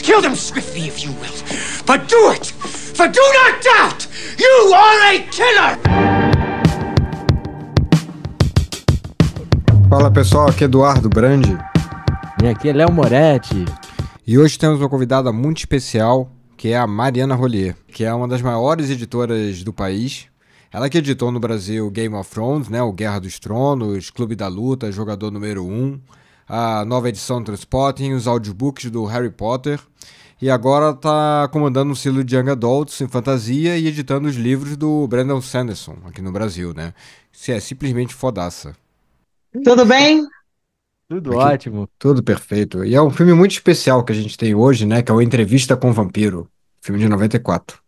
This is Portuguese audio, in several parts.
Kill them swiftly if you will. But do it! For do not doubt! You are a killer! Fala pessoal, aqui é Eduardo Brandi. E aqui é Léo Moretti. E hoje temos uma convidada muito especial, que é a Mariana Rollier, que é uma das maiores editoras do país. Ela que editou no Brasil Game of Thrones, né, o Guerra dos Tronos, Clube da Luta, Jogador Número 1, a nova edição Trainspotting, os audiobooks do Harry Potter. E agora está comandando o selo de Young Adults em fantasia e editando os livros do Brandon Sanderson aqui no Brasil, né? Isso é simplesmente fodaça. Tudo bem? Tudo Aqui, ótimo. tudo perfeito. E é um filme muito especial que a gente tem hoje, né? Que é o Entrevista com o Vampiro, filme de 94.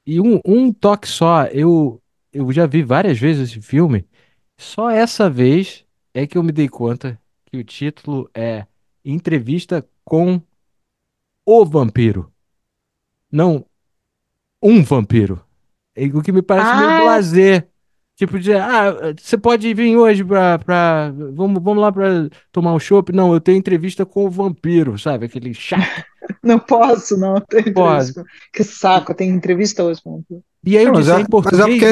E um toque só, eu já vi várias vezes esse filme, só essa vez é que eu me dei conta que o título é Entrevista com o Vampiro, não um vampiro. O que me parece meio Ah, blasé. Tipo, dizer, você pode vir hoje vamos lá pra tomar um chopp? Não, eu tenho entrevista com o vampiro, sabe? Aquele chato. não posso, não. Tem Pô, entrevista. Que saco, tem entrevista hoje. e aí É, eu disse, é em mas é porque, português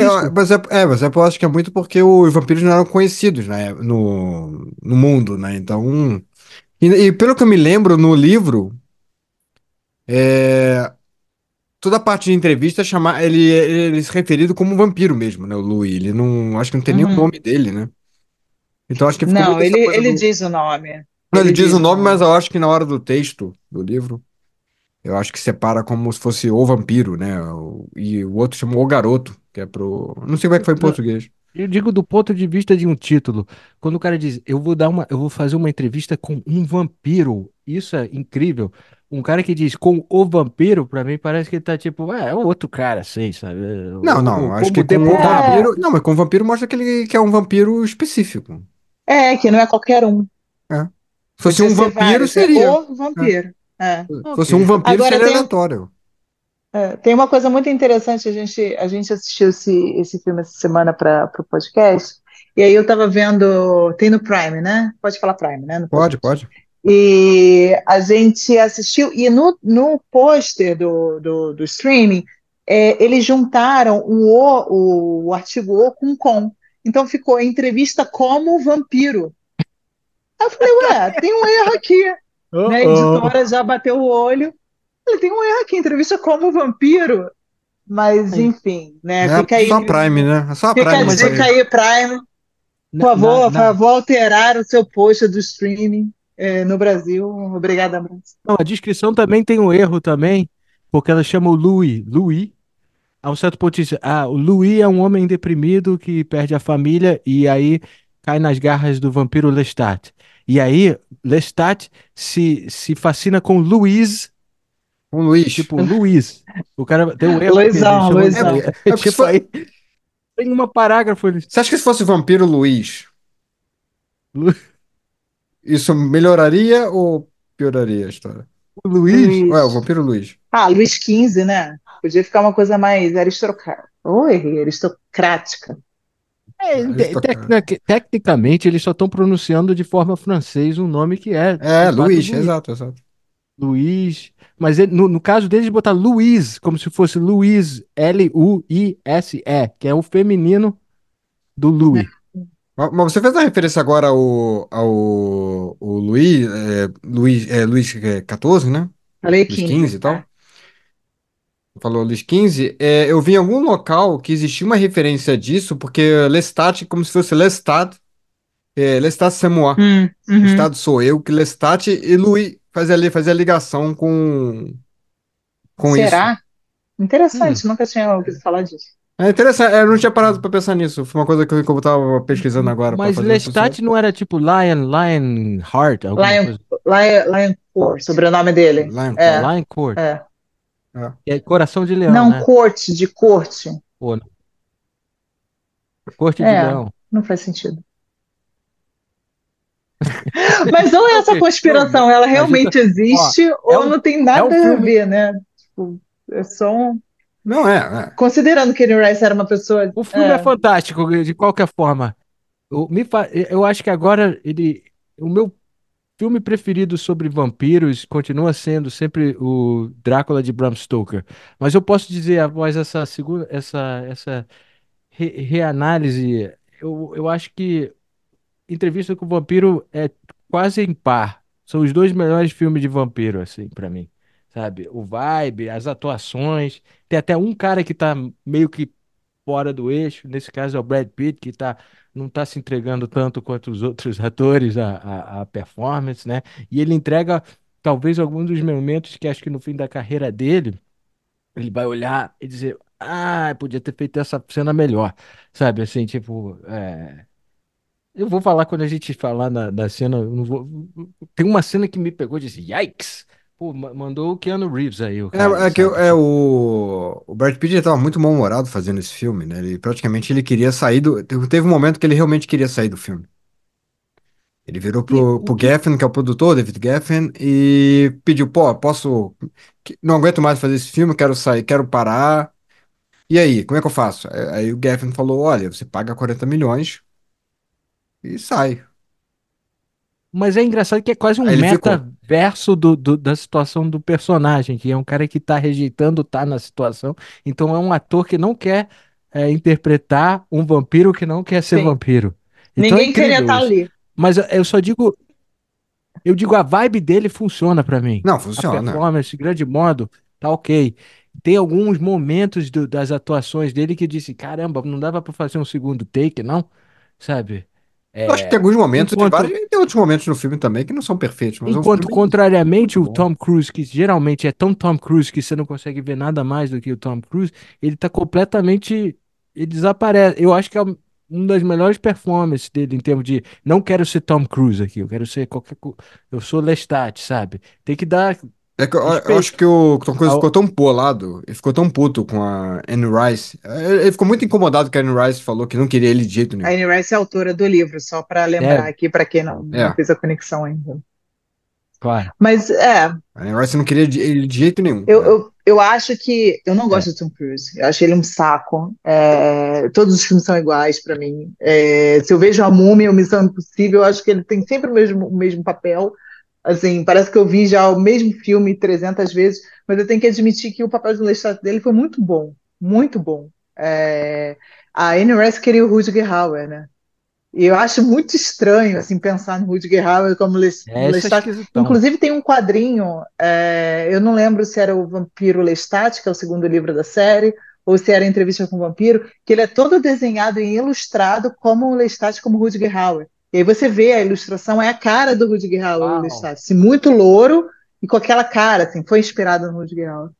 isso? eu acho que é muito porque os vampiros não eram conhecidos, né, no mundo, né? Então, e pelo que eu me lembro no livro, é, toda a parte de entrevista ele se referido como um vampiro mesmo, né, o Louis. Ele não, acho que não tem nem o Uhum. nome dele, né? Então acho que ficou Não, muito essa coisa ele do. diz o nome. Não, ele Ele diz o diz o nome, mas nome. eu acho que na hora do texto do livro, eu acho que separa como se fosse o vampiro, né? E o outro chamou o garoto, que é pro. Não sei como é que foi em português. Eu digo do ponto de vista de um título. Quando o cara diz, eu vou fazer uma entrevista com um vampiro. Isso é incrível. Um cara que diz com o vampiro, pra mim parece que ele tá tipo, é outro cara, assim, sabe? Não, Ou não, acho que como com o deputado. É, vampiro. Não, mas com o vampiro mostra que ele que é um vampiro específico. que não é qualquer um. É. Se fosse Podia um ser vampiro, vários. É seria. o É. vampiro. É. Se fosse um Ok. vampiro, Agora seria tem, aleatório. tem uma coisa muito interessante. A gente assistiu esse filme essa semana para o podcast. E aí eu estava vendo. Tem no Prime, né? Pode falar Prime, né? No Pode, podcast. pode. E a gente assistiu, e no pôster do streaming, eles juntaram o artigo O com. Então ficou entrevista como vampiro. Aí eu falei, ué, tem um erro aqui. Né? A Oh, editora já bateu o olho. Falei, tem um erro aqui, entrevista como vampiro. Mas, oh. enfim, né? É só a Prime, né? É só a Fica a Prime Mas isso dica aí. aí, Prime. na, na, Por na- favor, alterar o seu post do streaming no Brasil. Obrigada, Abraço. não, a descrição também tem um erro também, porque ela chama o Louis. Louis, a um certo ponto diz, o Louis é um homem deprimido que perde a família e aí cai nas garras do vampiro Lestat. E aí, Lestat se fascina com Louise, Com o Luiz. tipo, Luiz. O cara tem um erro que ele Luizão, chama. É, Luizão. porque se Tipo, for... aí tem uma parágrafo. Você acha que se fosse vampiro Luiz, Lu- isso melhoraria ou pioraria a história? Luiz? Ué, o Luiz. vampiro Luiz. Luiz XV, né? Podia ficar uma coisa mais aristocrática. Oi, aristocrática. Tecnicamente, eles só estão pronunciando de forma francês um nome que é, de É, fato, Luiz, Luiz. exato, exato. Luiz. Mas no caso deles, botar Luiz, como se fosse Luiz, Luise, que é o feminino do Louis. Mas você fez a referência agora ao Luiz, Luiz XIV, né? Falei Luiz 15. XV e tal. Falou Luiz XV. Eu vi em algum local que existia uma referência disso, porque Lestat, como se fosse Lestat, Lestat c'est moi. Uhum. Estado sou eu, que Lestat e Luiz fazia ligação com isso. Será? Hum, Interessante, nunca tinha ouvido falar disso. É interessante, eu não tinha parado pra pensar nisso. Foi uma coisa que eu tava pesquisando agora pra mas fazer uma associação. Lestat não era tipo Lionheart, alguma Lion, coisa? Lion Court, sobrenome dele. Lioncourt. É, Lioncourt. é. É. É Coração de Leão, Não, né? corte, de corte. Pô, Corte de É, Leão. não faz sentido. Mas ou essa Ok, não, conspiração, ela a gente tá, realmente ó, existe, é ou um, não tem é um nada a filme. ver, né? Tipo, é só um... Não, é. Considerando que Anne Rice era uma pessoa... O filme é fantástico, de qualquer forma. Eu acho que agora o meu filme preferido sobre vampiros continua sendo sempre o Drácula de Bram Stoker. Mas eu posso dizer, após essa segunda, essa reanálise, eu acho que Entrevista com o Vampiro é quase em par. São os dois melhores filmes de vampiro, assim, pra mim. Sabe? O vibe, as atuações. Tem até um cara que tá meio que fora do eixo. Nesse caso é o Brad Pitt, que não tá se entregando tanto quanto os outros atores a performance, né? E ele entrega talvez alguns dos momentos que acho que no fim da carreira dele, ele vai olhar e dizer. Ah, podia ter feito essa cena melhor, sabe? Assim, tipo, eu vou falar quando a gente falar da cena. Eu não vou... Tem uma cena que me pegou e disse: Yikes! Pô, mandou o Keanu Reeves aí, o cara, sabe? Tipo, O Brad Pitt estava muito mal-humorado fazendo esse filme, né? Ele praticamente ele queria sair do. Teve um momento que ele realmente queria sair do filme. Ele virou e pro Geffen, que é o produtor, David Geffen, e pediu, pô, posso. Não aguento mais fazer esse filme, quero sair, quero parar. E aí, como é que eu faço? Aí o Geffen falou: olha, você paga 40 milhões e sai. Mas é engraçado que é quase um Aí ele ficou. metaverso da situação do personagem, que é um cara que tá rejeitando estar na situação. Então é um ator que não quer interpretar um vampiro que não quer ser Sim. vampiro. Então é Ninguém queria incrível estar isso. ali. Mas eu só digo. Eu digo, a vibe dele funciona pra mim. Não, A funciona. performance, de grande modo, tá ok. Tem alguns momentos das atuações dele que eu disse, caramba, não dava pra fazer um segundo take, não? Sabe? Eu acho que tem É, alguns momentos, tem vários, enquanto, e tem outros momentos no filme também que não são perfeitos, mas o enquanto, filme é contrariamente, muito o bom. Tom Cruise, que geralmente é tão Tom Cruise que você não consegue ver nada mais do que o Tom Cruise, ele tá completamente. Ele desaparece. Eu acho que é uma das melhores performances dele em termos de não quero ser Tom Cruise aqui, eu quero ser eu sou Lestat, sabe? Tem que dar É que eu acho respeito. que o Tom Cruise ficou ao- tão bolado, ele ficou tão puto com a Anne Rice. Ele ficou muito incomodado que a Anne Rice falou que não queria ele de jeito A nenhum. Anne Rice é autora do livro, só para É, lembrar aqui, para quem não É, fez a conexão ainda. claro. Mas a Anne Rice não queria ele de jeito nenhum. eu, É. eu, eu acho que. Eu não É. gosto do Tom Cruise. Eu acho ele um saco. Todos os filmes são iguais para mim. Se eu vejo a Múmia ou Missão Impossível, eu acho que ele tem sempre o mesmo papel. Assim, parece que eu vi já o mesmo filme 300 vezes, mas eu tenho que admitir que o papel de Lestat dele foi muito bom. Muito bom. A Anne Rice queria o Rutger Hauer, né? E eu acho muito estranho assim pensar no Rutger Hauer como Essa é Lestat. esquisitão. Inclusive tem um quadrinho, eu não lembro se era o Vampiro Lestat, que é o segundo livro da série, ou se era Entrevista com o Vampiro, que ele é todo desenhado e ilustrado como o Lestat, como o Rutger Hauer. E aí você vê a ilustração, é a cara do Rutger Hauer, o Uau. Lestat, assim, muito louro e com aquela cara, assim, foi inspirado no Rutger Hauer.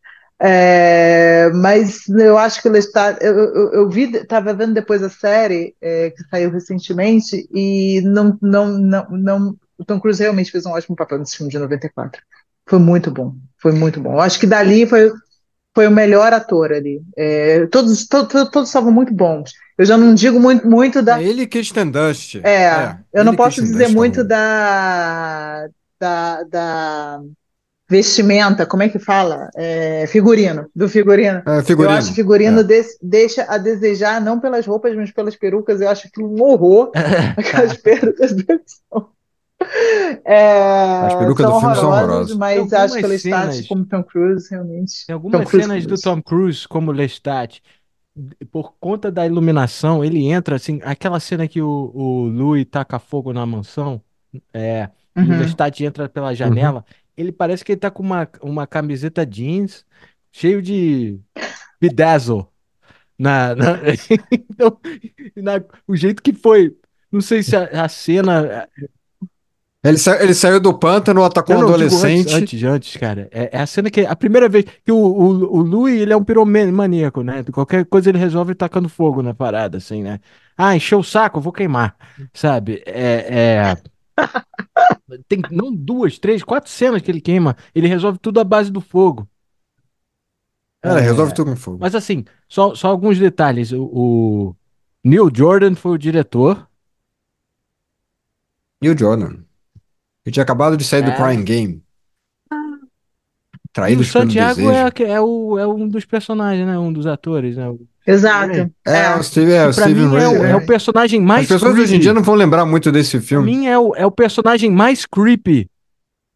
Mas eu acho que o Lestat, eu vi, estava vendo depois a série que saiu recentemente e não, o Tom Cruise realmente fez um ótimo papel nesse filme de 94. Foi muito bom, foi muito bom. Eu acho que dali foi o melhor ator ali. Todos estavam muito bons. Eu já não digo muito É da, ele e Kirsten Dunst. eu não Ele e posso Kirsten dizer Dunst muito estavam. da vestimenta, como é que fala? Figurino, do figurino. É, Eu acho o figurino. figurino É. deixa a desejar, não pelas roupas, mas pelas perucas. Eu acho aquilo um horror. Aquelas perucas As perucas são do filme são horrorosas, horrorosas. Tem mas acho que algumas ele está cenas, como Tom Cruise, realmente. tem Tom algumas Cruise cenas do Cruise. Tom Cruise como Lestat, por conta da iluminação, ele entra assim, aquela cena que o Louis taca fogo na mansão, e o Uhum. Lestat entra pela Uhum. janela, ele parece que ele tá com uma camiseta jeans cheio de bedazzle então, o jeito que foi, não sei se a cena. Ele saiu do pântano, atacou Eu um não digo antes, adolescente. antes, cara. É a cena que. A primeira vez que o Louis, ele é um piromaníaco, né? Qualquer coisa ele resolve tacando fogo na parada, assim, né? Ah, encheu o saco, vou queimar, sabe? Tem não duas, três, quatro cenas que ele queima. Ele resolve tudo à base do fogo. Cara, resolve É, tudo com fogo. mas assim, só alguns detalhes. O Neil Jordan foi o diretor. E o Jordan? Ele tinha acabado de sair do É, Crying Game. E o Traídos pelo Santiago desejo. é um dos personagens, né? Um dos atores, né? O Stephen Ray. Exato. Que O pra Steven mim Ray. é o personagem As mais pessoas hoje em dia creepy. não vão lembrar muito desse Pra filme. mim é o personagem mais creepy.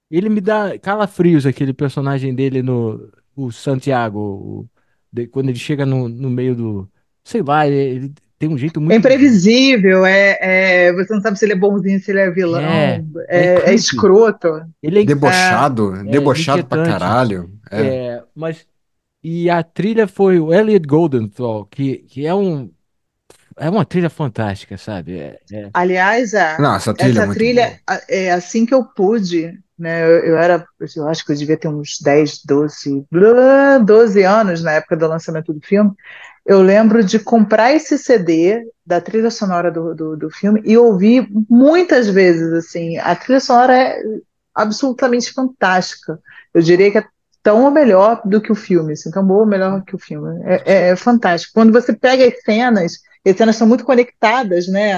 Ele me dá calafrios, aquele personagem dele o Santiago. Quando ele chega no meio do. Sei lá, ele tem um jeito É muito. imprevisível, você não sabe se ele é bonzinho, se ele é É, vilão, é é creepy. escroto. Ele É, é Debochado pra inquietante. caralho. É. Mas. E a trilha foi o Elliot Goldenthal, que é uma trilha fantástica, sabe? aliás, Não, essa trilha é essa muito trilha, boa. é assim que eu pude, né? Eu acho que eu devia ter uns 12 anos na época do lançamento do filme. Eu lembro de comprar esse CD da trilha sonora do filme e ouvir muitas vezes, assim. A trilha sonora é absolutamente fantástica. Eu diria que é tão ou melhor do que o filme, assim, tão boa ou melhor que o filme. É fantástico. Quando você pega as cenas são muito conectadas, né?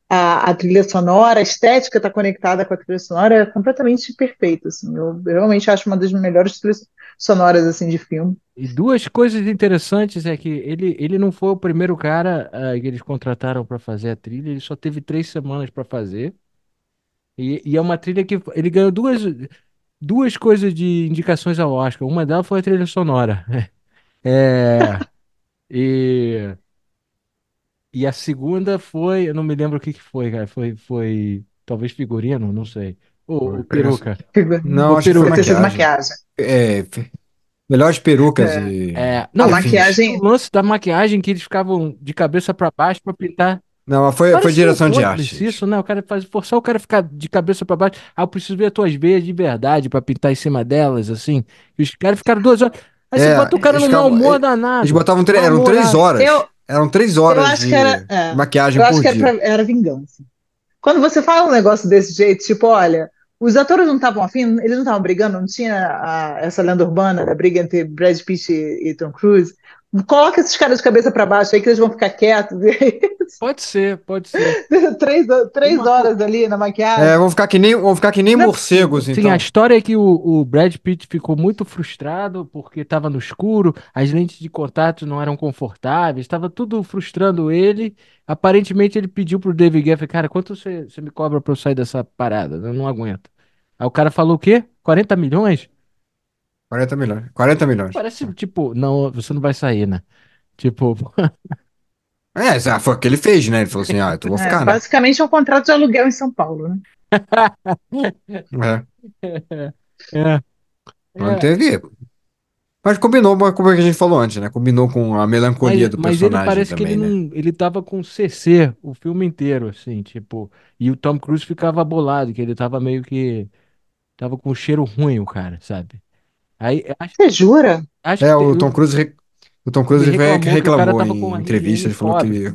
A trilha sonora, a estética está conectada com a trilha sonora, é completamente perfeito, assim. Eu realmente acho uma das melhores trilhas sonoras, assim, de filme. E duas coisas interessantes é que ele não foi o primeiro cara que eles contrataram para fazer a trilha, ele só teve 3 semanas para fazer. E é uma trilha que ele ganhou duas coisas de indicações ao Oscar. Uma delas foi a trilha sonora. É, e, e a segunda foi, eu não me lembro o que que foi, cara. Foi talvez figurino, não sei. Ou peruca. Não, Ou acho que foi Deve ter peruca. sido maquiagem. maquiagem. É, melhores perucas É. e A Não, afins. o maquiagem, lance da maquiagem que eles ficavam de cabeça para baixo para pintar. Não, foi Parecia um direção de simples arte. isso, né? O cara forçar o cara a ficar de cabeça pra baixo. Ah, eu preciso ver as tuas veias de verdade pra pintar em cima delas, assim. E os caras ficaram 2 horas. Aí você bota o cara num mau humor Eles danado. botavam, eram três Mal-humorado. horas. eu, Eram três eu horas acho que de maquiagem eu acho por que dia. era vingança. Quando você fala um negócio desse jeito, tipo, olha, os atores não estavam afim, eles não estavam brigando, não tinha essa lenda urbana da briga entre Brad Pitt e Tom Cruise. Coloca esses caras de cabeça para baixo aí que eles vão ficar quietos. Pode ser, pode ser. três Uma, co- horas ali na maquiagem. Vão ficar que nem Não é morcegos, possível. Sim, a então. história é que o Brad Pitt ficou muito frustrado porque estava no escuro, as lentes de contato não eram confortáveis, estava tudo frustrando ele. Aparentemente ele pediu pro David Geffen, cara, quanto você me cobra para eu sair dessa parada? Eu não aguento. Aí o cara falou o quê? 40 milhões? 40 milhões. 40 milhões. Parece tipo, não, você não vai sair, né? Tipo, Foi o que ele fez, né? Ele falou assim, então vou ficar, né? Basicamente é um contrato de aluguel em São Paulo, né? É, é, não é, teve. Mas combinou, como a gente falou antes, né? Combinou com a melancolia do mas ele personagem parece que ele também, né? não, ele tava com CC o filme inteiro, assim, tipo, e o Tom Cruise ficava bolado, que ele tava meio que, tava com um cheiro ruim, o cara, sabe? Aí, Você jura? acho que É, o Tom ele Cruise reclamou que o cara reclamou tava com em uma entrevista, higiene ele falou pobre.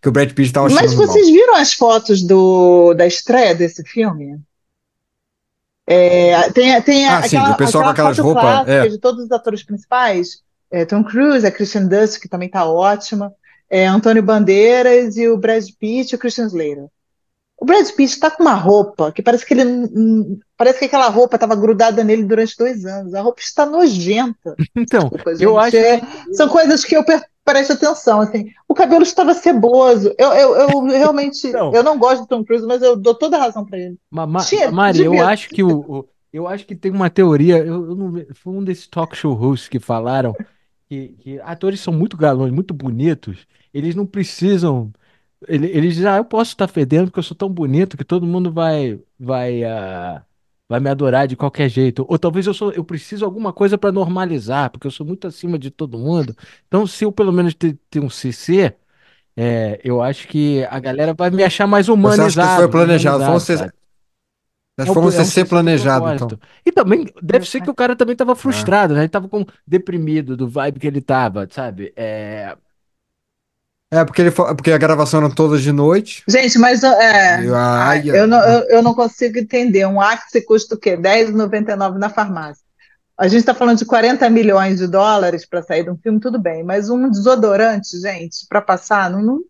que o Brad Pitt estava Mas cheirando vocês mal. viram as fotos da estreia desse filme? Tem Ah, sim, o pessoal com aquela aquelas foto roupas, clássica de todos os atores principais. Tom Cruise, a Kristen Dunst, que também está ótima, Antônio Bandeiras e o Brad Pitt e o Christian Slater. O Brad Pitt está com uma roupa que parece que parece que aquela roupa estava grudada nele durante 2 anos. A roupa está nojenta. Então, Desculpa, eu gente. acho que, São coisas que eu presto atenção. Assim. O cabelo estava ceboso. Eu realmente então, eu não gosto do Tom Cruise, mas eu dou toda a razão para ele. Mari, eu Devia. acho que eu acho que tem uma teoria, eu não, foi um desses talk show hosts que falaram que atores são muito galões, muito bonitos, eles não precisam. Eles dizem, eu posso estar fedendo porque eu sou tão bonito que todo mundo vai me adorar de qualquer jeito. Ou talvez eu preciso alguma coisa para normalizar, porque eu sou muito acima de todo mundo. Então, se eu pelo menos ter um CC, eu acho que a galera vai me achar mais você acha que isso foi planejado? humanizado, sabe? Acho que foi um É um CC CC de planejado, então. propósito. E também deve ser que o cara também tava É, frustrado, né? Ele tava deprimido do vibe que ele tava, sabe? porque a gravação era toda de noite. Gente, mas E aí, eu não consigo entender. Um Axe custa o quê? R$ 10,99 na farmácia. A gente está falando de 40 milhões de dólares para sair de um filme, tudo bem, mas um desodorante, gente, para passar, não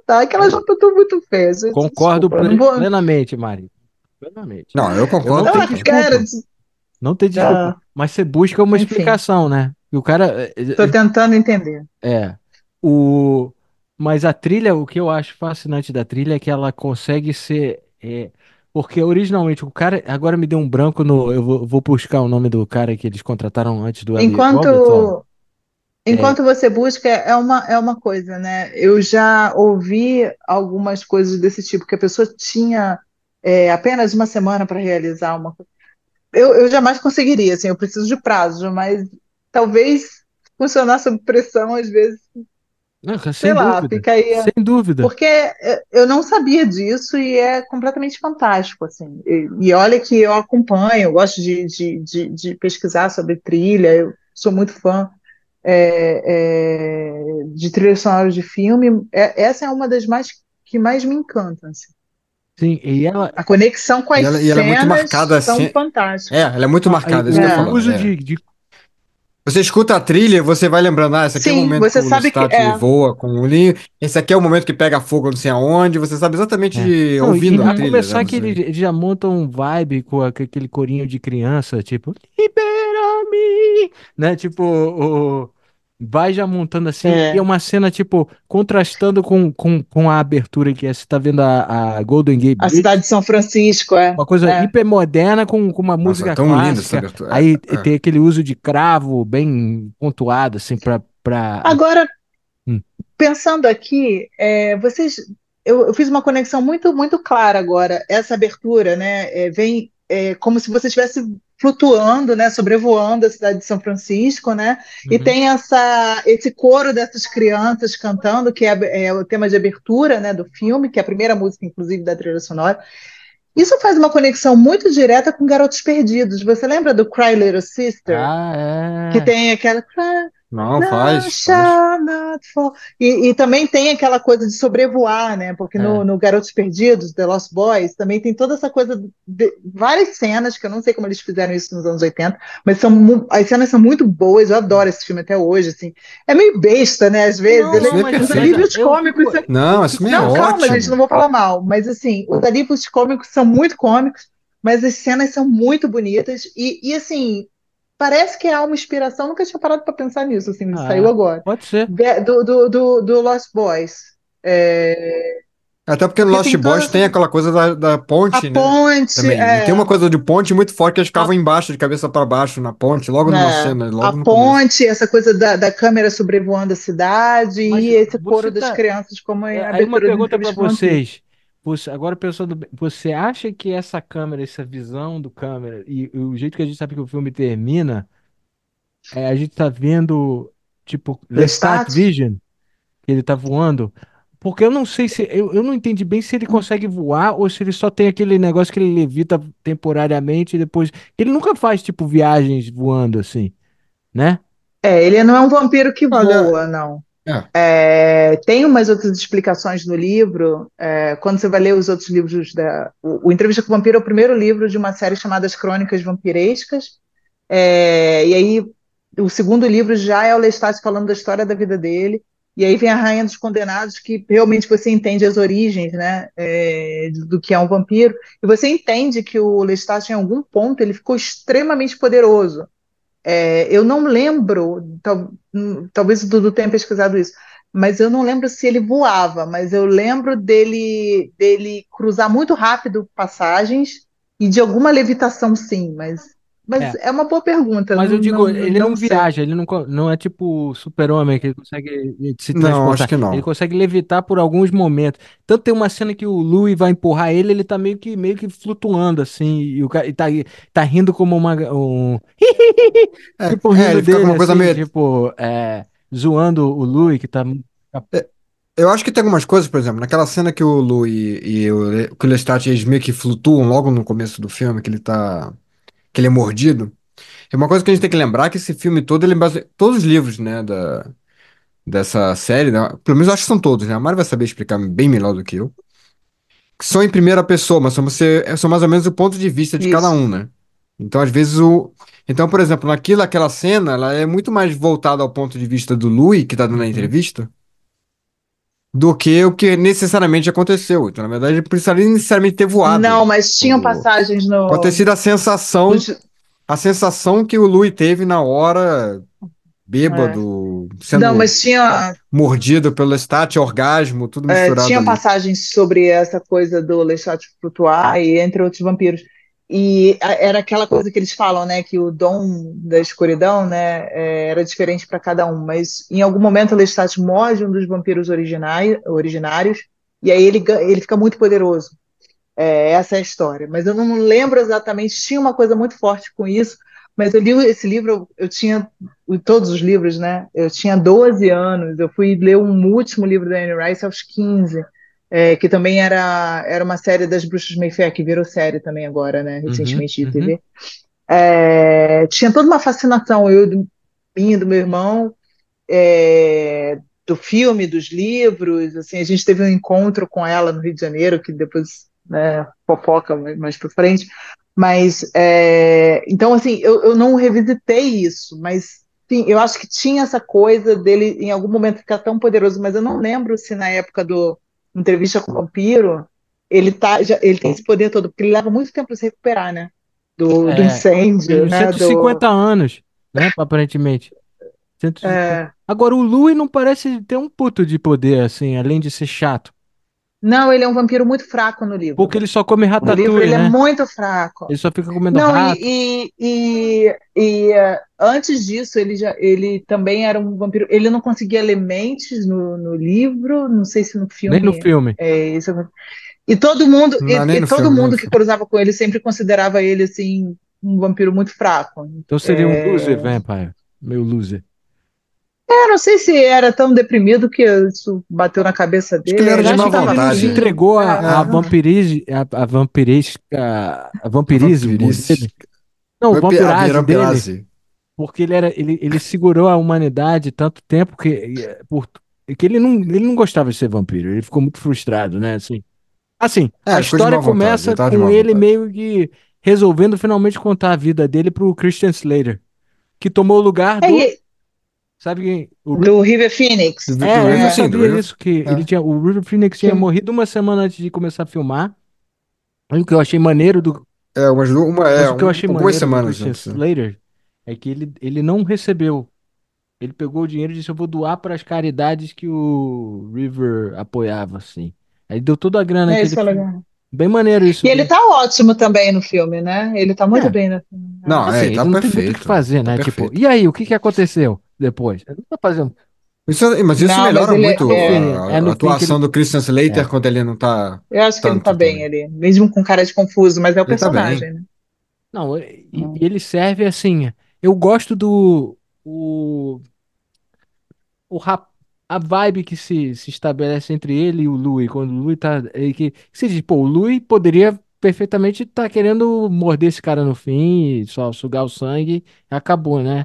dá. Aquelas roupas estão muito feias, gente, Concordo desculpa. Eu não vou. plenamente, Mari. Plenamente. não, eu Eu não concordo Dá tenho uma total. cara desculpa. de. Não tem desculpa. Ah, Mas você busca uma enfim, explicação, né? E o cara. estou tentando entender. É. O... Mas a trilha, o que eu acho fascinante da trilha é que ela consegue ser. Porque originalmente o cara. Agora me deu um branco no. Eu vou buscar o nome do cara que eles contrataram antes do Eli Robertson. Enquanto, É. enquanto você busca, é uma coisa, né? Eu já ouvi algumas coisas desse tipo, que a pessoa tinha apenas uma semana para realizar uma coisa. Eu jamais conseguiria, assim, eu preciso de prazo, mas talvez funcionar sob pressão, às vezes, Não, sei sem lá, dúvida. fica aí. Sem dúvida. Porque eu não sabia disso e é completamente fantástico, assim. E olha que eu acompanho, eu gosto de pesquisar sobre trilha, eu sou muito fã de trilhas sonoras de filme. Essa é uma das que mais me encantam, assim. Sim, e ela. A conexão com E as ela é muito cenas marcada são assim. É, fantásticas. ela é muito Não, marcada, é isso que eu ia o falar. uso É. de. Você escuta a trilha e você vai lembrando, esse aqui é o Sim, momento que você o sabe que Lestat voa com o Linho, esse aqui é o momento que pega fogo não sei aonde, você sabe exatamente É. Não, e ouvindo a a trilha, né? começar que Você... ele já monta um vibe com aquele corinho de criança, tipo, libera-me, né? Tipo, vai já montando assim, e é é, uma cena, tipo, contrastando com a abertura que é, você tá vendo a Golden Gate a cidade Bridge, de São Francisco, uma coisa é. hiper moderna com uma Nossa, música tão linda essa clássica, abertura. aí tem aquele uso de cravo bem pontuado, assim, pra... Agora, Hum. pensando aqui, eu fiz uma conexão muito, muito clara agora. Essa abertura, né, vem como se você estivesse flutuando, né, sobrevoando a cidade de São Francisco, né, e Uhum. tem esse coro dessas crianças cantando, que é o tema de abertura, né, do filme, que é a primeira música, inclusive, da trilha sonora. Isso faz uma conexão muito direta com Garotos Perdidos. Você lembra do Cry Little Sister? Ah, Que é... tem aquela Cry, Não, Thou faz. shalt not fall. E também tem aquela coisa de sobrevoar, né? Porque no, É. no Garotos Perdidos, The Lost Boys, também tem toda essa coisa de várias cenas, que eu não sei como eles fizeram isso nos anos 80, mas as cenas são muito boas, eu adoro esse filme até hoje, assim. É meio besta, né? Às vezes, Não, Esse não, filme é mas, os mas perfeito. alívios eu cômicos fico, são. Não, eu esse fico filme é Não, calma, gente, ótimo. não vou falar mal, mas assim, os alívios cômicos são muito cômicos, mas as cenas são muito bonitas e assim, parece que há uma inspiração, nunca tinha parado para pensar nisso, assim, saiu Ah, agora. pode ser. Do Lost Boys. É, Até porque no porque Lost tem toda Boys tem aquela coisa da a ponte, né? ponte, Também. E tem uma coisa de ponte muito forte que eles A, ficavam embaixo, de cabeça para baixo na ponte, logo numa cena, a logo no começo. ponte, essa coisa da câmera sobrevoando a cidade mas e esse coro você das tá. crianças, como é a Aí uma abertura do pergunta para Entrevista com o Vampiro. vocês. Agora pensando, você acha que essa câmera, essa visão do câmera e o jeito que a gente sabe que o filme termina, a gente tá vendo tipo Lestat Lestat? Vision, que ele tá voando? Porque eu não sei se eu não entendi bem se ele consegue voar ou se ele só tem aquele negócio que ele levita temporariamente e depois. Ele nunca faz tipo viagens voando assim, né? Ele não é um vampiro que Olha, voa, não. é. Tem umas outras explicações no livro. Quando você vai ler os outros livros o Entrevista com o Vampiro é o primeiro livro de uma série chamada As Crônicas Vampirescas. E aí o segundo livro já é o Lestat falando da história da vida dele. E aí vem a Rainha dos Condenados, que realmente você entende as origens, né, do que é um vampiro. E você entende que o Lestat, em algum ponto, ele ficou extremamente poderoso. Eu não lembro, talvez o Dudu tenha pesquisado isso, mas eu não lembro se ele voava, mas eu lembro dele cruzar muito rápido passagens e de alguma levitação, sim, mas É. é uma boa pergunta, Mas não, eu digo, não, ele não não sei. viaja, ele não é tipo o super-homem que ele consegue se Não, acho transportar. que Ele não. consegue levitar por alguns momentos. Tanto tem uma cena que o Louis vai empurrar ele, ele tá meio que flutuando assim, e o cara tá rindo como tipo rindo Ele fica com dele uma coisa assim, meio. tipo, zoando o Louis que tá. é, Eu acho que tem algumas coisas, por exemplo, naquela cena que o Lu que o Lestat eles meio que flutuam logo no começo do filme, que ele é mordido. É uma coisa que a gente tem que lembrar que esse filme todo, ele base... todos os livros, né, dessa série, né, pelo menos eu acho que são todos, né? A Mari vai saber explicar bem melhor do que eu. Que são em primeira pessoa, mas são mais ou menos o ponto de vista de cada Isso. um, né? Então, às vezes então, por exemplo, aquela cena, ela é muito mais voltada ao ponto de vista do Louis, que tá dando a Uhum. entrevista, do que o que necessariamente aconteceu. Então, na verdade, ele precisaria necessariamente ter Não, voado. mas tinham Quando... passagens Pode ter no. sido a sensação. os- a sensação que o Louis teve na hora, É. bêbado, Não, sendo mas mordido pelo Lestat, orgasmo, tudo misturado tinha ali. passagens sobre essa coisa do Lestat flutuar e entre outros vampiros. E era aquela coisa que eles falam, né, que o dom da escuridão, né, era diferente para cada um. Mas em algum momento o Lestat morde um dos vampiros originários e aí ele fica muito poderoso. Essa é a história. Mas eu não lembro exatamente, tinha uma coisa muito forte com isso, mas eu li esse livro, eu tinha todos os livros, né? Eu tinha 12 anos, eu fui ler um último livro da Anne Rice aos 15, que também era uma série das Bruxas de Mayfair, que virou série também agora, né? Uhum, Recentemente de uhum. TV. Tinha toda uma fascinação, minha e do meu irmão, do filme, dos livros, assim, a gente teve um encontro com ela no Rio de Janeiro, que depois, né, fofoca mais para frente, mas, então, assim, eu não revisitei isso, mas, sim, eu acho que tinha essa coisa dele, em algum momento, ficar tão poderoso, mas eu não lembro se na época do Entrevista com o Vampiro, ele tem esse poder todo, porque ele leva muito tempo para se recuperar, né, do incêndio, Uns né, 150 anos, né? Aparentemente. 150. é, Agora, o Louis não parece ter um puto de poder, assim, além de ser chato. não, ele é um vampiro muito fraco no Porque livro. ele só come No livro ratatouille, ele é né? muito fraco. Ele só fica comendo Não, rato. antes disso ele também era um vampiro. Ele não conseguia ler mentes no livro, não sei se no Nem no filme filme. é isso. E todo mundo, Não, nem e no todo filme, nem no mundo que filme. cruzava com ele sempre considerava ele assim um vampiro muito fraco. Então seria um loser vampire. Meio loser. Não sei se era tão deprimido que isso bateu na cabeça Acho que ele dele. era Você de Ele má acha que ficava ele não se vontade. afim. entregou a É, vampirize, a vampirismo vampirice. dele? Não, o A vampiragem dele, Virampirase. porque ele segurou a humanidade tanto tempo que ele não gostava de ser vampiro. Ele ficou muito frustrado, né? Assim, É, a ele ficou de história má vontade. Ele começa tava de com má ele vontade. meio que resolvendo finalmente contar a vida dele pro Christian Slater, que tomou o lugar É, do, sabe quem? do River Phoenix. Do Eu não River, É, sim, do sabia River. isso, que É. o River Phoenix tinha que- morrido uma semana antes de começar a filmar. E o que eu achei maneiro do, mas o que eu achei Algumas maneiro do semanas Christian antes. Né? Slater é que ele não recebeu. Ele pegou o dinheiro e disse: Eu vou doar para as caridades que o River apoiava, assim. Aí deu toda a grana que Isso ele. foi legal. Bem maneiro isso E ele dele. tá ótimo também no filme, né? Ele tá muito É, bem no filme. Não, assim, tá ele não tem muito o que perfeito. fazer, Tá né? Tipo, perfeito. e aí, o que que aconteceu depois? Ele não tá fazendo. Mas isso Não, mas melhora ele muito No fim, a no fim que atuação ele. do Christian Slater É. quando ele não tá eu acho que ele tá tanto bem também. ali, mesmo com cara de confuso, mas é o Ele tá bem. personagem, né? Não, e ele serve assim. Eu gosto do. O, o rap, a vibe que se estabelece entre ele e o Louis, quando o Louis tá. Que você diz, pô, o Louis poderia perfeitamente estar querendo morder esse cara no fim, e só sugar o sangue, e acabou, né?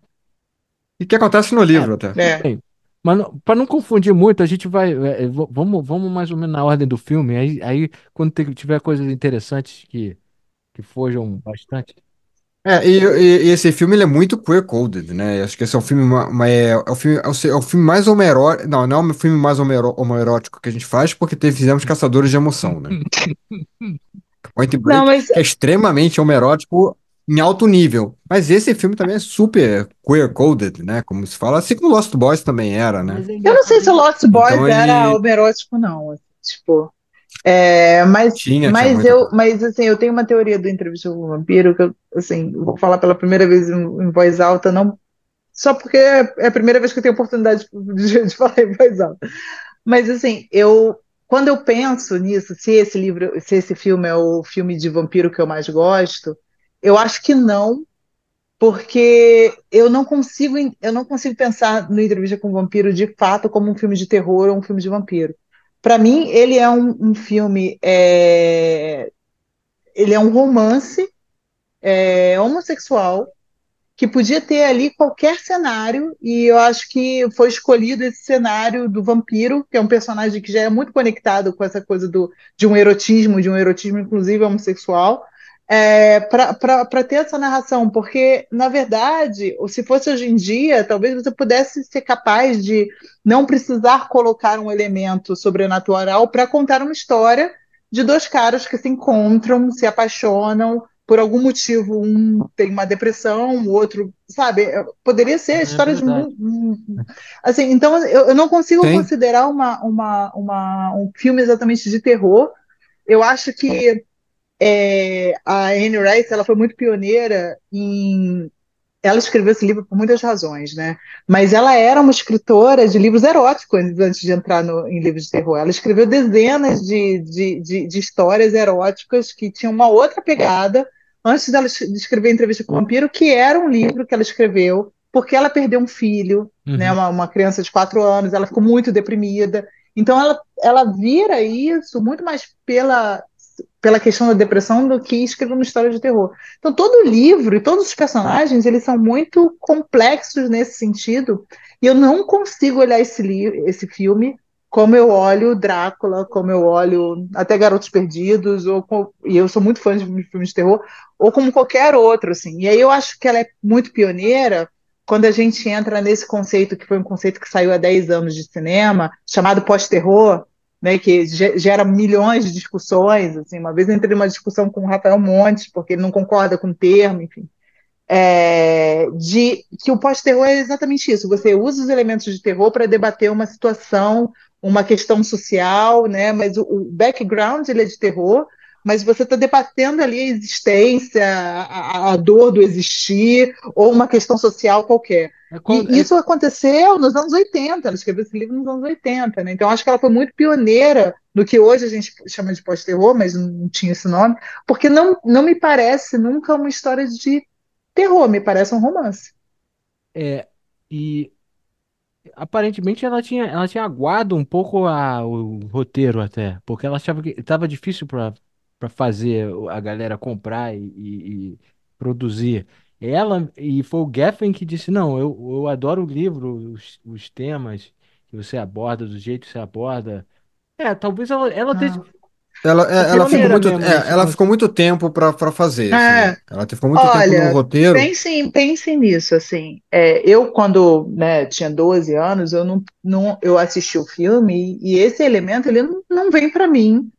E que acontece no É, livro até. tudo É. bem. Mas para não confundir muito, a gente vai. Vamos mais ou menos na ordem do filme. Aí quando tiver coisas interessantes que fujam bastante. E esse filme ele é muito queer-coded, né? Acho que esse é o filme, é o filme, é o filme mais homoerótico. Não, não é o filme mais homoerótico que a gente faz, porque fizemos Caçadores de Emoção, né? Point Não, Break, mas que é extremamente homoerótico em alto nível. Mas esse filme também é super queer-coded, né? Como se fala, assim como Lost Boys também era, né? Mas é eu não sei se o engraçadinho. Lost Boys Então era ele homerótico, não. Assim, tipo, tinha muita coisa. mas assim, eu tenho uma teoria do Entrevista com o Vampiro que eu, assim, vou falar pela primeira vez em voz alta, não só porque é a primeira vez que eu tenho oportunidade de falar em voz alta. Mas assim, quando eu penso nisso, se esse filme é o filme de vampiro que eu mais gosto, eu acho que não, porque eu não consigo pensar no Entrevista com o Vampiro de fato como um filme de terror ou um filme de vampiro. Para mim, ele é um filme, ele é um romance homossexual que podia ter ali qualquer cenário, e eu acho que foi escolhido esse cenário do vampiro, que é um personagem que já é muito conectado com essa coisa de um erotismo inclusive homossexual, para ter essa narração, porque, na verdade, se fosse hoje em dia, talvez você pudesse ser capaz de não precisar colocar um elemento sobrenatural para contar uma história de dois caras que se encontram, se apaixonam, por algum motivo, um tem uma depressão, o outro, sabe? Poderia ser É histórias verdade. assim, então eu não consigo Sim. considerar um filme exatamente de terror. Eu acho que a Anne Rice ela foi muito pioneira em ela escreveu esse livro por muitas razões, né? Mas ela era uma escritora de livros eróticos antes de entrar em livros de terror. Ela escreveu dezenas de histórias eróticas que tinham uma outra pegada antes dela de escrever Entrevista com o Vampiro, que era um livro que ela escreveu porque ela perdeu um filho, né? Uhum. Uma criança de 4 anos, ela ficou muito deprimida. Então ela vira isso muito mais pela questão da depressão do que escrever uma história de terror. Então, todo o livro e todos os personagens, eles são muito complexos nesse sentido, e eu não consigo olhar esse filme como eu olho Drácula, como eu olho até Garotos Perdidos, e eu sou muito fã de filmes de terror, ou como qualquer outro, assim. E aí eu acho que ela é muito pioneira quando a gente entra nesse conceito, que foi um conceito que saiu há 10 anos de cinema, chamado pós-terror, né, que gera milhões de discussões. Assim, uma vez eu entrei numa discussão com o Rafael Montes, porque ele não concorda com o termo, enfim. De que o pós-terror é exatamente isso. Você usa os elementos de terror para debater uma situação, uma questão social, né? Mas o background ele é de terror, mas você está debatendo ali a existência, a dor do existir, ou uma questão social qualquer. É qual, E é, isso aconteceu nos anos 80, ela escreveu esse livro nos anos 80, né? Então acho que ela foi muito pioneira no que hoje a gente chama de pós-terror, mas não tinha esse nome, porque não me parece nunca uma história de terror, me parece um romance. é, e aparentemente ela tinha aguado um pouco o roteiro até, porque ela achava que estava difícil para fazer a galera comprar e produzir. Ela e foi o Geffen que disse, não, eu adoro o livro, os temas que você aborda, do jeito que você aborda. Talvez ela esteja Ah, Ela ficou pioneira muito, mesmo nesse ela ficou conceito. muito tempo para fazer, assim. é, Ela ficou muito tempo no olha, roteiro. pensem nisso, assim. Eu, quando, né, tinha 12 anos, eu assisti o filme e esse elemento, ele não vem para mim.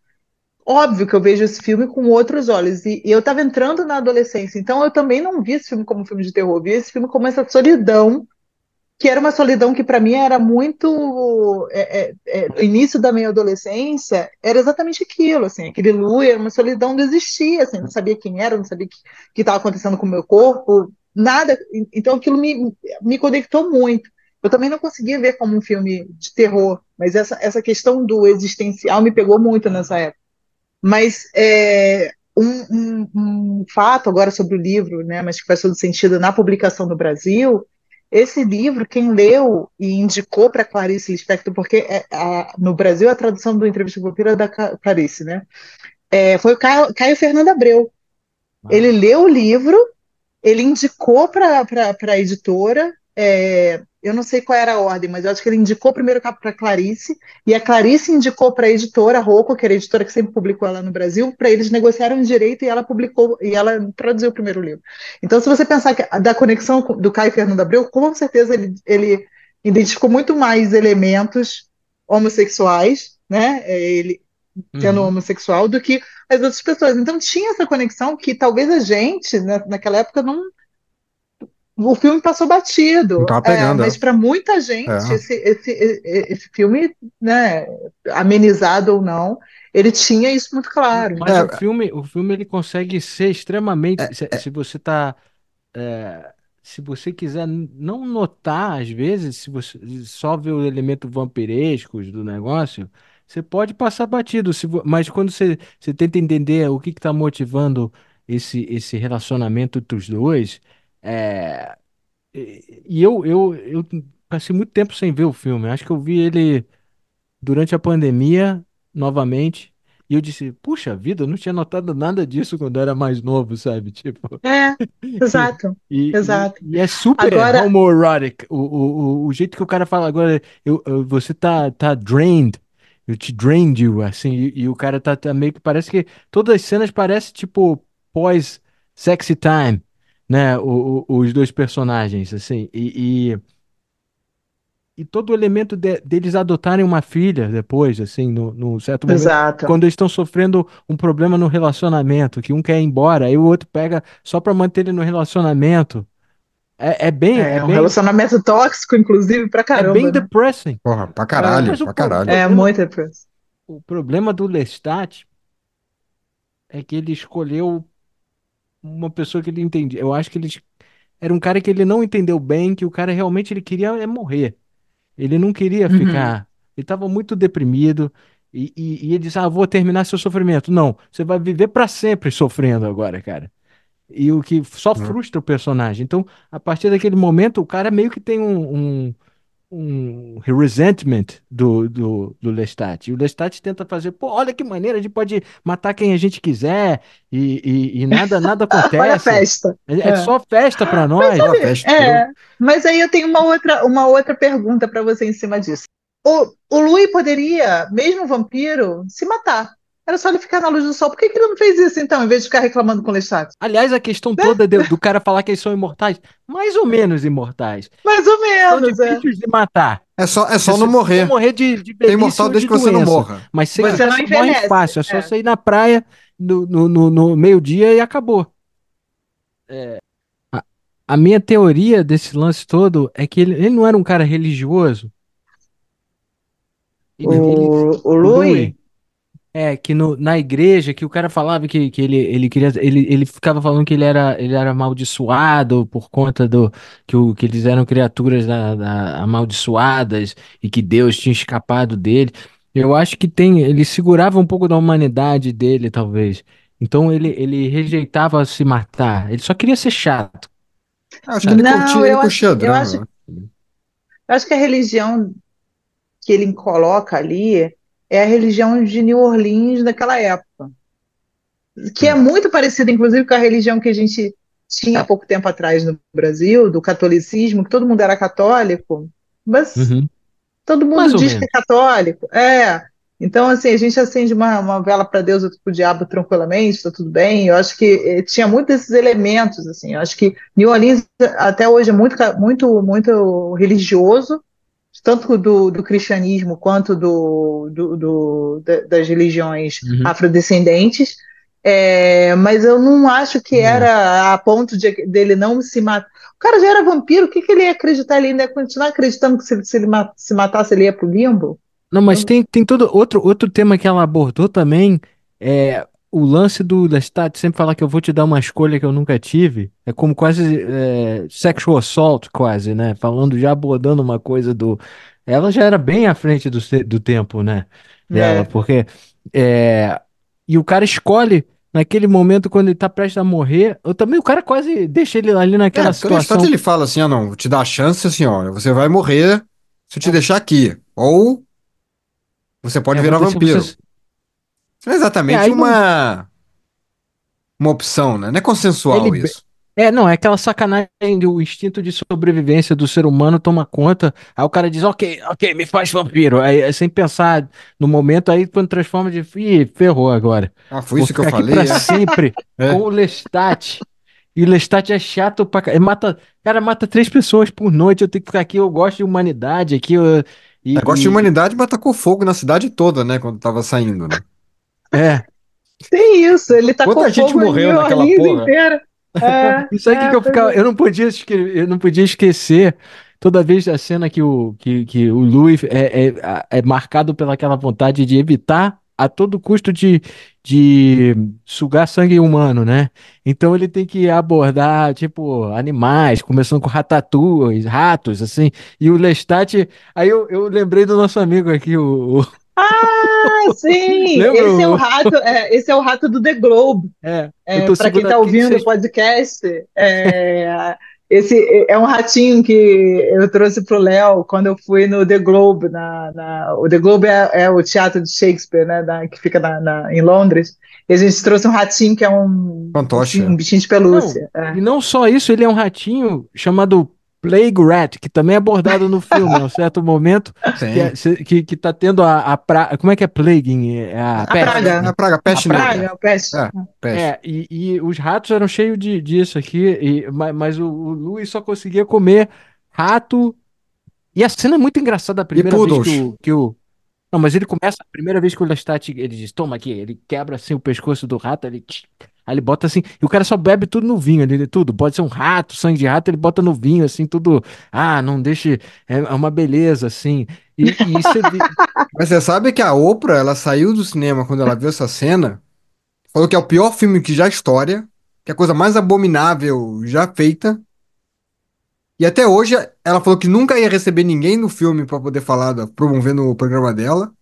Óbvio que eu vejo esse filme com outros olhos. E eu estava entrando na adolescência, então eu também não vi esse filme como um filme de terror, eu vi esse filme como essa solidão que era uma solidão que para mim era muito no início da minha adolescência era exatamente aquilo assim, aquele Lu era uma solidão de existir, assim, não sabia quem era, não sabia o que estava acontecendo com o meu corpo, nada. Então aquilo me conectou muito. Eu também não conseguia ver como um filme de terror, mas essa questão do existencial me pegou muito nessa época. Mas um fato agora sobre o livro, né, mas que faz todo sentido na publicação no Brasil, esse livro, quem leu e indicou para Clarice Lispector, porque no Brasil a tradução do Entrevista com o Vampiro é da Clarice, né? Foi o Caio Fernando Abreu. Ele Ah, leu o livro, ele indicou para a editora, eu não sei qual era a ordem, mas eu acho que ele indicou primeiro para a Clarice, e a Clarice indicou para a editora Rocco, que era a editora que sempre publicou ela no Brasil, para eles negociarem o direito e ela publicou, e ela traduziu o primeiro livro. Então, se você pensar da conexão do Caio Fernando Abreu, com certeza ele identificou muito mais elementos homossexuais, né? Ele sendo uhum. homossexual, do que as outras pessoas. Então tinha essa conexão que talvez a gente, né, naquela época, não. O filme passou Não batido, tava pegando, mas para muita gente é. esse filme, né, amenizado ou não, ele tinha isso muito claro. Mas o É, filme, o filme ele consegue ser extremamente. é, Se você tá. Se você quiser não notar, às vezes, se você só vê o elemento vampirescos do negócio, você pode passar batido. Mas quando você tenta entender o que está motivando esse relacionamento entre os dois, é, e eu passei muito tempo sem ver o filme. Acho que eu vi ele durante a pandemia, novamente. E eu disse, puxa vida, eu não tinha notado nada disso quando eu era mais novo, sabe? Tipo, É, exato, exato. e é super Agora, homoerotic. O jeito que o cara fala agora, você tá drained. Eu te drained you, assim, e o cara tá meio que parece que todas as cenas parecem tipo pós sexy time, né? Os dois personagens, assim, e todo o elemento deles adotarem uma filha depois, assim, no certo momento, Exato. quando eles estão sofrendo um problema no relacionamento, que um quer ir embora, aí o outro pega só pra manter ele no relacionamento. É, é bem, é É um bem, relacionamento tóxico, inclusive, pra é bem caramba, né? depressing. Porra, pra É, caralho, Mas pra caralho. muito depressivo. o problema do Lestat é que ele escolheu uma pessoa que ele entendia. Eu acho que ele era um cara que ele não entendeu bem, que o cara realmente ele queria morrer. Ele não queria Uhum. ficar. Ele estava muito deprimido. E ele disse: Ah, vou terminar seu sofrimento. Não, você vai viver para sempre sofrendo agora, cara. E o que só Né? frustra o personagem. Então, a partir daquele momento, o cara meio que tem um resentment do Lestat. E o Lestat tenta fazer, pô, olha que maneira, a gente pode matar quem a gente quiser e nada Olha a acontece. festa. É É. só festa pra Mas, nós. Só festa, entendeu? é, mas aí eu tenho uma outra pergunta para você em cima disso. O Louis poderia, mesmo vampiro, se matar. Era só ele ficar na luz do sol. Por que que ele não fez isso, então, em vez de ficar reclamando com o Lestat? Aliás, a questão Né? toda do cara falar que eles são imortais, mais ou menos imortais. Mais ou São menos, é. difíceis de matar. É só não Se não morrer. morrer de Você é velhice imortal ou desde de que você não doença. morra. Mas Você não você morre envelhece. fácil. É só É. sair na praia no meio-dia e acabou. A, a minha teoria desse lance todo é que ele não era um cara religioso. Ele, O o Louis. Louis? É, que na igreja, que o cara falava que ele queria. Ele ficava falando que ele era amaldiçoado por conta que eles eram criaturas amaldiçoadas e que Deus tinha escapado dele. Eu acho que ele segurava um pouco da humanidade dele, talvez. Então ele rejeitava se matar. Ele só queria ser chato. Acho que ele Não, curtia, ele curtia drama. eu acho que a religião que ele coloca ali é a religião de New Orleans daquela época, que é Hum. muito parecida, inclusive, com a religião que a gente tinha há pouco tempo atrás no Brasil, do catolicismo, que todo mundo era católico, mas Uhum. todo Mais mundo ou diz que menos. é católico. É. Então, assim, a gente acende uma vela para Deus, outra para o diabo tranquilamente, está tudo bem. Eu acho que tinha muitos desses elementos, assim. Eu acho que New Orleans até hoje é muito, muito religioso, tanto do cristianismo quanto das religiões Uhum. afrodescendentes. Mas eu não acho que É. era a ponto dele não se matar. O cara já era vampiro, o que ele ia acreditar? Ele ainda ia continuar acreditando que se ele se matasse, ele ia pro limbo? Não, mas Eu- tem todo outro tema que ela abordou também, é o lance do Lestat sempre falar que eu vou te dar uma escolha que eu nunca tive, é como quase sexual assault, quase, né? Falando, já abordando uma coisa do... Ela já era bem à frente do tempo, né? Dela, É. porque... é, e o cara escolhe, naquele momento, quando ele tá prestes a morrer, eu também, o cara quase deixa ele ali É, naquela porque o Lestat situação. ele fala assim: ah, não, vou te dar a chance assim, ó, você vai morrer se eu te deixar aqui. Ou você pode Vou virar deixar vampiro. vocês... Isso não é exatamente Aí não... uma opção, né? Não é Ele, consensual isso. não, é aquela sacanagem do instinto de sobrevivência do ser humano toma conta. Aí o cara diz, ok, ok, me faz vampiro. Aí, sem pensar no momento, aí quando transforma de, ih, ferrou agora. Ah, foi Vou isso que eu ficar aqui pra falei, é? sempre com É. o Lestat. E o Lestat é chato pra caralho. Cara, mata 3 pessoas por noite. Eu tenho que ficar aqui, eu gosto de humanidade aqui. Negócio de E, humanidade, mas tacou fogo na cidade toda, né? Quando tava saindo, né? é. Tem isso, ele tacou Quanta gente fogo em morreu New naquela Orleans porra? inteira. Isso aí que eu Pois ficava. é. Eu não podia esquecer toda vez a cena que o Louis é marcado pelaquela vontade de evitar a todo custo de sugar sangue humano, né? Então ele tem que abordar, tipo, animais, começando com ratatouilles, ratos, assim. E o Lestat. Aí eu lembrei do nosso amigo aqui, Ah, sim, lembra? esse é o rato do The Globe. Eu tô Para quem segurando. está O que que ouvindo o vocês. podcast, esse é um ratinho que eu trouxe para o Léo quando eu fui no The Globe. O The Globe é o teatro de Shakespeare, né, que fica em Londres. E a gente trouxe um ratinho que é Fantoche. um bichinho de Não, pelúcia. É. e não só isso, ele é um ratinho chamado Plague Rat, que também é abordado no filme, a um certo momento, Sim. que tá tendo como é que é Plague? É a A peste, praga, É né? a praga, A peste praga. negra. praga, o peste. É, peste. E os ratos eram cheios disso aqui, mas o Louis só conseguia comer rato E a cena é muito engraçada a E primeira vez Poodles. Não, mas ele começa, a primeira vez que o Lestat, ele diz, toma aqui, ele quebra assim o pescoço do rato, aí ele bota assim, e o cara só bebe tudo no vinho, ele tudo, pode ser um rato, sangue de rato, ele bota no vinho, assim, tudo, não deixe, é uma beleza, assim, e você vê, Mas você sabe que a Oprah, ela saiu do cinema quando ela viu essa cena, falou que é o pior filme que já história, que é a coisa mais abominável já feita. E até hoje ela falou que nunca ia receber ninguém no filme pra poder falar, promovendo o programa dela.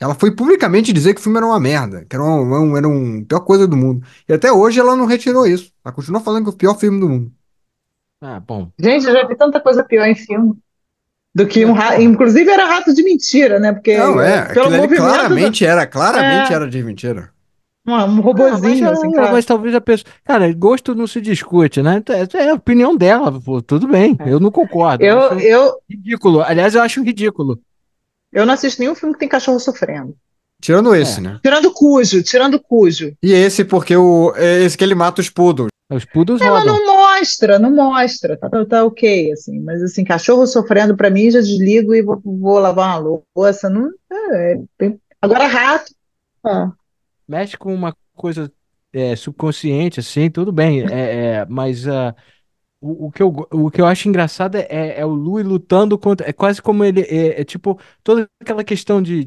Ela foi publicamente dizer que o filme era uma merda, que era pior coisa do mundo. E até hoje ela não retirou isso. Ela continua falando que é o pior filme do mundo. bom, Gente, eu já vi tanta coisa pior em filme do que É, um rato. porra. Inclusive era rato de mentira, né? Porque Não, pelo aquilo ali movimento claramente é era de mentira. um mas, robozinho, assim, cara. mas talvez a pessoa, cara, gosto não se discute, né, é a opinião dela, pô, tudo bem, É. eu não concordo, eu Eu, acho eu, ridículo, aliás, eu acho ridículo, eu não assisto nenhum filme que tem cachorro sofrendo. Tirando esse, é, né? Tirando Cujo. E esse porque é esse que ele mata os poodles. os poodles É, mas rodam. não mostra, tá ok, assim. Mas assim, cachorro sofrendo pra mim, já desligo e vou lavar uma louça. Não, agora rato. Ah, Mexe com uma coisa subconsciente, assim, tudo bem. Mas o que eu acho engraçado é o Louis lutando contra. É quase como ele. É tipo, toda aquela questão de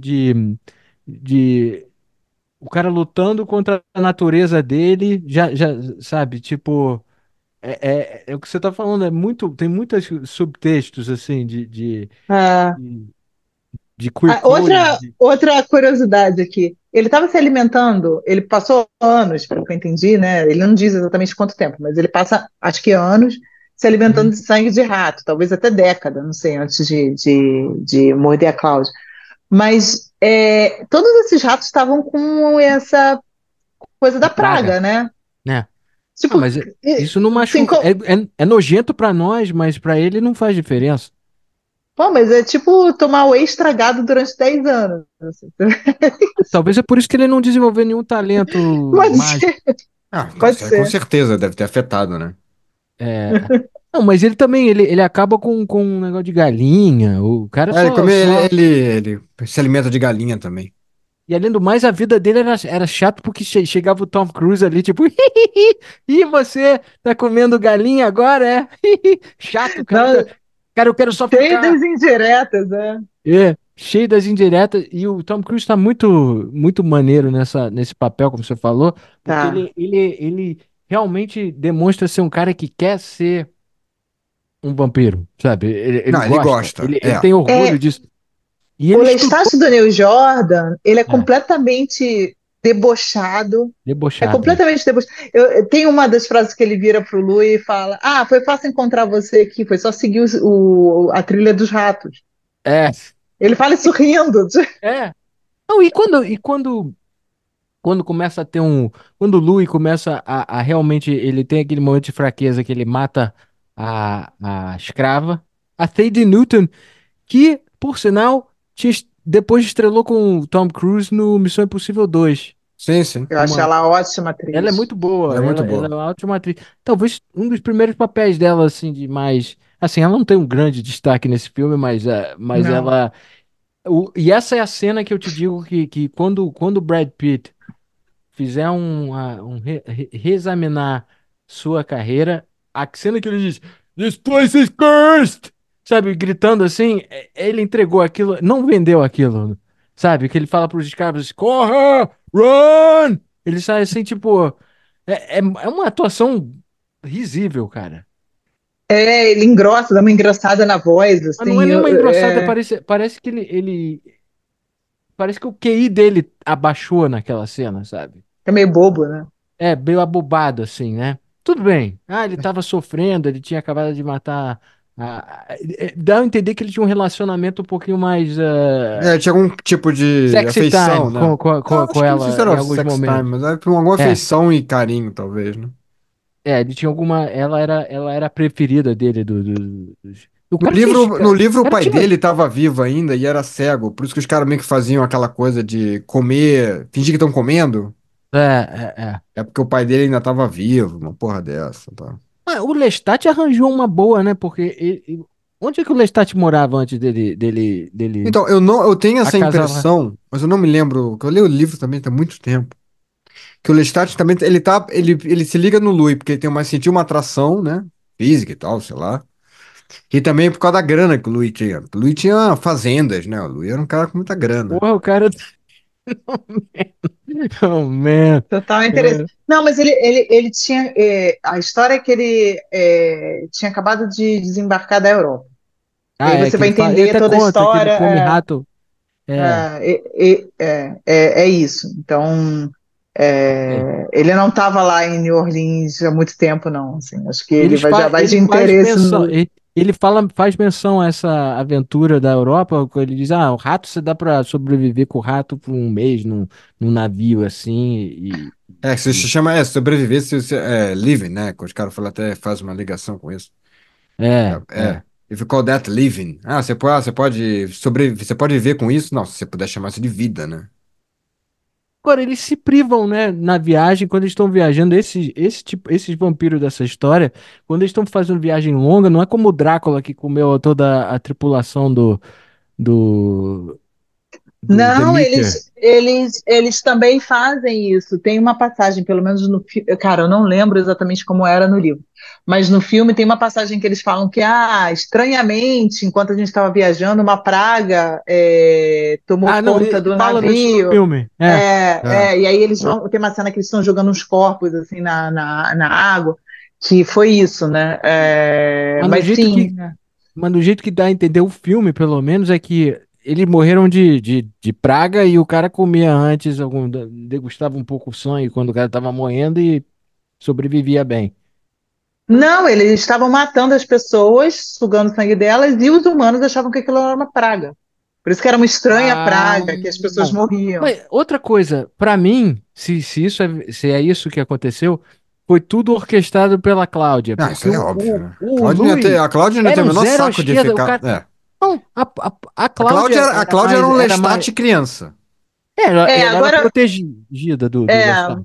o cara lutando contra a natureza dele, já sabe, tipo. É o que você tá falando, tem muitos subtextos, assim, ah. de, de queer Ah, coding. outra curiosidade aqui. Ele estava se alimentando, ele passou anos, pelo que eu entendi, né? Ele não diz exatamente quanto tempo, mas ele passa, acho que anos, se alimentando Uhum. de sangue de rato, talvez até década, não sei, antes de morder a Cláudia. Mas todos esses ratos estavam com essa coisa A da praga, praga, né? né? Tipo, Mas isso não assim, machuca. É nojento pra nós, mas pra ele não faz diferença. pô, mas é tipo tomar whey estragado durante 10 anos. Assim. Talvez é por isso que ele não desenvolveu nenhum talento Pode mágico. ser, Ah, pode com ser. certeza deve ter afetado, né? É. Não, mas ele também, ele acaba com um negócio de galinha. O cara É, só, só. ele se alimenta de galinha também. E além do mais, a vida dele era chato porque chegava o Tom Cruise ali, tipo, e você tá comendo galinha agora, é? Chato, Não, cara, eu quero só cheio ficar. das indiretas, né? Cheio das indiretas. E o Tom Cruise tá muito maneiro nesse papel, como você falou, porque Tá. ele realmente demonstra ser um cara que quer ser um vampiro, sabe? Ele Não, ele gosta, gosta. ele tem orgulho É, disso. E o ele estudou. Lestat do Neil Jordan, ele é É, completamente debochado. É debochado, é. completamente debochado. Tem uma das frases que ele vira pro Lu e fala: Ah, foi fácil encontrar você aqui, foi só seguir a trilha dos ratos. É, Ele fala isso rindo. é. Não, quando começa a ter um. Quando o Louis começa a realmente. Ele tem aquele momento de fraqueza que ele mata a escrava. A Thandie Newton, que, por sinal, depois estrelou com o Tom Cruise no Missão Impossível 2. Sim, sim. Eu acho Uma, ela ótima ela é atriz. muito Ela boa, é muito ela é boa. uma ótima atriz. Talvez um dos primeiros papéis dela, assim, de mais. Assim, ela não tem um grande destaque nesse filme, mas Não. ela. E essa é a cena que eu te digo que quando o Brad Pitt fizer reexaminar sua carreira, a cena que ele diz, This place is cursed! Sabe, gritando assim, ele entregou aquilo, não vendeu aquilo, sabe? Que ele fala pros escravos, corra! Run! Ele sai assim, tipo, é uma atuação risível, cara. Ele engrossa, dá uma engrossada na voz, Mas não é assim. nenhuma engrossada, parece que parece que o QI dele abaixou naquela cena, sabe? É meio bobo, né? É, meio abobado, assim, né? Tudo bem. Ele tava sofrendo, ele tinha acabado de matar. Dá a entender que ele tinha um relacionamento um pouquinho mais É, tinha algum tipo de sexy afeição, time né? Não, com acho que não sei se ela em era alguns sex time, momentos. mas era por alguma É, afeição e carinho, talvez, né? ele tinha alguma. Ela era a preferida dele. O No cara tinha. livro, no livro, O o cara pai tinha. dele estava vivo ainda e era cego. Por isso que os caras meio que faziam aquela coisa de comer, fingir que estão comendo. É. É porque o pai dele ainda estava vivo, uma porra dessa, tá? O Lestat arranjou uma boa, né? Porque Onde é que o Lestat morava antes dele Então, eu tenho essa acasalar? impressão, mas eu não me lembro, que eu li o livro também tem muito tempo, que o Lestat também, ele se liga no Louis, porque ele tem sentiu uma atração, né, física e tal, sei lá, e também por causa da grana que o Louis tinha. O Louis tinha fazendas, né, o Louis era um cara com muita grana. Porra, o cara. Oh, man. Total interesse. É. Não, mas ele tinha. A história é que ele tinha acabado de desembarcar da Europa. E Ah, aí é você que vai ele entender até toda a conta que ele história. come rato. É. É isso. Então, É. ele não estava lá em New Orleans há muito tempo, não. Assim, acho que já vai de Ele faz interesse menção, no. ele faz menção a essa aventura da Europa, quando ele diz, o rato você dá pra sobreviver com o rato por um mês num navio assim, Que se e- chama, sobreviver, living, né, que os caras falam até, faz uma ligação com isso. é, É. If you call that living. Você pode viver com isso? Não, se você puder chamar isso de vida, né? Agora, eles se privam, né, na viagem, quando eles estão viajando, esses vampiros dessa história, quando eles estão fazendo viagem longa, não é como o Drácula que comeu toda a tripulação do, do Não, Demeter. eles também fazem isso. Tem uma passagem, pelo menos no filme. Cara, eu não lembro exatamente como era no livro, mas no filme tem uma passagem que eles falam que, estranhamente, enquanto a gente estava viajando, uma praga tomou Ah, não, conta ele do fala nisso no navio. filme. É. É. E aí tem uma cena que eles estão jogando uns corpos assim na água, que foi isso, né? Mas no Mas jeito sim. que, mas do jeito que dá a entender o filme, pelo menos, é que eles morreram de praga e o cara comia antes, degustava um pouco o sangue quando o cara tava morrendo e sobrevivia bem. Não, eles estavam matando as pessoas, sugando o sangue delas, e os humanos achavam que aquilo era uma praga. Por isso que era uma estranha Ah, praga, que as pessoas morriam. mas outra coisa, pra mim, se é isso que aconteceu, foi tudo orquestrado pela Cláudia, Ah, isso porque é óbvio, né? o Louis A Cláudia não ia ter era o um menor zero à saco de esquerda, o ficar. cara. É. Não, a Cláudia A era Cláudia era mais, um era mais, Lestat criança. ela era Agora, protegida do é, Lestat.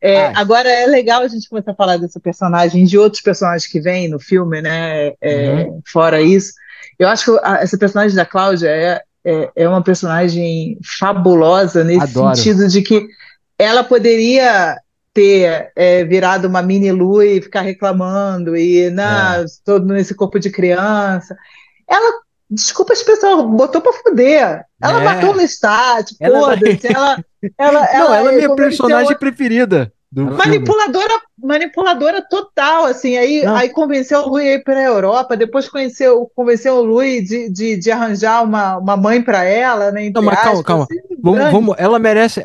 Ai, agora é legal a gente começar a falar dessa personagem, de outros personagens que vêm no filme, né? uhum, Fora isso. Eu acho que essa personagem da Cláudia é uma personagem fabulosa nesse adoro. sentido de que ela poderia ter virado uma mini Lu e ficar reclamando e É. todo nesse corpo de criança. Ela, desculpa a expressão, botou pra fuder. Ela matou o É, Lestat, ela é da... foda-se. Não, ela é minha Convenceu personagem preferida do Ela- filme. manipuladora total, assim. Não, Aí convenceu o Rui a ir para a Europa, depois convenceu o Rui de arranjar uma mãe para ela, né, não, entre mas calma, aspas. calma. Assim, Vamos, dane. vamos, ela merece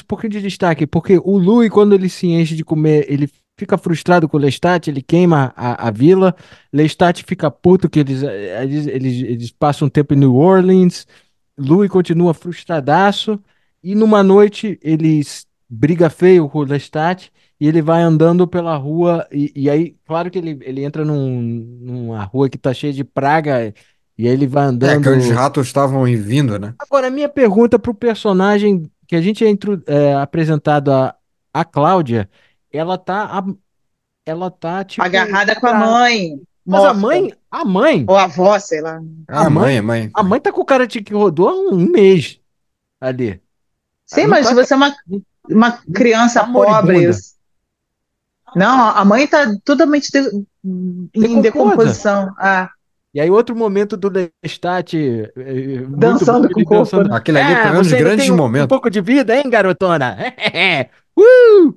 um pouquinho de destaque, porque o Louis, quando ele se enche de comer, ele fica frustrado com o Lestat, ele queima a vila, Lestat fica puto que eles passam um tempo em New Orleans, Louis continua frustradaço, e numa noite eles briga feio com o Lestat, e ele vai andando pela rua, e aí, claro que ele entra numa rua que tá cheia de praga, e aí ele vai que os andando. ratos estavam vindo, né? Agora, a minha pergunta para o personagem que a gente apresentado a Cláudia, ela tá, ela tá tipo Agarrada com a pra... mãe, Mas a morta. mãe, a mãe, Ou a avó, sei lá. a Ah, mãe, mãe. a mãe tá com o cara de que rodou há um mês ali. Ela Sim, não mas se tá, você é uma não criança tá pobre. moribunda, Não, a mãe está totalmente em decomposa. decomposição. E aí outro momento do Lestat, muito bom, Dançando com o ele corpo, dançando. né? Aquele ali foi um dos Você ainda grandes tem um momentos. pouco de vida, hein, garotona? Uh!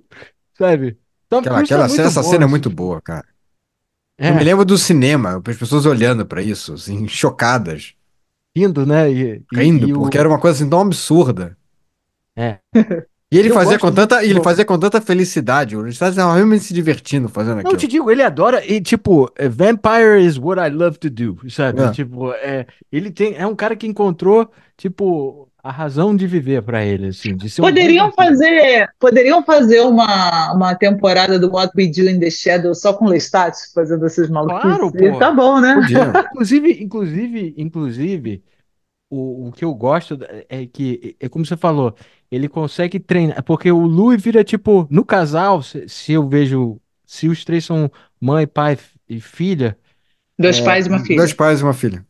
Sabe? Tom Cruise tá muito Essa bom cena é nesse muito filme. boa, cara. Eu me É, lembro do cinema, as pessoas olhando pra isso, assim, chocadas, rindo, né? rindo, porque era uma coisa assim tão absurda. É. E ele Eu fazia gosto muito ele do. fazia com tanta felicidade. O Estado estava realmente se divertindo fazendo Não, eu te aquilo. digo, ele adora. E, tipo, Vampire is what I love to do, sabe? É. Tipo, ele tem. É um cara que encontrou, tipo, a razão de viver pra ele, assim, de ser um bom vampiro. Poderiam fazer uma temporada do What We Do in the Shadows só com Lestat fazendo essas Claro, maluquices. E pô. tá bom, né? Podia. Inclusive, o que eu gosto é que, é como você falou, ele consegue treinar, porque o Louis vira tipo, no casal, se eu vejo, se os três são mãe, pai e filha. Dois pais e uma Dois filha. pais e uma filha.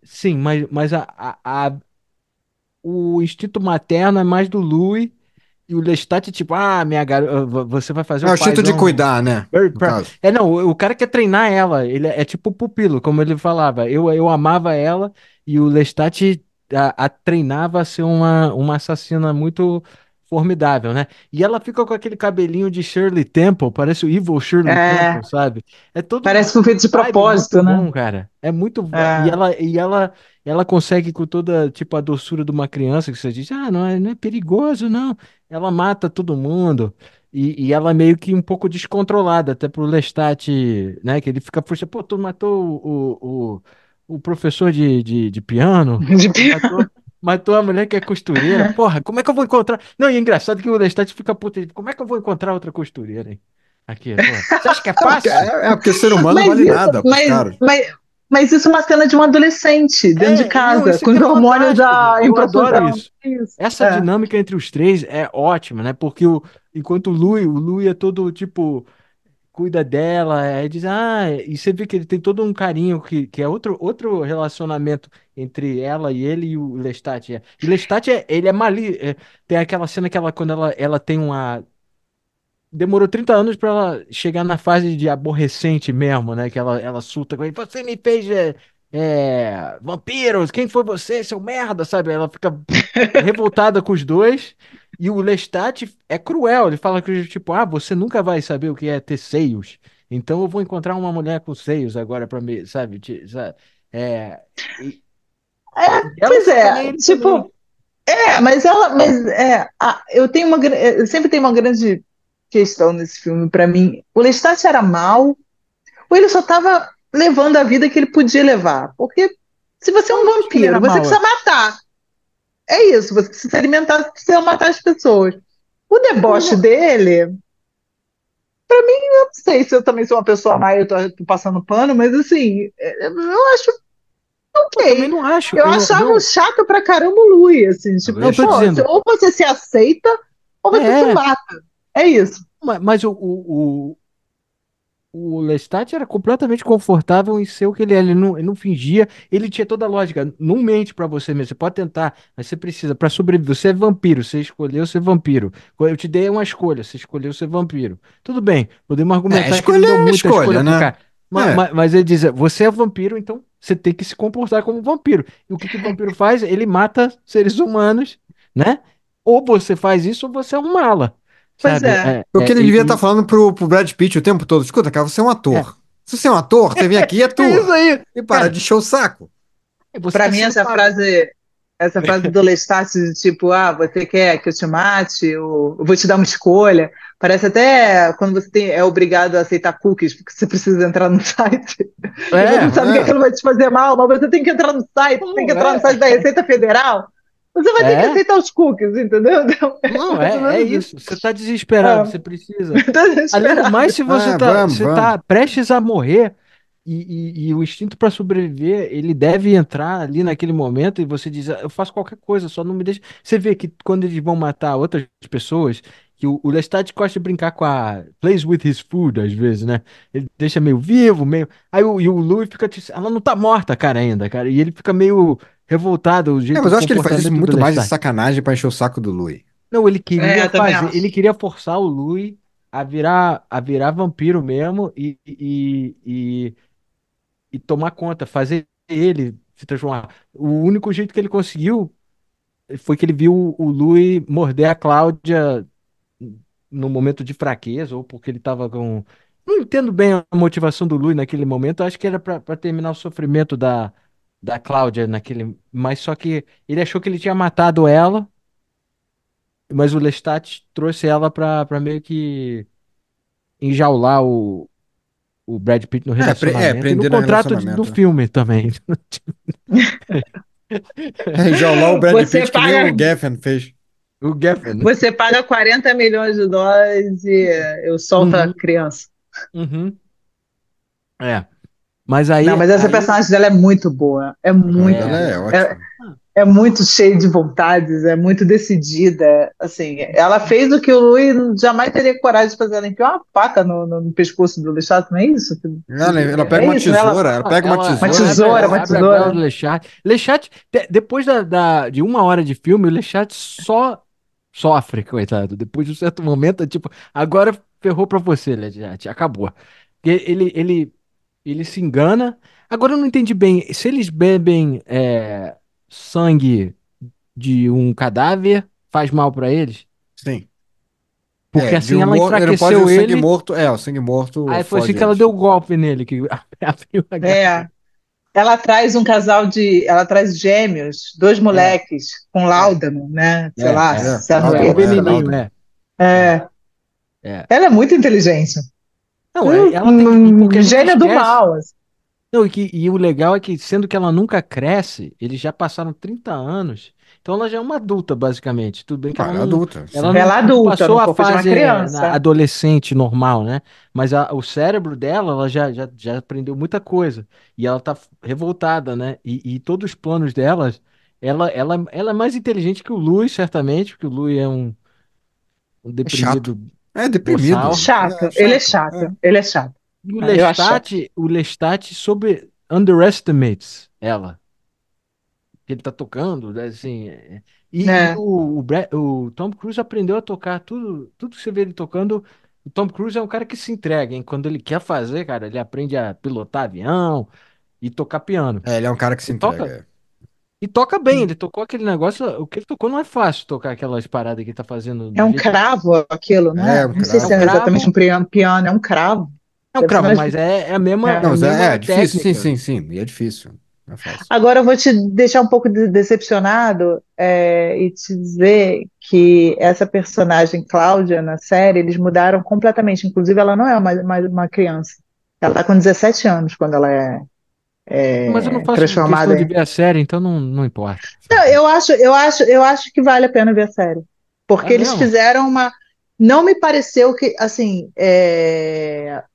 Sim, mas o instinto materno é mais do Louis e o Lestat é tipo, minha garota, você vai fazer É o o instinto de paizão. cuidar, né? No caso. Não, o cara quer treinar ela, ele é tipo o pupilo, como ele falava. Eu amava ela e o Lestat a treinava a ser uma assassina muito formidável, né? E ela fica com aquele cabelinho de Shirley Temple, parece o Evil Shirley É, Temple, sabe? É todo um parece que foi feito de vibe muito propósito, né? bom, cara. É muito. E É. ela consegue com toda, tipo, a doçura de uma criança que você diz, não é perigoso, não. Ela mata todo mundo. E ela meio que um pouco descontrolada, até pro Lestat, né? Que ele fica frustrado. Pô, tu matou o professor de piano, tu matou a mulher que é costureira. Porra, como é que eu vou encontrar? Não, e é engraçado que o Lestat fica puto. Como é que eu vou encontrar outra costureira, hein? Aqui, pô. Você acha que é fácil? É porque ser humano não Mas vale isso, nada pros caras. isso é uma cena de um adolescente dentro de Não, casa, isso com que os é hormônios fantástico, já velho. em Eu adoro profusão. isso. Isso. Essa dinâmica entre os três é ótima, né? Porque enquanto o Louis é todo tipo cuida dela, diz, e você vê que ele tem todo um carinho que é outro relacionamento entre ela e ele e o Lestat. E o Lestat, ele é tem aquela cena que quando ela tem uma. Demorou 30 anos pra ela chegar na fase de aborrecente mesmo, né? Que ela surta com ele, você me fez vampiros, quem foi você, seu merda, sabe? Ela fica revoltada com os dois. E o Lestat é cruel. Ele fala que, tipo, você nunca vai saber o que é ter seios. Então eu vou encontrar uma mulher com seios agora pra mim, sabe? Sabe? É, e, e ela Pois sacaneia é, ele também. tipo, eu tenho eu sempre tenho uma grande questão nesse filme para mim. O Lestat era mal, ou ele só estava levando a vida que ele podia levar? Porque se você é um Eu não acho que ele era vampiro, você mau. precisa matar. É isso, você precisa se alimentar, você precisa matar as pessoas. O Não, eu deboche não, dele, eu não sei se eu também sou uma pessoa má, tô passando pano, mas assim, eu acho eu também ok. não acho. Eu Eu não, achava não, chato pra caramba o Louis, assim, tipo, eu tô pô, dizendo. ou você se aceita, ou você se É, mata. É isso. mas o Lestat era completamente confortável em ser o que ele não fingia, ele tinha toda a lógica. Não mente pra você mesmo, você pode tentar, mas você precisa, pra sobreviver. Você é vampiro, você escolheu ser vampiro. Eu te dei uma escolha, você escolheu ser vampiro. Tudo bem, podemos argumentar que não Escolha deu é muita escolha escolha, pro né? cara. É. Mas ele diz, você é vampiro, então você tem que se comportar como vampiro. E o que o vampiro faz? Ele mata seres humanos, né? Ou você faz isso, ou você é um mala, Pois sabe? é. O que ele devia estar falando pro Brad Pitt o tempo todo. Escuta, cara, você é um É, ator. Se você é um ator, você vem aqui e é isso atua. aí. E para Cara, de encher o saco. você Pra está mim, sendo pago. essa frase do Lestat, de tipo, você quer que eu te mate? Ou eu vou te dar uma escolha. Parece até quando é obrigado a aceitar cookies, porque você precisa entrar no site. E você É, sabe que É. aquilo vai te fazer mal, mas você tem que entrar no site, tem que não, entrar no site da Receita Federal. Você vai ter que é, aceitar os cookies, entendeu? Então, é não, mais ou é menos isso. isso. Você está desesperado, É, você precisa. tô Além do mais, desesperada. se você Ah, tá, vamos, você vamos. tá prestes a morrer e o instinto para sobreviver, ele deve entrar ali naquele momento e você diz, eu faço qualquer coisa, só não me deixa. Você vê que quando eles vão matar outras pessoas, que o Lestat gosta de brincar com a plays with his food às vezes, né? Ele deixa meio vivo, meio. E o Louis fica, ela não tá morta, cara, ainda, cara. E ele fica meio revoltado o É, jeito, mas o eu acho que ele faz isso comportamento do muito mais de Lestat. sacanagem pra encher o saco do Louis. Não, ele queria Eu também fazer, ele acho. queria forçar o Louis a virar vampiro mesmo e tomar conta, fazer ele se transformar. O único jeito que ele conseguiu foi que ele viu o Louis morder a Cláudia no momento de fraqueza, ou porque ele estava com. Não entendo bem a motivação do Louis naquele momento, eu acho que era para terminar o sofrimento da Cláudia naquele. Mas só que ele achou que ele tinha matado ela. Mas o Lestat trouxe ela pra meio que enjaular o Brad Pitt no relacionamento e no Prender no contrato do relacionamento, né? filme também. É, enjaular o Brad Você Pitt que nem o paga, Geffen fez. O Geffen. você paga 40 milhões de dólares e eu solto a Uhum, criança. uhum. É. Mas Não, aí, mas essa aí personagem dela é muito boa. É Não, a muito dela é. é boa. ótima. é muito cheia de vontades, é muito decidida. Assim, ela fez o que o Louis jamais teria coragem de fazer. Ela enfiou uma faca no pescoço do Lechado, não é isso? Ela pega É uma isso, né? Ela, tesoura, ela pega uma Ela uma tesoura e tesoura, uma corta. abre a goela do tesoura. Lestat. Lestat, depois de 1 hora de filme, o Lestat só sofre, coitado. Depois de um certo momento, é tipo, agora ferrou pra você, Lestat, acabou. Porque ele se engana. Agora eu não entendi bem, se eles bebem sangue de um cadáver, faz mal pra eles? Sim. Porque De assim um ela morto, ele não pode o enfraqueceu sangue ele, morto. O sangue morto aí foi assim fode que ela eles. deu o golpe nele, que abriu a garra. É. Ela traz um casal de. Ela traz gêmeos, dois É, moleques com é, láudano, né? Sei lá, com Láudano, sei lá. veneninho, Láudano. é, É. é. Ela é muito inteligente. Não, ela tem que. Porque a gente Gênia do esquece. mal, assim. Não, e o legal é que, sendo que ela nunca cresce, eles já passaram 30 anos, então ela já é uma adulta, basicamente. Tudo bem que Ela é adulta, ela sim. não, Ela é não adulta, passou no a corpo de uma fase criança. adolescente normal, né? Mas o cérebro dela, ela já aprendeu muita coisa. E ela tá revoltada, né? E todos os planos delas, ela é mais inteligente que o Louis, certamente, porque o Louis é um É chato. deprimido É deprimido. boçal. É Chato, ele é chato. chato, ele é chato. E o Eu acho chato. Lestat, underestimates ela, que ele tá tocando, né, assim. E É, o Tom Cruise aprendeu a tocar tudo que você vê ele tocando. O Tom Cruise é um cara que se entrega, hein? Quando ele quer fazer, cara, ele aprende a pilotar avião e tocar piano. Ele é um cara que se E toca, entrega. e toca bem, ele tocou aquele negócio. O que ele tocou não é fácil tocar aquelas paradas que ele tá fazendo é do um jeito. cravo aquilo, não É é? um Não sei É se um é cravo. exatamente um cravo, piano, é um cravo. é um Deve ser cravo, mais. mas é a mesma, É. é a Não, é mesma difícil. Sim, técnica. sim, sim. E é difícil. Não é fácil. Agora eu vou te deixar um pouco decepcionado, e te dizer que essa personagem Cláudia na série, eles mudaram completamente. Inclusive, ela não é uma criança. Ela está com 17 anos quando ela Mas eu não é faço questão transformada de em. ver a série, então não importa. Não, eu acho que vale a pena ver a série. É Porque eles mesmo? fizeram uma. Não me pareceu que, assim,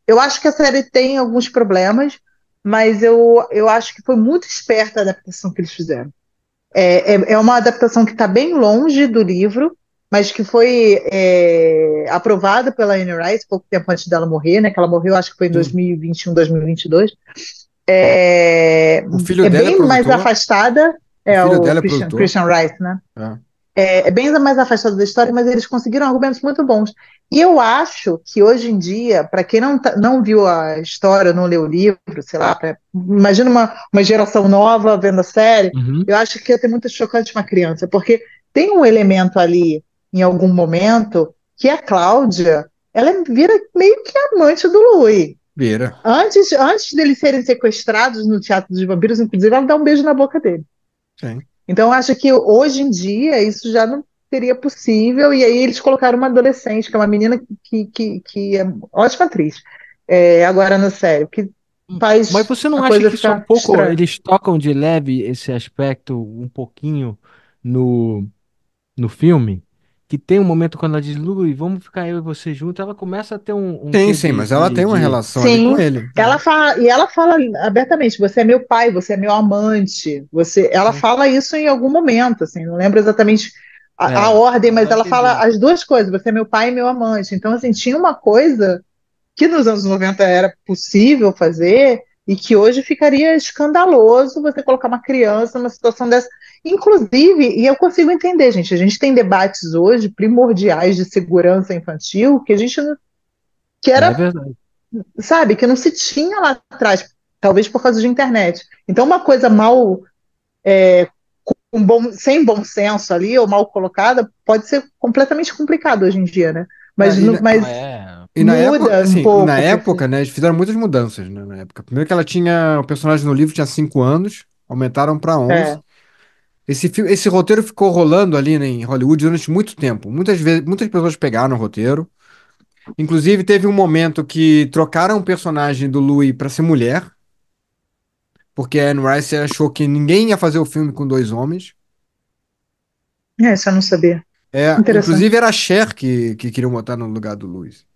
eu acho que a série tem alguns problemas, mas eu acho que foi muito esperta a adaptação que eles fizeram. É uma adaptação que está bem longe do livro, mas que foi aprovada pela Anne Rice pouco tempo antes dela morrer, né? Que ela morreu, acho que foi em Sim. 2021, 2022. É, O filho é dela é bem mais produtor. afastada, O é filho o dela é Christian, produtor. Christian Rice, né? É. É bem mais afastada da história, mas eles conseguiram argumentos muito bons. E eu acho que hoje em dia, para quem não viu a história, não leu o livro, sei lá, imagina uma geração nova vendo a série, Uhum. eu acho que ia ter muito chocante uma criança, porque tem um elemento ali, em algum momento, que a Cláudia, ela vira meio que amante do Louis. Vira. Antes deles serem sequestrados no Teatro dos Vampiros, inclusive, ela dá um beijo na boca dele. Sim. Então, eu acho que hoje em dia isso já não seria possível, e aí eles colocaram uma adolescente, que é uma menina que é ótima atriz, agora na série, que Mas faz você não a acha coisa que isso é um ficar pouco. estranha. Eles tocam de leve esse aspecto um pouquinho no, no filme? Que tem um momento quando ela diz, Lui, vamos ficar eu e você junto, ela começa a ter um Sim, quê sim, de, mas ela de, tem uma de... relação ali com Sim, ele. ela fala abertamente, você é meu pai, você é meu amante, ela Sim. fala isso em algum momento, assim, não lembro exatamente a É, ordem, mas agora eu ela fala entendi. as duas coisas, você é meu pai e meu amante. Então, assim, tinha uma coisa que nos anos 90 era possível fazer e que hoje ficaria escandaloso você colocar uma criança numa situação dessa. Inclusive, e eu consigo entender, gente, a gente tem debates hoje primordiais de segurança infantil que a gente que É era, verdade. sabe, que não se tinha lá atrás, talvez por causa de internet. Então, uma coisa mal sem bom senso ali ou mal colocada pode ser completamente complicado hoje em dia, né? É, Mas, Não, mas é. e na época, muda um assim, na pouco, porque época, né, eles fizeram muitas mudanças, né, na época. Primeiro que ela tinha, o personagem no livro tinha 5 anos, aumentaram para 11. é, Esse roteiro ficou rolando ali, né, em Hollywood durante muito tempo. Muitas vezes, muitas pessoas pegaram o roteiro. Inclusive, teve um momento que trocaram o personagem do Louis para ser mulher, porque a Anne Rice achou que ninguém ia fazer o filme com dois homens. isso eu não sabia. Inclusive Interessante. era a Cher que queriam botar no lugar do Louis,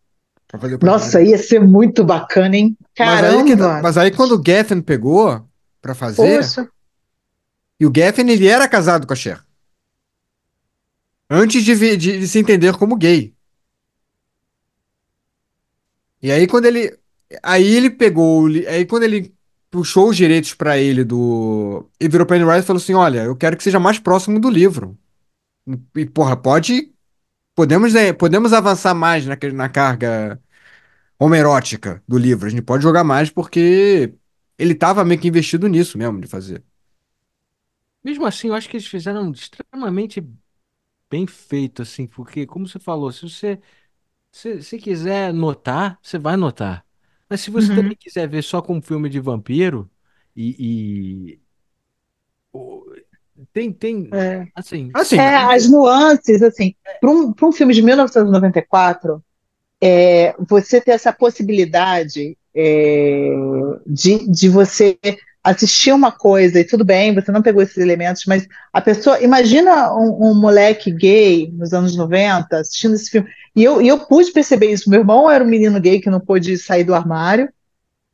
para fazer o Nossa, personagem. ia ser muito bacana, hein? Mas aí, Caramba! mas aí quando o Geffen pegou para fazer, Poxa, E o Geffen, ele era casado com a Cher. Antes de se entender como gay. E aí quando ele. Aí ele pegou. Aí quando ele puxou os direitos pra ele do. E virou pra Anne Rice e falou assim: Olha, eu quero que seja mais próximo do livro. E, porra, pode. Podemos avançar mais na carga homerótica do livro. A gente pode jogar mais porque ele tava meio que investido nisso mesmo, de fazer. Mesmo assim, eu acho que eles fizeram extremamente bem feito, assim, porque, como você falou, se quiser notar, você vai notar. Mas se você Uhum. também quiser ver só como filme de vampiro, e o- tem, É. assim, Assim, É, as nuances, assim, para um filme de 1994, você ter essa possibilidade de você assistir uma coisa, e tudo bem, você não pegou esses elementos, mas a pessoa, imagina um moleque gay nos anos 90 assistindo esse filme, e eu pude perceber isso, meu irmão era um menino gay que não pôde sair do armário,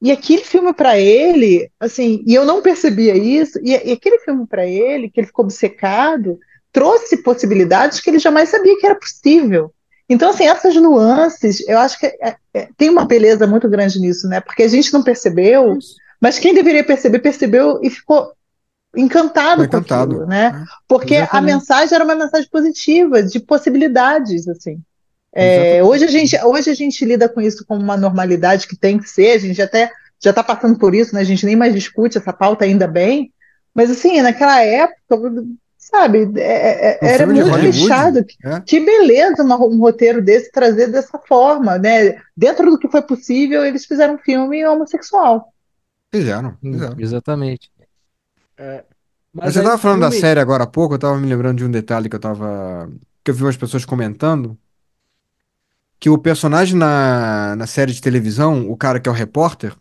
e aquele filme para ele, assim, e eu não percebia isso, e aquele filme para ele, que ele ficou obcecado, trouxe possibilidades que ele jamais sabia que era possível. Então, assim, essas nuances, eu acho que tem uma beleza muito grande nisso, né? Porque a gente não percebeu, isso. mas quem deveria perceber, percebeu e ficou foi encantado com encantado. aquilo, né? Né? Porque a Exatamente, mensagem era uma mensagem positiva, de possibilidades, assim. exatamente. Hoje a gente lida com isso como uma normalidade que tem que ser, a gente até já está passando por isso, né? A gente nem mais discute essa pauta, ainda bem, mas assim, naquela época, sabe, Um era filme de muito É, Hollywood, fechado. né? Que beleza um roteiro desse trazer dessa forma, né? Dentro do que foi possível, eles fizeram um filme homossexual. Fizeram. exatamente. É, Mas mas você aí o tava falando da filme. série agora há pouco, eu tava me lembrando de um detalhe que eu vi umas pessoas comentando, que o personagem na série de televisão, o cara que é o repórter,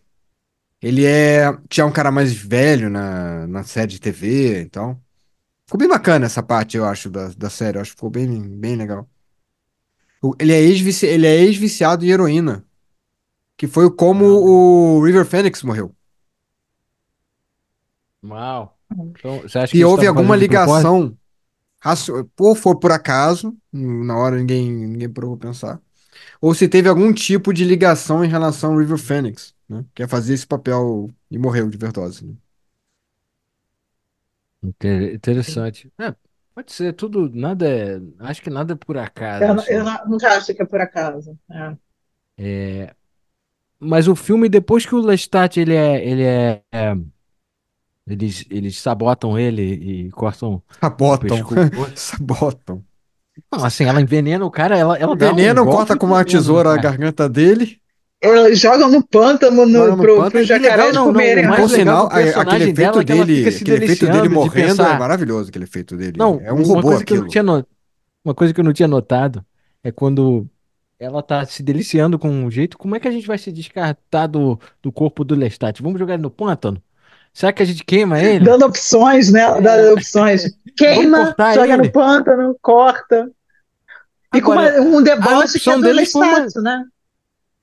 tinha um cara mais velho na série de TV, então. Ficou bem bacana essa parte, eu acho, da série. Eu acho que ficou bem legal. Ele é ex-viciado em heroína, que foi como Ah, o River Phoenix morreu. mal. Então, você acha que Se eles houve estavam alguma fazendo de propósito? ligação, ou foi por acaso, na hora ninguém parou pra pensar, ou se teve algum tipo de ligação em relação ao River Phoenix, né? Que é fazer esse papel e morreu de overdose, né? Interessante. É, pode ser tudo, nada é, acho que nada é por acaso, Eu assim. nunca acho que é por acaso. Mas o filme, depois que o Lestat, eles sabotam ele e cortam o Sabotam. pescoço. Sabotam. Não, assim, ela envenena o cara, ela dá um Envenenam, corta golpe com uma tremendo no tesoura a cara. garganta dele, Eles jogam no pântano joga no pro pântano. E legal, jacarés Não, o comerem e o por mais resto. legal do sinal, aquele personagem dela efeito é que ela fica se dele deliciando de morrendo é pensar. maravilhoso, aquele efeito dele. Não, É um robô aquilo. uma coisa que eu não tinha notado é quando ela tá se deliciando com um jeito, como é que a gente vai se descartar do corpo do Lestat? Vamos jogar ele no pântano? Será que a gente queima ele? Dando opções, né? É, Dando opções. vamos Queima, cortar joga no ele? pântano, corta. E com um Agora, a deboche que é opção do deles foi Lestat, uma. né?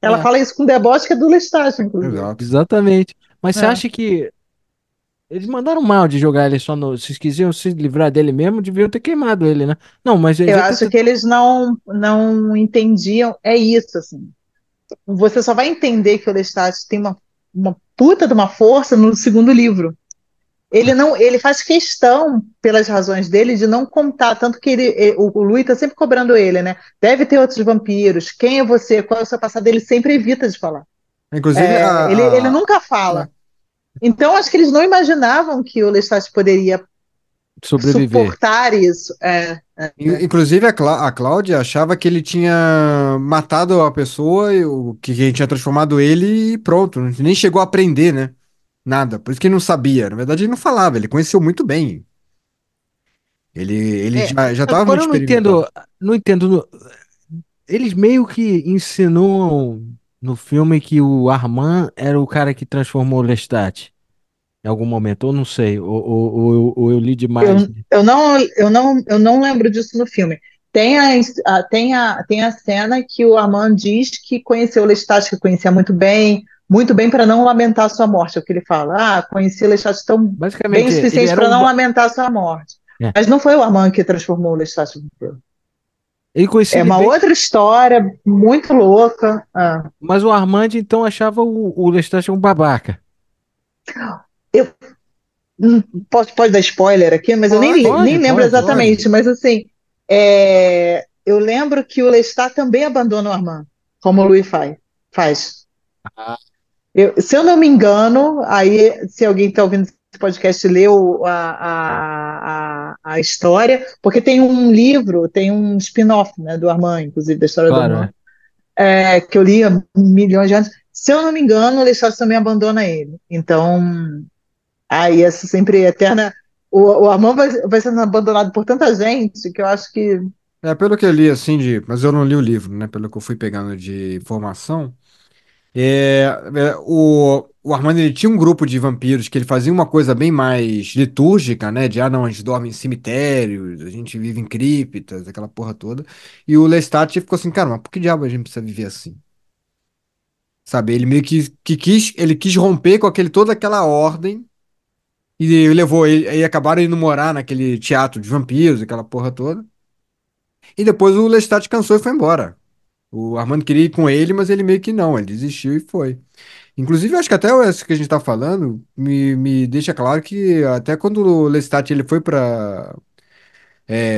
Ela É, fala isso com deboche que é do Lestat, inclusive. Exato. exatamente. Mas você É. acha que eles mandaram mal de jogar ele só no. Se quisiam se livrar dele mesmo, deviam ter queimado ele, né? Não, mas Eu já acho que eles não entendiam. É isso, assim. Você só vai entender que o Lestat tem uma puta de uma força no segundo livro. Ele faz questão, pelas razões dele, de não contar, tanto que o Louis está sempre cobrando ele, né? Deve ter outros vampiros. Quem é você? Qual é o seu passado? Ele sempre evita de falar. Inclusive, Ele nunca é, fala. Então, acho que eles não imaginavam que o Lestat poderia sobreviver. suportar isso. inclusive a Cláudia achava que ele tinha matado a pessoa, que quem tinha transformado ele e pronto. Nem chegou a aprender, né? Nada. Por isso que ele não sabia. Na verdade, ele não falava, ele conheceu muito bem. Ele É, já estava agora muito eu não experimentado. entendo, não entendo. Eles meio que insinuam no filme que o Armand era o cara que transformou o Lestat em algum momento, ou não sei, ou eu li Eu, demais. eu não lembro disso no filme. Tem a cena que o Armand diz que conheceu o Lestat, que conhecia muito bem, muito bem para não lamentar a sua morte, é o que ele fala. Ah, conheci Lestat tão bem o Basicamente, ele suficiente era para um. não lamentar a sua morte. É, Mas não foi o Armand que transformou o Lestat em vampiro. ele conhecia É ele uma bem, outra história muito louca. Ah, mas o Armand então achava o Lestat um babaca. eu pode dar spoiler aqui, mas eu nem Pode, lembro pode, exatamente. pode. Mas assim, eu lembro que o Lestat também abandona o Armand, como o Louis faz. Ah, Se eu não me engano, aí se alguém está ouvindo esse podcast leu a história, porque tem um livro, tem um spin-off, né, do Armand, inclusive da história do claro, Armand, é. que eu li há milhões de anos. Se eu não me engano, o Lestat também abandona ele. Então, aí essa sempre eterna. O Armand vai sendo abandonado por tanta gente que eu acho que. Pelo que eu li, assim, mas eu não li o livro, né? Pelo que eu fui pegando de informação. O Armando ele tinha um grupo de vampiros que ele fazia uma coisa bem mais litúrgica, né? De não, a gente dorme em cemitérios, a gente vive em criptas, aquela porra toda. E o Lestat ficou assim, cara, mas por que diabo a gente precisa viver assim? Sabe? Ele meio que quis romper com toda aquela ordem e levou ele, aí acabaram indo morar naquele teatro de vampiros, aquela porra toda. E depois o Lestat cansou e foi embora. O Armando queria ir com ele, mas ele meio que não, ele desistiu e foi. Inclusive, eu acho que até isso que a gente tá falando me deixa claro que até quando o Lestat ele foi para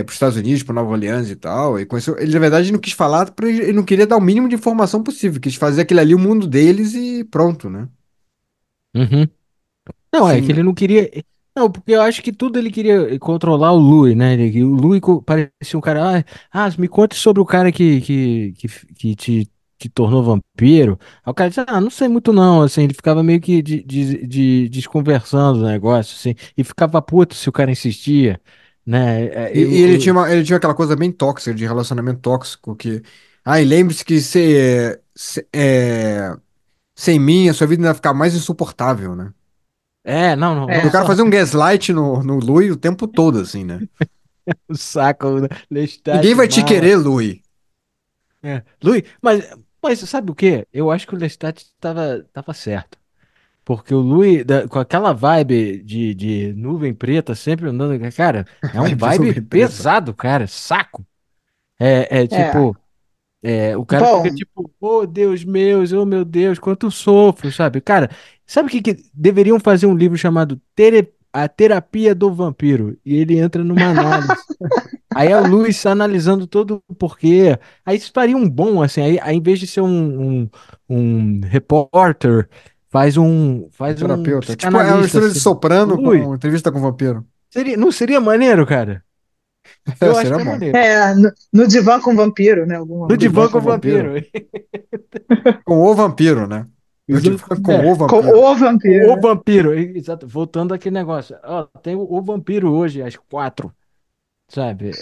os Estados Unidos, para Nova Orleans e tal, e conheceu, ele na verdade não quis falar, ele não queria dar o mínimo de informação possível, quis fazer aquele ali o mundo deles e pronto, né? Uhum. Não, é que Sim, ele não queria. Não, porque eu acho que tudo ele queria controlar o Louis, né? O Louis parecia um cara. Me conte sobre o cara que te tornou vampiro. Aí o cara disse, não sei muito não. Assim, ele ficava meio que desconversando o negócio, assim, e ficava puto se o cara insistia, né? e ele tinha aquela coisa bem tóxica, de relacionamento tóxico, que. Ai, lembre-se que sem mim a sua vida vai ficar mais insuportável, né? Não, não, E não o cara É, só fazia um gaslight no Louis o tempo todo, assim, né? o saco, né? Ninguém Lestat vai te mala. querer, Louis. Louis, mas sabe o quê? Eu acho que o Lestat tava certo. Porque o Louis, com aquela vibe de nuvem preta, sempre andando, cara, é um Vai de vibe nuvem preta. pesado, cara, saco. É é. tipo, o cara fica Bom, tipo, oh Deus meu, oh meu Deus, quanto eu sofro, sabe? Cara, sabe o que deveriam fazer um livro chamado A Terapia do Vampiro? E ele entra numa análise. Aí é o Luiz analisando todo o porquê. Aí isso faria um bom, assim, aí em vez de ser um repórter, Um faz um terapeuta. Tipo, é uma psicanalista, mistura de assim. Soprano Luiz, com entrevista com vampiro. não seria maneiro, cara? Eu acho Seria que é bom. maneiro. no Divã com Vampiro, né? Alguma No No coisa divã divã com com o o vampiro. vampiro. Com o vampiro, né? No Exato. divã com o com vampiro. o Vampiro, O né? vampiro, exato. Voltando àquele negócio. Ó, tem o vampiro hoje, às 4, sabe?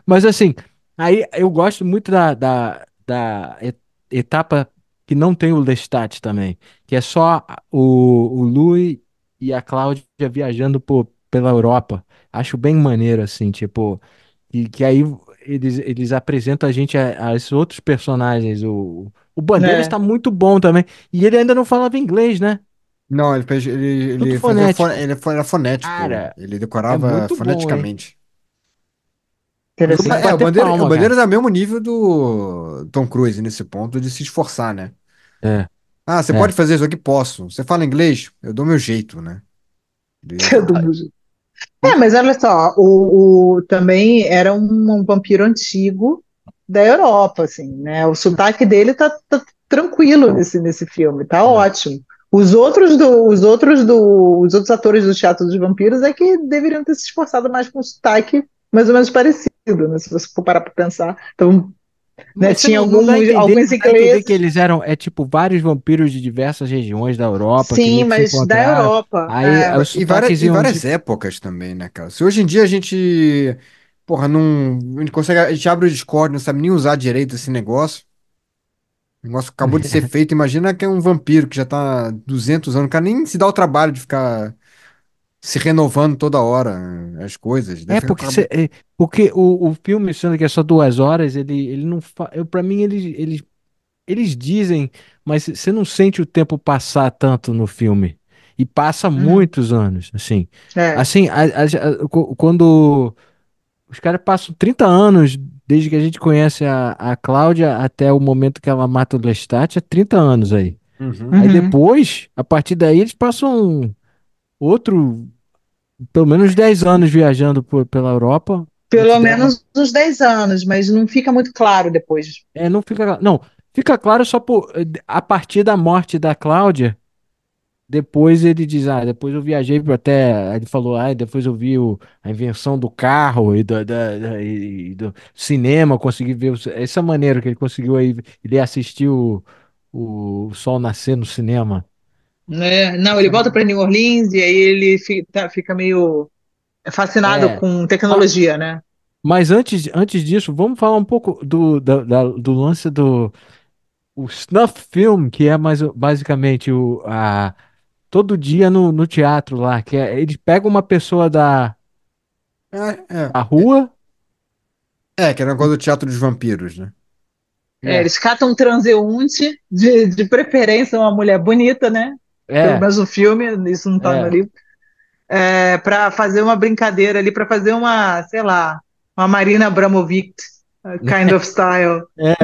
Mas assim, aí eu gosto muito da etapa que não tem o Lestat também, que é só o Louis e a Cláudia viajando pela Europa. Acho bem maneiro, assim, tipo, que aí eles apresentam a gente a esses outros personagens. O Bandeiras É. tá muito bom também. E ele ainda não falava inglês, né? Não, Tudo ele fazia fonético. era fonético. Cara, Ele é decorava muito bom, hein? foneticamente. Porque Tem que O bater O palma, cara. Bandeiras é o mesmo nível do Tom Cruise nesse ponto de se esforçar, né? É, Ah, você pode é. fazer isso aqui? Posso. Você fala inglês? Eu dou meu jeito, né? Ele- Mas olha só, também era um vampiro antigo da Europa, assim, né? O sotaque dele tá tranquilo nesse filme, tá É. ótimo. Os outros atores do Teatro dos Vampiros é que deveriam ter se esforçado mais com o sotaque mais ou menos parecido, né? Se você for parar para pensar. Então, né, Mas você tinha não alguns dá a entender que ingleses, eles eram, tipo, vários vampiros de diversas regiões da Europa que sim, meio que se mas da encontraram. Europa. Aí os sotaques E iam várias de. épocas também, né, cara? Se hoje em dia a gente, porra, não, a gente consegue, a gente abre o Discord, não sabe nem usar direito esse negócio. O negócio acabou de ser feito. Imagina que é um vampiro que já tá há 200 anos. O cara nem se dá o trabalho de ficar se renovando toda hora as coisas. Deve É, ficar... porque o filme, sendo que é só 2 horas, ele não. Pra mim, ele. eles dizem, mas você não sente o tempo passar tanto no filme. E passa Uhum. muitos anos, assim. É. Assim, quando os caras passam 30 anos desde que a gente conhece a Cláudia até o momento que ela mata o Lestat, é 30 anos aí. Uhum. Aí Uhum. depois, a partir daí, eles passam outro, pelo menos 10 anos viajando pela Europa antes Pelo dela. menos uns 10 anos, mas não fica muito claro depois. Não fica, não, fica claro só a partir da morte da Cláudia. Depois ele diz, depois eu viajei até, aí ele falou, depois eu vi a invenção do carro e do cinema, consegui ver, essa maneira que ele conseguiu aí, ele assistiu o sol nascer no cinema. Né? Não, ele Essa volta maneira. para New Orleans e aí ele fica meio fascinado É, com ma- tecnologia, né? mas antes disso, vamos falar um pouco do lance do o snuff film, que é mais basicamente todo dia no teatro lá, que é, ele pega uma pessoa É, da rua. que era coisa do Teatro dos Vampiros, né? É, É, eles catam um transeunte, de preferência uma mulher bonita, né? Pelo é, menos no filme, isso não está no é. livro. Para fazer uma brincadeira ali, para fazer uma, sei lá, uma Marina Abramovic kind of style. É.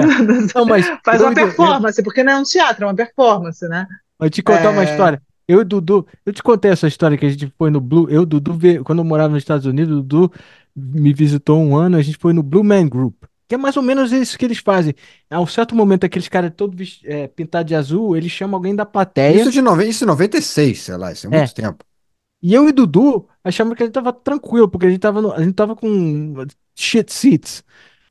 Não, mas Faz uma performance, porque não é um teatro, é uma performance, né? eu te contar uma É, história. Eu e o Dudu, eu te contei essa história que a gente foi no Blue. Eu, e o Dudu, quando eu morava nos Estados Unidos, o Dudu me visitou um ano, a gente foi no Blue Man Group, que é mais ou menos isso que eles fazem. A um certo momento, aqueles caras todos pintados de azul, eles chamam alguém da plateia. Isso em 96, sei lá, isso é É. muito tempo. E eu e o Dudu achamos que a gente tava tranquilo, porque a gente tava com shit seats.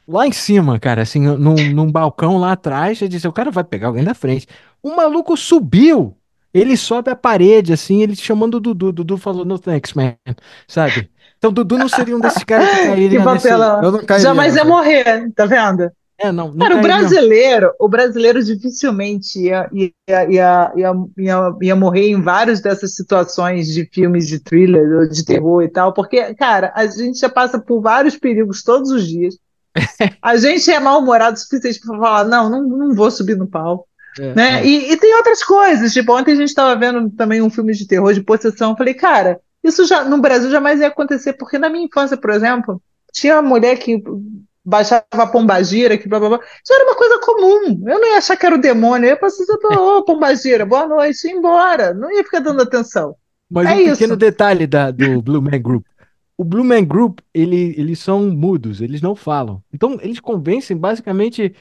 Lá em cima, cara, assim, num balcão lá atrás, eu disse, o cara vai pegar alguém da frente. O maluco subiu. Ele sobe a parede, assim, ele chamando o Dudu. Dudu falou, no thanks, man. Sabe? Então, Dudu não seria um desses caras que que cairia nesse. papelão. Eu não cairia Jamais ia nessa. morrer, tá vendo? Não Cara, cairia. o brasileiro dificilmente ia morrer em várias dessas situações de filmes de thriller ou de terror e tal, porque, cara, a gente já passa por vários perigos todos os dias. A gente é mal-humorado o suficiente para falar, não vou subir no palco. É, Né? é. E tem outras coisas, tipo, ontem a gente estava vendo também um filme de terror de possessão. Eu falei, cara, isso já no Brasil jamais ia acontecer, porque na minha infância, por exemplo, tinha uma mulher que baixava a pombagira, que blá blá blá. Isso era uma coisa comum. Eu não ia achar que era o demônio, eu ia passar, ô, pombagira, boa noite, e ir embora. Não ia ficar dando atenção. Mas É um pequeno isso. detalhe do Blue Man Group. O Blue Man Group, eles são mudos, eles não falam. Então, eles convencem basicamente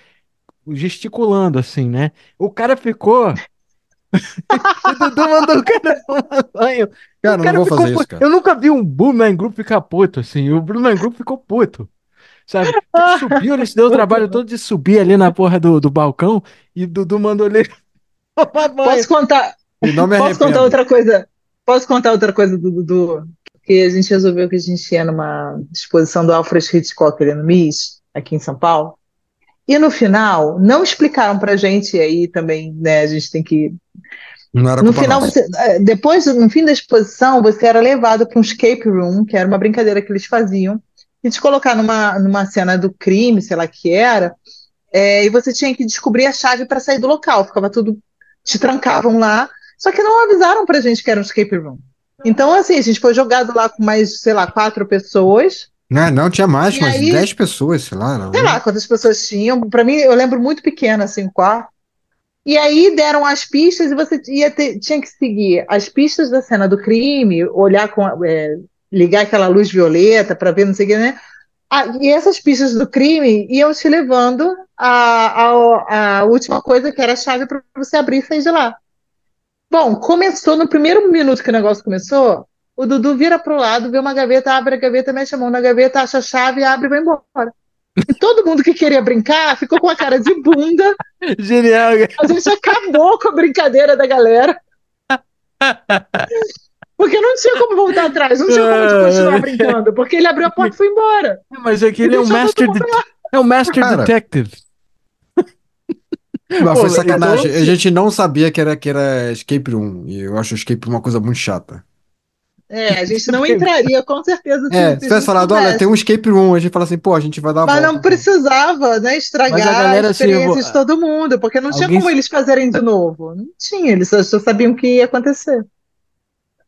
gesticulando, assim, né? O cara ficou. O Dudu mandou o cara tomar banho. O Cara, eu não cara vou ficou fazer isso, puto. cara. Eu nunca vi um Blue Man Group ficar puto, assim. O Blue Man Group ficou puto, sabe? Que ele subiu, ele se deu o trabalho todo de subir ali na porra do balcão e o Dudu mandou ele tomar banho. Posso contar, E não me posso contar arrependo. outra coisa? Posso contar outra coisa do Dudu? Que a gente resolveu que a gente ia numa exposição do Alfred Hitchcock ali no MIS, aqui em São Paulo. E no final, não explicaram pra gente, e aí também, né, a gente tem que. Não era No culpa final, nossa. depois, no fim da exposição, você era levado para um escape room, que era uma brincadeira que eles faziam, e te colocar numa cena do crime, sei lá o que era, e você tinha que descobrir a chave para sair do local. Ficava tudo, te trancavam lá, só que não avisaram pra gente que era um escape room. Então, assim, a gente foi jogado lá com mais, sei lá, 4 pessoas, Não, não, tinha mais, e umas aí, 10 pessoas, sei lá. sei lá quantas pessoas tinham. Para mim, eu lembro muito pequena, assim, o quarto. E aí deram as pistas e você tinha que seguir as pistas da cena do crime, olhar ligar aquela luz violeta para ver não sei o que, né? E essas pistas do crime iam te levando à última coisa, que era a chave para você abrir e sair de lá. Bom, começou no primeiro minuto que o negócio começou, o Dudu vira pro lado, vê uma gaveta, abre a gaveta, mexe a mão na gaveta, acha a chave, abre e vai embora. E todo mundo que queria brincar ficou com a cara de bunda. Genial, A gente acabou com a brincadeira da galera, porque não tinha como voltar atrás, não tinha como de continuar cara. brincando, porque ele abriu a porta e foi embora. Mas E aquele é um deixou todo Master, mundo lá. é um Master Cara, Detective. mas foi Pô, Então, sacanagem. A assim, gente não sabia que era escape room. E eu acho escape room uma coisa muito chata. A gente não entraria, com certeza, se, Se se a tivesse gente falado, olha, tem soubesse. um escape room, a gente fala assim, pô, a gente vai dar a Mas volta. não precisava, né, Mas a estragar a galera, assim, experiência de todo mundo, porque não tinha alguém. como eles fazerem de novo. Não tinha, eles só sabiam o que ia acontecer.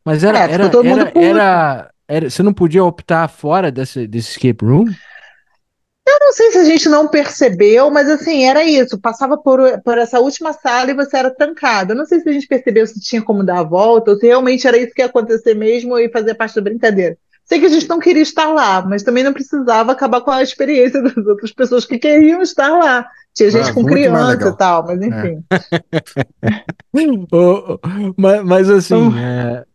Mas era, Ficou era, todo mundo era, puto. você não podia optar fora desse escape room? Não sei se a gente não percebeu, mas assim, era isso. Passava por essa última sala e você era trancado. Eu não sei se a gente percebeu se tinha como dar a volta ou se realmente era isso que ia acontecer mesmo e fazer parte da brincadeira. Sei que a gente não queria estar lá, mas também não precisava acabar com a experiência das outras pessoas que queriam estar lá. Tinha gente com Muito mais criança e legal. tal, mas É. enfim. Mas assim, Então,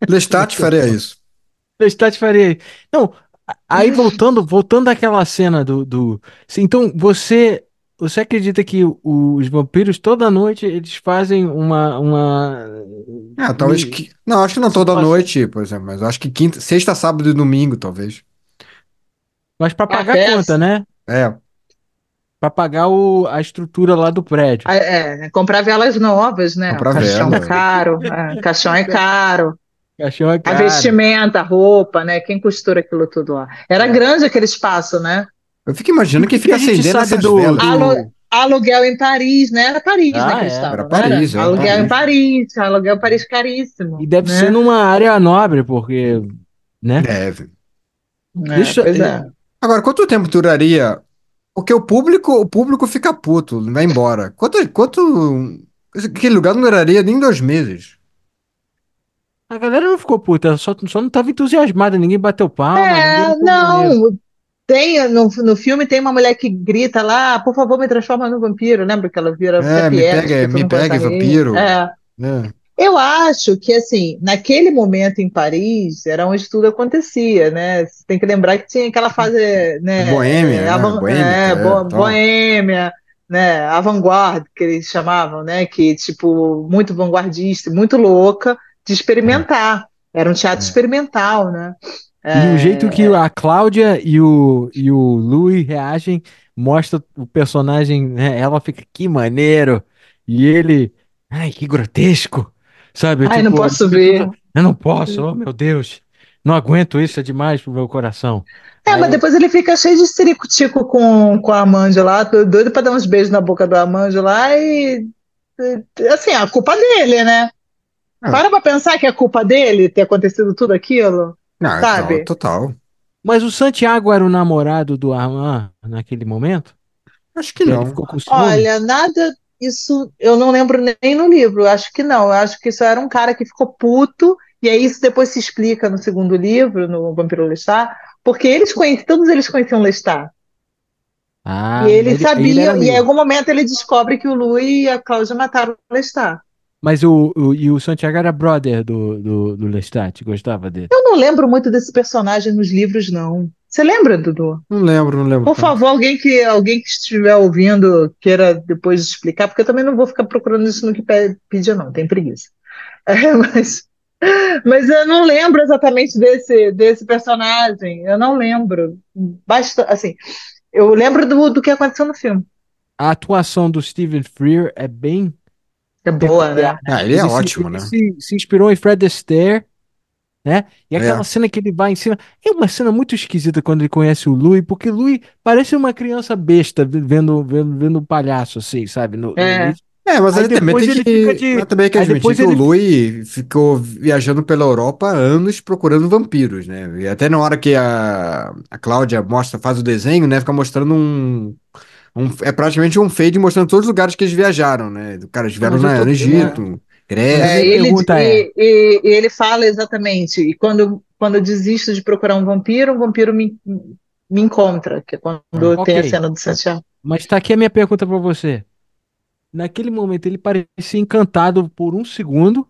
Lestat faria isso. Lestat faria. Não, aí voltando àquela cena do. Então, você acredita que os vampiros toda noite eles fazem uma Talvez que. Não, acho que não toda situação, noite, por exemplo, mas acho que quinta, sexta, sábado e domingo, talvez. mas para a pagar a conta, peça, né? É, Para pagar a estrutura lá do prédio. comprar velas novas, né? O comprar caixão vela. caro, caixão é caro. Caixão é A caro. vestimenta, a roupa, né? Quem costura aquilo tudo lá? Era É. grande aquele espaço, né? Eu fico imaginando quem O que fica a gente acendendo sabe essas do, velas. do... Aluguel em Paris, né? Era Paris, né, Ah, que eles é. Era estavam, não era? Paris, é, Aluguel em Paris. Paris, aluguel em Paris E caríssimo, deve ser né? numa área nobre, porque, né? Deve. Deixa. Pois é. Agora, quanto tempo duraria? Porque o público fica puto, vai embora. Aquele lugar não duraria nem 2 meses. A galera não ficou puta, ela só não tava entusiasmada, ninguém bateu palma, ninguém achou maneiro. Não, no filme tem uma mulher que grita lá, por favor, me transforma no vampiro. Lembra que ela vira até piegas, porque todo Me mundo começa pega, a rir. vampiro. É. Eu acho que, assim, naquele momento em Paris, era onde tudo acontecia, né? Você tem que lembrar que tinha aquela fase, né, Boêmia, né? Boêmica, tal. boêmia, né, avant-garde, que eles chamavam, né? Que, tipo, muito vanguardista, muito louca de É, experimentar. Era um teatro é. experimental, né? E o jeito que É, a Cláudia e o Louis reagem mostra o personagem, né? Ela fica, que maneiro. E ele, ai, que grotesco. Sabe? Ai, não Tipo, ele posso fica ver. todo, eu não posso, oh meu Deus. Não aguento isso, é demais pro meu coração. Mas Aí, depois ele fica cheio de ciricutico com a Amanda lá, doido pra dar uns beijos na boca do Amanda lá assim, a culpa dele, né? É. Para pra pensar que é culpa dele ter acontecido tudo aquilo, Não, total, sabe? total. mas o Santiago era o namorado do Armand naquele momento? Acho que E aí ele não. ficou com ciúme? Olha, nada, isso eu não lembro nem no livro, eu acho que não, eu acho que isso era um cara que ficou puto, e aí isso depois se explica no segundo livro, no Vampiro Lestat, porque todos eles conheciam Lestat, e Ah, eles aí ele era sabiam, e em meio. algum momento ele descobre que o Louis e a Cláudia mataram o Lestat. Mas o Santiago era brother do Lestat, gostava dele. Eu não lembro muito desse personagem nos livros, não. Você lembra, Dudu? Não lembro Por tanto. favor, alguém que estiver ouvindo queira depois explicar, porque eu também não vou ficar procurando isso no Wikipedia, não, tem preguiça. Mas eu não lembro exatamente desse personagem, eu não lembro. Assim, eu lembro do que aconteceu no filme. A atuação do Stephen Frear é bem É boa, peculiar, né? né? Ele é Ele se, ótimo, ele né? se, se inspirou em Fred Astaire, né? E aquela É. cena que ele vai em cima. É uma cena muito esquisita quando ele conhece o Louis, porque Louis parece uma criança besta vendo o palhaço, assim, sabe? No É. início. Mas Aí ele também depois tem ele fica que. Mas de. também tem que Aí admitir depois que o ele. Louis ficou viajando pela Europa há anos procurando vampiros, né? E até na hora que a Cláudia mostra, faz o desenho, né? Fica mostrando é praticamente um fade mostrando todos os lugares que eles viajaram, né? Os caras Não, estiveram no Egito, mas a É, minha Grécia. pergunta é. e ele fala exatamente, e quando eu desisto de procurar um vampiro me encontra, que é quando tem a Ok, cena do Santiago. mas tá aqui a minha pergunta pra você. Naquele momento ele parecia encantado por um segundo.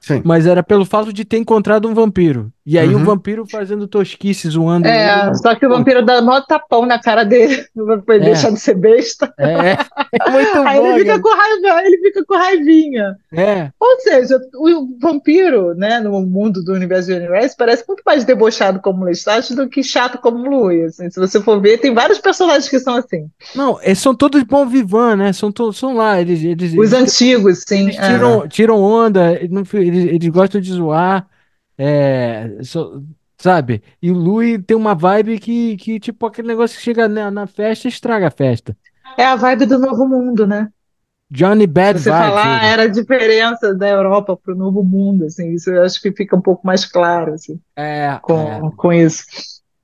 Sim. Mas era pelo fato de ter encontrado um vampiro. E aí o Uhum. vampiro fazendo tosquice, zoando ele. Só que o Pô, vampiro dá maior tapão na cara dele, pra ele é, deixar de ser besta. é, é muito Aí ele bom, fica cara. com raiva, ele fica com raivinha. É, Ou seja, o vampiro, né, no mundo do universo de Universe, parece muito mais debochado como Lestat do que chato como Louis. Assim, se você for ver, tem vários personagens que são assim. não, são todos bom vivant, né? São lá, Os antigos, sim. eles tiram onda, eles gostam de zoar. sabe? E o Louis tem uma vibe tipo, aquele negócio que chega na festa e estraga a festa. É a vibe do Novo Mundo, né? Johnny Se Bad você Vibes, falar, ele. era a diferença da Europa para o Novo Mundo, assim, isso eu acho que fica um pouco mais claro, assim, É, é. com isso.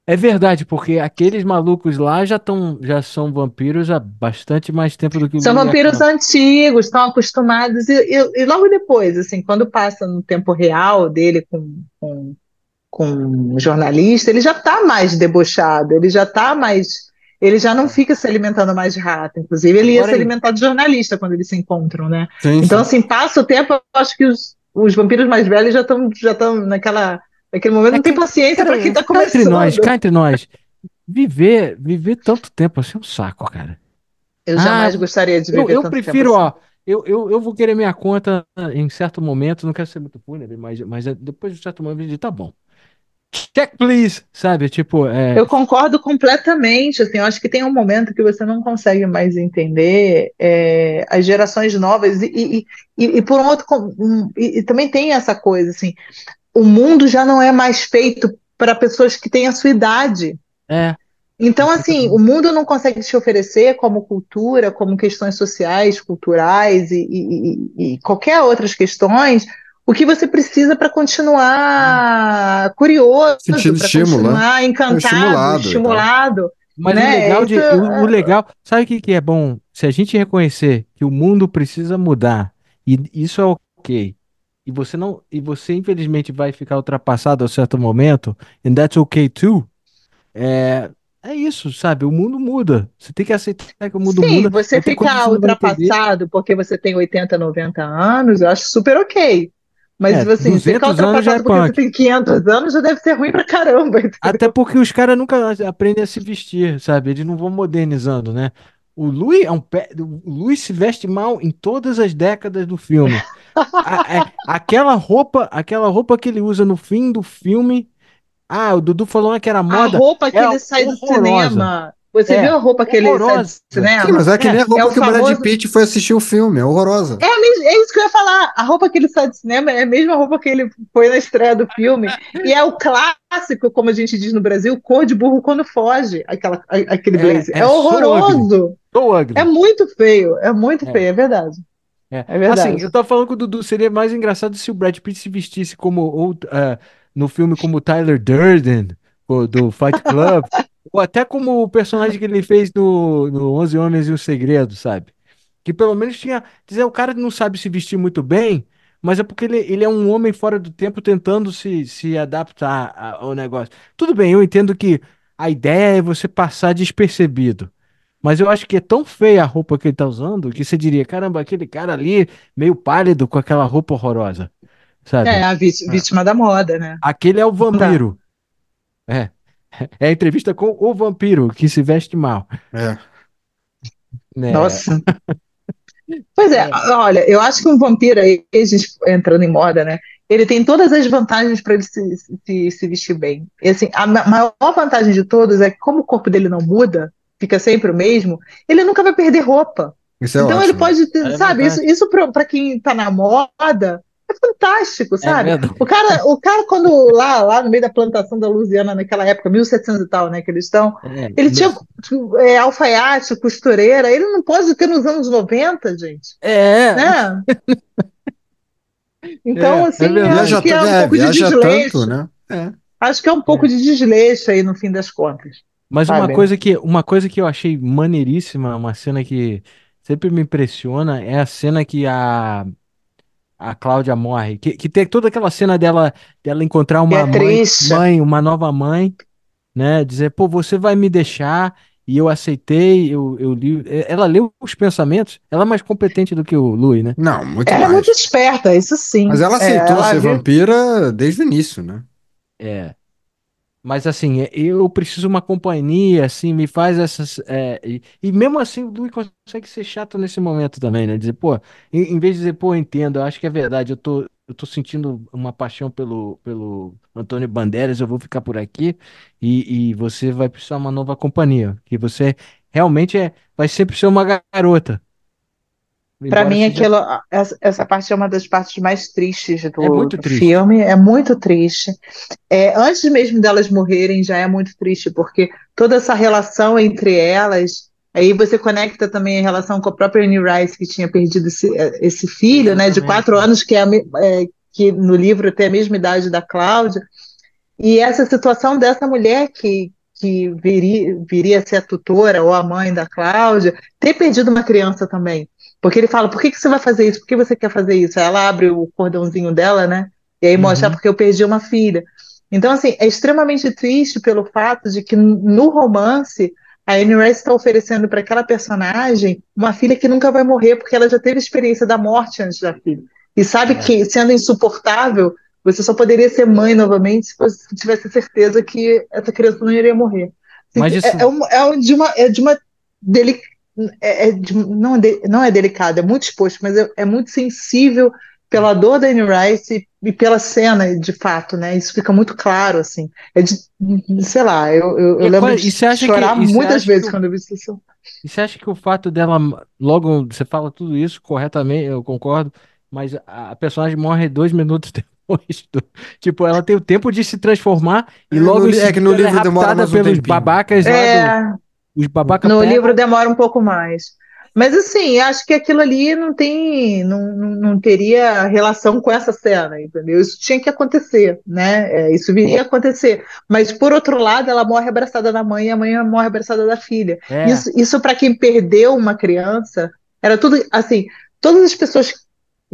É verdade, porque aqueles malucos lá já são vampiros há bastante mais tempo do que o São Louis e a vampiros Cleo. antigos, estão acostumados, e logo depois, assim, quando passa no tempo real dele com um jornalista, ele já está mais debochado, ele já está mais. Ele já não fica se alimentando mais de rato, inclusive ele ia Agora, se alimentar de jornalista quando eles se encontram, né? Sim, Então, sim. assim, passa o tempo, eu acho que os vampiros mais velhos já estão naquele momento, é não tem cá, paciência para quem está cá entre nós, começando. cá entre nós. Viver tanto tempo assim é um saco, cara. Eu Ah, jamais gostaria de eu, viver eu tanto tempo prefiro, assim. ó. Eu vou querer minha conta em certo momento, não quero ser muito fúnebre, mas depois de um certo momento, eu digo, tá bom. Check, please, sabe? Tipo, Eu concordo completamente. Assim, eu acho que tem um momento que você não consegue mais entender as gerações novas e por um outro e também tem essa coisa assim, o mundo já não é mais feito para pessoas que têm a sua idade. é, Então, assim, o completamente. mundo não consegue te oferecer como cultura, como questões sociais, culturais e qualquer outras questões, o que você precisa para continuar curioso, Sentido para estímulo, né? continuar É encantado, estimulado e tal. estimulado, Mas o né? legal Isso, o legal, sabe o que que é bom? Se a gente reconhecer que o mundo precisa mudar e isso é ok, e você infelizmente vai ficar ultrapassado a certo momento, and that's okay too. É, é isso, sabe? O mundo muda. Você tem que aceitar que o mundo sim, muda. você Vai ter coisas que ficar você não vai entender. ultrapassado porque você tem 80, 90 anos, eu acho super ok. Mas, É, assim, você ficar 200 anos já é ultrapassado porque você punk. tem 500 anos já deve ser ruim pra caramba, Até entendeu? porque os caras nunca aprendem a se vestir, sabe? Eles não vão modernizando, né? O Louis se veste mal em todas as décadas do filme. Aquela roupa que ele usa no fim do filme. Ah, o Dudu falou que era A moda. roupa que É ele sai do horrorosa. cinema. Você viu É a roupa que ele sai do horrorosa. Sim, cinema? mas é que nem É, a É roupa o que o Brad famoso. Pitt foi assistir o filme, é horrorosa. É isso que eu ia falar. A roupa que ele sai do cinema é a mesma roupa que ele foi na estreia do filme. E é o clássico, como a gente diz no Brasil, cor de burro quando foge, aquele blazer. É so ugly. horroroso. So É ugly. muito feio. É muito É. feio, é verdade. É. É Assim, verdade. eu tava falando com o Dudu, seria mais engraçado se o Brad Pitt se vestisse no filme como Tyler Durden, do Fight Club, ou até como o personagem que ele fez no 11 Homens e um Segredo, sabe? Que pelo menos tinha. Dizer, o cara não sabe se vestir muito bem, mas é porque ele é um homem fora do tempo tentando se adaptar ao negócio. Tudo bem, eu entendo que a ideia é você passar despercebido. Mas eu acho que é tão feia a roupa que ele tá usando que você diria, caramba, aquele cara ali, meio pálido com aquela roupa horrorosa, É sabe? a vítima da moda, né? Aquele é o Não dá. vampiro. É. É a entrevista com o vampiro que se veste mal, É. né? Nossa. Pois é, É, olha, eu acho que um vampiro aí, a gente entrando em moda, né? Ele tem todas as vantagens para ele se vestir bem. E, assim, a maior vantagem de todas é que, como o corpo dele não muda, fica sempre o mesmo, ele nunca vai perder roupa. Isso é Então ele ótimo. pode, é sabe, verdade. isso para quem está na moda é fantástico, É sabe? verdade. O cara quando lá no meio da plantação da Louisiana, naquela época, 1700 e tal, né, que eles estão, É, ele tinha alfaiate, costureira, ele não pode ter nos anos 90, gente, é, né? Então, é assim, eu acho verdade. que é um pouco de Viaja tanto, desleixo. né? É. Acho que é um pouco É. de desleixo aí no fim das contas, Mas sabe? uma coisa que eu achei maneiríssima, uma cena que sempre me impressiona, é a cena que a Cláudia morre. Que tem toda aquela cena dela encontrar E é uma triste. uma nova mãe, né? Dizer, pô, você vai me deixar. E eu aceitei, eu li. Ela leu os pensamentos, ela é mais competente do que o Louis, né? Não, muito Ela é muito mais. esperta, isso Mas sim. ela aceitou Ela ser viu. vampira desde o início, né? É. Mas assim, eu preciso uma companhia, assim, me faz essas. E mesmo assim, o Luiz consegue ser chato nesse momento também, né? Dizer, pô, em vez de dizer, pô, eu entendo, eu acho que é verdade, eu tô sentindo uma paixão pelo Antônio Bandeiras, eu vou ficar por aqui e você vai precisar de uma nova companhia, que você realmente vai sempre ser uma garota. Para embora mim, seja. essa parte é uma das partes mais tristes É muito do triste. filme. É muito triste. Antes mesmo delas morrerem, já é muito triste, porque toda essa relação entre elas. Aí você conecta também a relação com a própria Anne Rice, que tinha perdido esse filho, né, de Exatamente. 4 anos, que no livro tem a mesma idade da Cláudia. E essa situação dessa mulher que viria a ser a tutora ou a mãe da Cláudia, ter perdido uma criança também. Porque ele fala, por que que você vai fazer isso? Por que você quer fazer isso? Aí ela abre o cordãozinho dela, né? E aí mostra, Uhum. porque eu perdi uma filha. Então, assim, é extremamente triste pelo fato de que no romance a Anne Rice está oferecendo para aquela personagem uma filha que nunca vai morrer, porque ela já teve experiência da morte antes da filha. E sabe É. que, sendo insuportável, você só poderia ser mãe novamente se você tivesse certeza que essa criança não iria morrer. Assim, Mas isso. de uma deli, não é delicado, é muito exposto, mas é muito sensível pela dor da Anne Rice e pela cena, de fato, né? Isso fica muito claro, assim. Sei lá, eu lembro de E você acha que. chorar E você muitas acha que vezes o quando eu vi isso. E você acha que o fato dela, logo, você fala tudo isso corretamente, eu concordo, mas a personagem morre 2 minutos depois tipo, ela tem o tempo de se transformar e logo em É que no seguida ela é livro demora raptada mais um pelos tempinho. babacas lá do. É, Os babacas no livro pegam. demora um pouco mais. Mas assim, acho que aquilo ali não teria relação com essa cena, entendeu? Isso tinha que acontecer, né? Isso viria a acontecer. Mas por outro lado, ela morre abraçada da mãe e a mãe morre abraçada da filha. É. Isso para quem perdeu uma criança, era tudo assim, todas as pessoas,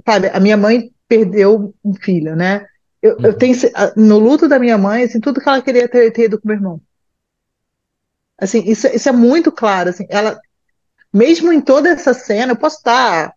sabe, a minha mãe perdeu um filho, né? Eu Uhum. tenho no luto da minha mãe, assim, tudo que ela queria ter ido com meu irmão. Assim, isso é muito claro, assim, ela mesmo em toda essa cena, eu posso estar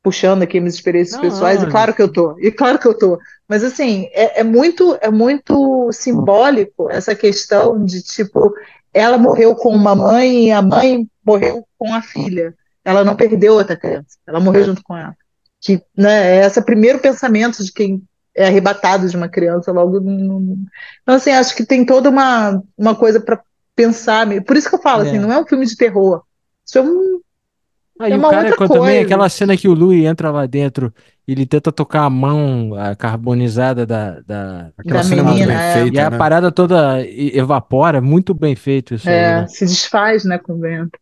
puxando aqui minhas experiências Não, pessoais, não. e claro que eu tô, mas assim, é muito simbólico essa questão de tipo, ela morreu com uma mãe e a mãe morreu com a filha. Ela não perdeu outra criança, ela morreu junto com ela. Que, né, é esse primeiro pensamento de quem é arrebatado de uma criança logo. Então, assim, acho que tem toda uma coisa para pensar. Por isso que eu falo, assim, É. não é um filme de terror. Isso é E o uma cara outra também, coisa. aquela cena que o Louis entra lá dentro, ele tenta tocar a mão a carbonizada Aquela Da cena é muito menina, bem e aí feita, a né? parada toda evapora, muito bem feito isso aí, né? se desfaz, né, com o vento.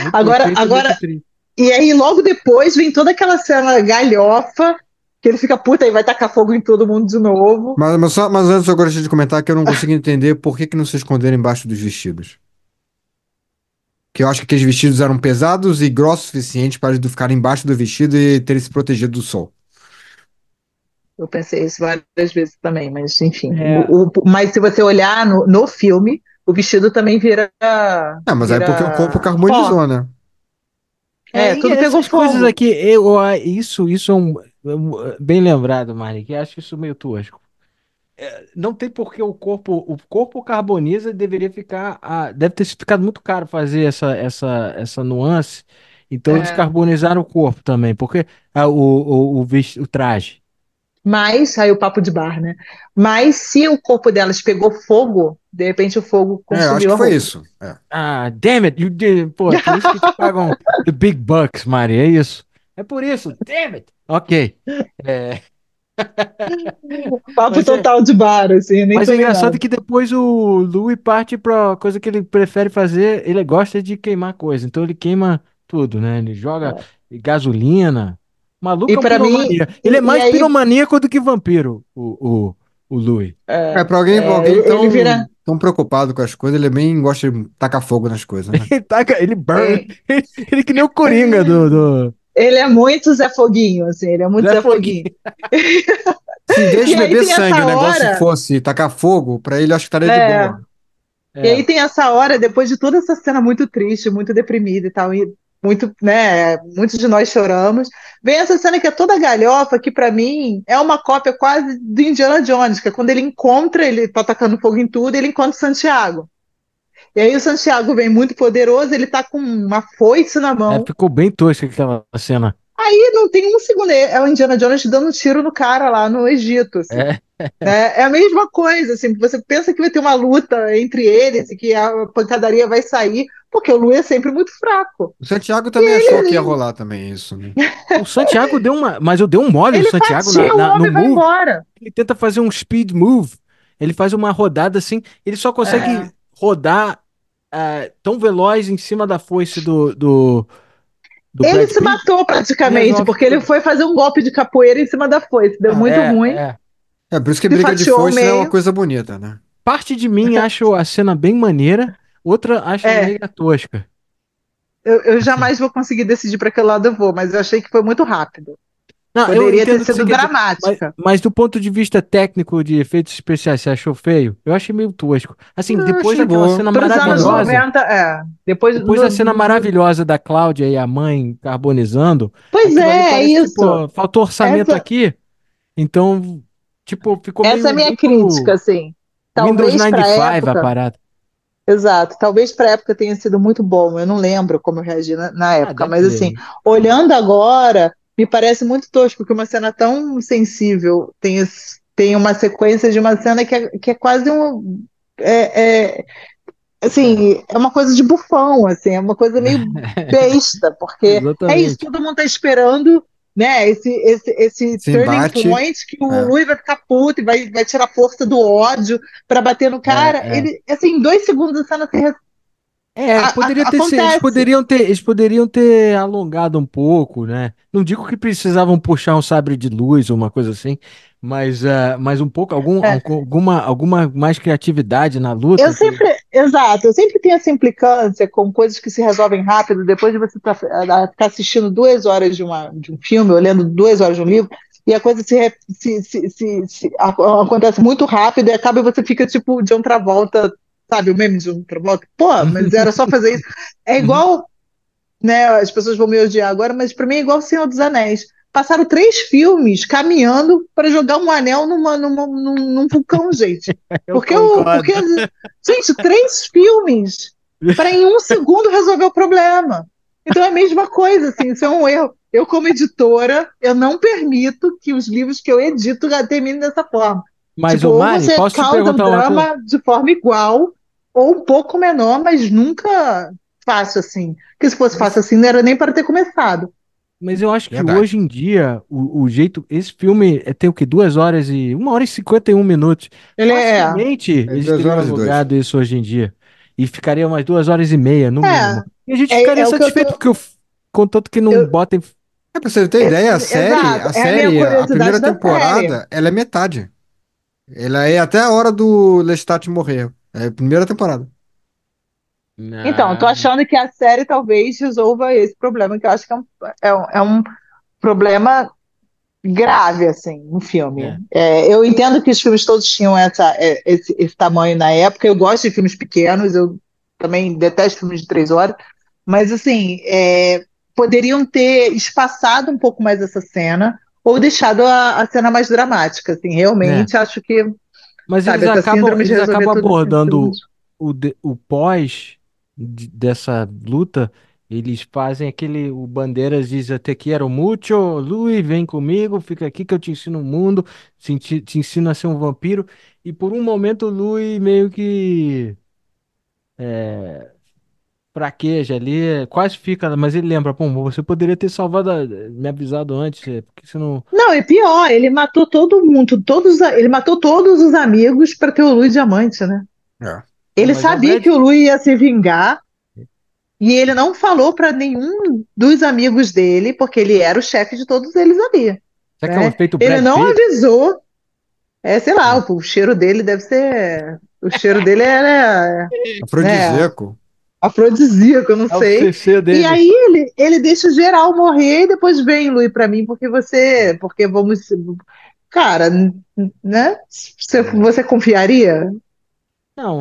Muito bem Agora, feito e muito agora, triste. e aí logo depois vem toda aquela cena galhofa, que ele fica puta e vai tacar fogo em todo mundo de novo. Mas antes eu gostaria de comentar que eu não consigo entender por que que não se esconderam embaixo dos vestidos. Que eu acho que aqueles vestidos eram pesados e grossos o suficiente para eles ficarem embaixo do vestido e terem se protegido do sol. Eu pensei isso várias vezes também, mas enfim. É, Mas se você olhar no filme, o vestido também Ah, mas aí porque o corpo vira pó. carbonizou, né? e Tudo pegou essas coisas fogo. aqui, isso bem lembrado, Mari, que eu acho isso meio tosco. Não tem por que o corpo carboniza e deveria ficar, deve ter ficado muito caro fazer essa nuance, então eles É. carbonizaram o corpo também, porque o traje. Mas, aí o papo de bar, né? Mas se o corpo delas pegou fogo, de repente o fogo É, eu acho consumiu que a foi roupa. isso. É. Damn it, you did. Pô, é por isso que te pagam the big bucks, Mari, é isso. É por isso, damn it. Ok. É, Papo mas é, total de bar, assim, eu nem mas é tomei engraçado nada. que depois o Louis parte pra coisa que ele prefere fazer, ele gosta de queimar coisa, então ele queima tudo, né? Ele joga gasolina. O maluco E é um para mim, piromania. Ele é e mais aí piromaníaco do que vampiro, o Louis. É, pra alguém ele vira. tão preocupado com as coisas, ele bem gosta de tacar fogo nas coisas, né? Ele taca, ele burn. é, Ele é que nem o Coringa do ele é muito Zé Foguinho, assim, ele é muito Zé Zé Foguinho. Foguinho. Se em vez E de aí beber tem sangue, o essa negócio hora, fosse tacar fogo, pra ele eu acho que estaria de é, boa. e É, aí tem essa hora, depois de toda essa cena muito triste, muito deprimida e tal, e muito, né, muitos de nós choramos, vem essa cena que é toda galhofa, que pra mim é uma cópia quase do Indiana Jones, que é quando ele encontra, ele tá tacando fogo em tudo, ele encontra o Santiago. E aí o Santiago vem muito poderoso, ele tá com uma foice na mão. ficou bem tosca aquela cena. Aí não tem um segundo, é o Indiana Jones dando um tiro no cara lá no Egito, assim. É. né? É a mesma coisa, assim, você pensa que vai ter uma luta entre eles e que a pancadaria vai sair, porque o Lu é sempre muito fraco. O Santiago E também achou que ia ele, rolar também isso, né? O Santiago deu uma. Mas eu dei um mole, o ele Santiago, fatia o no homem e vai move. embora. Ele tenta fazer um speed move. Ele faz uma rodada assim. Ele só É. consegue rodar tão veloz em cima da foice do Ele Brad se Pitt matou que praticamente, resolve porque ele tudo. foi fazer um golpe de capoeira em cima da foice. Deu Não, muito ruim, É por isso que se briga de fatiou ao foice não é uma meio. coisa bonita, né? parte de mim acha a cena bem maneira, outra acha É, meio tosca. eu Assim. jamais vou conseguir decidir para que lado eu vou, mas eu achei que foi muito rápido. Não, eu Poderia ter entendo o que você sido quer dizer, dramática. mas do ponto de vista técnico de efeitos especiais, você achou feio? Eu achei meio tosco. Assim, Eu depois achei daquela boa. cena Para os anos maravilhosa, 90, é. Depois, depois da cena maravilhosa da Cláudia e a mãe carbonizando, pois aquilo ali é parece isso. tipo, faltou orçamento Essa, aqui, então, tipo, ficou essa é a meio minha crítica, muito assim. Windows Talvez para a 95 a época, parada. exato, talvez para a época tenha sido muito bom. Eu não lembro como eu reagi na Ah, época, deve mas assim, ter. olhando agora, me parece muito tosco que uma cena tão sensível tem uma sequência de uma cena que é quase um. É, assim, é uma coisa de bufão, assim, é uma coisa meio besta, porque é isso, Exatamente. todo mundo está esperando, né, esse Se turning embate. point que o É. Louis vai ficar puto e vai tirar força do ódio para bater no É, cara. é. Ele, assim, em 2 segundos a cena Poderia ter, acontece. eles poderiam ter alongado um pouco, né? Não digo que precisavam puxar um sabre de luz ou uma coisa assim, mas um pouco, É. alguma mais criatividade na Eu luta que. sempre, exato, eu sempre tenho essa implicância com coisas que se resolvem rápido, depois de você ficar assistindo 2 horas de um filme, ou lendo 2 horas de um livro, e a coisa acontece muito rápido e acaba e você fica tipo de outra volta, sabe, o meme de outra volta. Pô, mas era só fazer isso. É igual, né? As pessoas vão me odiar agora, mas para mim é igual o Senhor dos Anéis. Passaram 3 filmes caminhando para jogar um anel num vulcão, gente. Eu Porque, concordo. gente, 3 filmes para em 1 segundo resolver o problema. Então é a mesma coisa, assim, isso é um erro. Eu, como editora, eu não permito que os livros que eu edito terminem dessa forma. Mas, Tipo, ô ou Mari, você posso te causa um perguntar uma coisa? drama de forma igual, ou um pouco menor, mas nunca fácil assim. Porque se fosse fácil Mas, assim, não era nem para ter começado. mas eu acho que Verdade. hoje em dia, o jeito. Esse filme tem o quê? 2 horas e. 1 hora e 51 minutos. Ele é. Facilmente É eles duas teriam horas e dois. alugado isso hoje em dia. E ficaria umas 2 horas e meia, no mínimo. E a gente ficaria É o que eu tô. satisfeito, porque contanto que não Eu, botem. É pra você ter ideia, exato, a é a minha série, a primeira curiosidade da série. temporada, ela é metade. Ela é até a hora do Lestat morrer. É a primeira temporada. Então, eu tô Ah, achando que a série talvez resolva esse problema, que eu acho que é um problema grave, assim, no filme. é. Eu entendo que os filmes todos tinham esse tamanho na época. Eu gosto de filmes pequenos, eu também detesto filmes de 3 horas, mas assim, poderiam ter espaçado um pouco mais essa cena ou deixado a cena mais dramática. Assim, Né? realmente acho que, Mas sabe, essa síndrome de eles resolver acabam tudo em 5 abordando segundos. o pós dessa luta. Eles fazem o Bandeiras diz até que era mucho, Luiz, vem comigo, fica aqui que eu te ensino o mundo, te ensino a ser um vampiro. E por um momento o Luiz meio que fraqueja ali, quase fica, mas ele lembra, pô, você poderia ter salvado, me avisado antes, porque você não. Não, e pior, ele matou todo mundo, ele matou todos os amigos para ter o Lu Diamante, né? É. Pô, Ele mas é o sabia Brad. que o Lu ia se vingar e ele não falou para nenhum dos amigos dele, porque ele era o chefe de todos eles ali, Será que é o né? efeito Ele Brad não Pitt? avisou, sei lá, É. o cheiro dele deve ser, o cheiro dele era, né, Afrodisíaco. afrodisíaco, eu não É o sei. CC E dele. aí ele deixa geral morrer e depois vem, Lui, para mim, porque vamos, cara, né? É. Você confiaria? Não.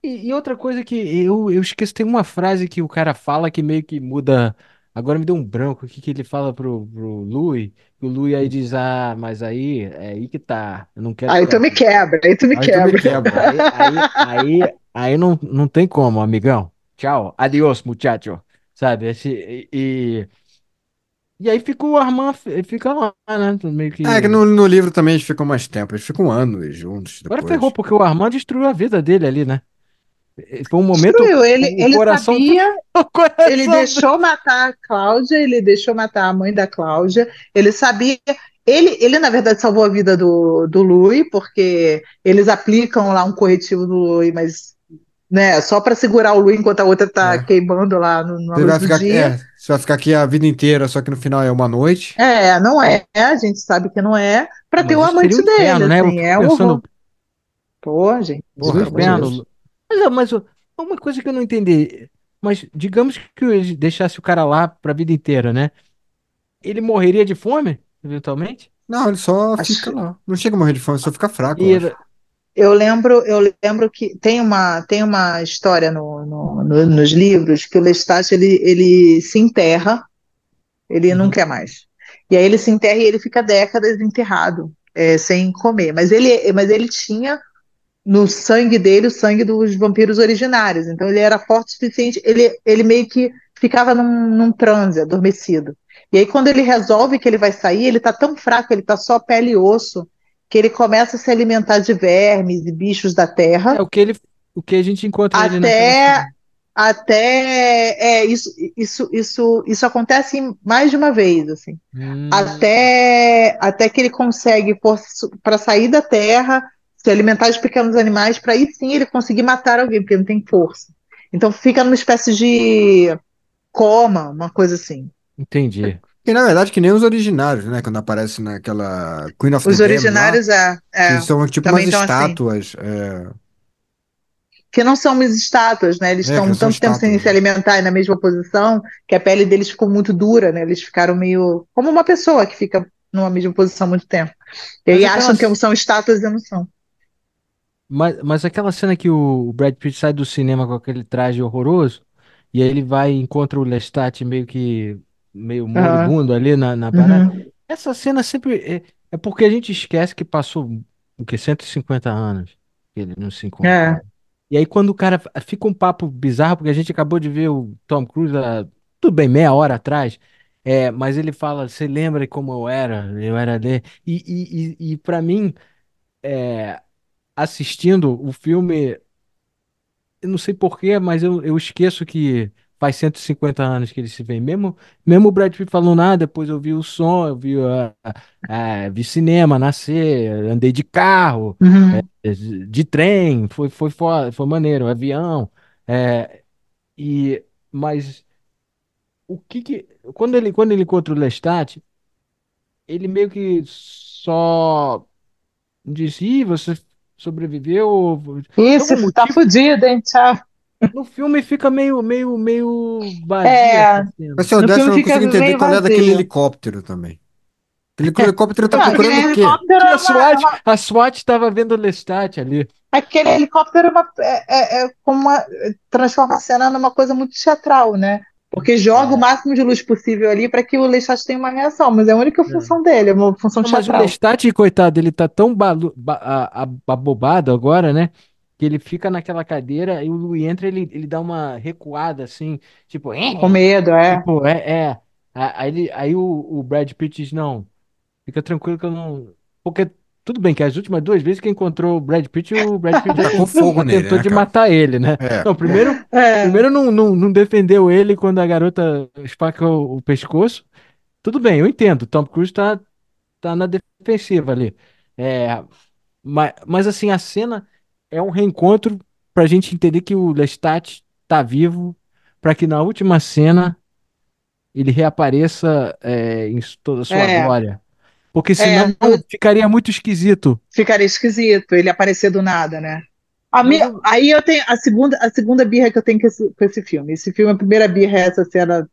E outra coisa que eu esqueço, tem uma frase que o cara fala que meio que muda. Agora me deu um branco. O que que ele fala pro Louis? O Louis aí diz: Ah, mas aí é aí que tá. Eu não quero Aí ficar tu me aqui. quebra, aí tu me Aí tu me quebra. quebra. Aí não tem como, amigão. Tchau. Adiós, muchacho. Sabe? E aí fica o Armand, fica lá, né? Meio É que que. no livro também eles ficam mais tempo, eles ficam anos juntos Agora ferrou, depois. porque o Armand destruiu a vida dele ali, né? Foi um momento. Destruiu. Ele, O ele coração. sabia, O ele coração. deixou matar a Cláudia, ele deixou matar a mãe da Cláudia, ele sabia. Ele, na verdade, salvou a vida do Louis, porque eles aplicam lá um corretivo no Louis, mas né, só para segurar o Louis enquanto a outra tá É. queimando lá na Você luz vai do ficar, dia. você vai ficar aqui a vida inteira, só que no final é uma noite. Não é, a gente sabe que não é, para ter Mas o isso seria um amante dele, inferno, né? Eu assim, fico é um horror. pensando, Pô, gente, porra, Pelo pelo amor amor de de Deus. Deus. inferno. Mas uma coisa que eu não entendi. Mas digamos que eu deixasse o cara lá pra vida inteira, né? Ele morreria de fome, eventualmente? Não, ele só fica Acho- lá. Não chega a morrer de fome, só fica fraco, eu acho. E, eu lembro que tem uma história nos livros que o Lestat ele se enterra, ele não uhum. quer mais. E aí ele se enterra e ele fica décadas enterrado, sem comer. Mas ele tinha no sangue dele o sangue dos vampiros originários. Então ele era forte o suficiente, ele meio que ficava num transe, adormecido. E aí quando ele resolve que ele vai sair, ele tá tão fraco, ele tá só pele e osso, que ele começa a se alimentar de vermes e bichos da terra, É o que a gente encontra ele naquela até cena. isso acontece mais de uma vez, assim. Hum, Até que ele consegue para sair da terra, se alimentar de pequenos animais, para aí sim ele conseguir matar alguém, porque ele não tem força. Então fica numa espécie de coma, uma coisa assim. entendi. E na verdade, que nem os originários, né? Quando aparece naquela Queen of the Os Damned lá, originários que são tipo também umas estão assim. estátuas. Que não são umas estátuas, né? Eles Que não estão são tanto tempo sem estátuas, se né? alimentar e na mesma posição que a pele deles ficou muito dura, né? Eles ficaram meio como uma pessoa que fica numa mesma posição muito tempo. E Mas aí aquela, acham que são estátuas e não são. mas aquela cena que o Brad Pitt sai do cinema com aquele traje horroroso, e aí ele vai e encontra o Lestat meio Aham. moribundo ali na parada. Uhum. Essa cena sempre é porque a gente esquece que passou o quê? 150 anos que ele não se encontra. É. E aí quando o cara fica um papo bizarro, porque a gente acabou de ver o Tom Cruise tudo bem, meia hora atrás, mas ele fala, você lembra como eu era? Eu era ali. E para mim, assistindo o filme, eu não sei porquê, mas eu esqueço que faz 150 anos que eles se veem. Mesmo o Brad Pitt falou nada, depois eu vi o som, eu vi, vi cinema nascer, andei de carro, Uhum. de trem, foi maneiro, avião. é, e, mas quando ele encontra o Lestat, ele meio que só disse, Ih, você sobreviveu? Tem Isso, algum tá motivo? fudido, hein? Tchau. No filme fica meio vazia essa É, Pra cena. ser no honesto, filme eu não fica consigo entender meio qual é daquele vazio. helicóptero também. Aquele helicóptero tá Aquele procurando o quê? helicóptero Que é uma, é uma- A SWAT estava vendo o Lestat ali. aquele helicóptero é como transforma a cena numa coisa muito teatral, né? Porque joga o É, máximo de luz possível ali para que o Lestat tenha uma reação, mas é a única é. função dele, é uma função Não, mas o teatral. Lestat, coitado, ele tá tão abobado agora, né? Que ele fica naquela cadeira e o Louis entra, ele dá uma recuada assim, tipo, Com medo, é. tipo, Aí o Brad Pitt diz, não, fica tranquilo que eu não. Porque tudo bem que as últimas duas vezes que encontrou o Brad Pitt Tacou fogo já nele, tentou né, de cara? matar ele, né? É. Não, É. primeiro não defendeu ele quando a garota esfaqueou o pescoço. Tudo bem, eu entendo. Tom Cruise tá na defensiva ali. É, mas assim, a cena é um reencontro pra gente entender que o Lestat tá vivo, pra que na última cena ele reapareça em toda a sua É, glória. Porque é, senão ficaria muito esquisito. ficaria esquisito ele aparecer do nada, né? Mas eu. Aí eu tenho a segunda birra que eu tenho com esse filme. Esse filme, a primeira birra é essa cena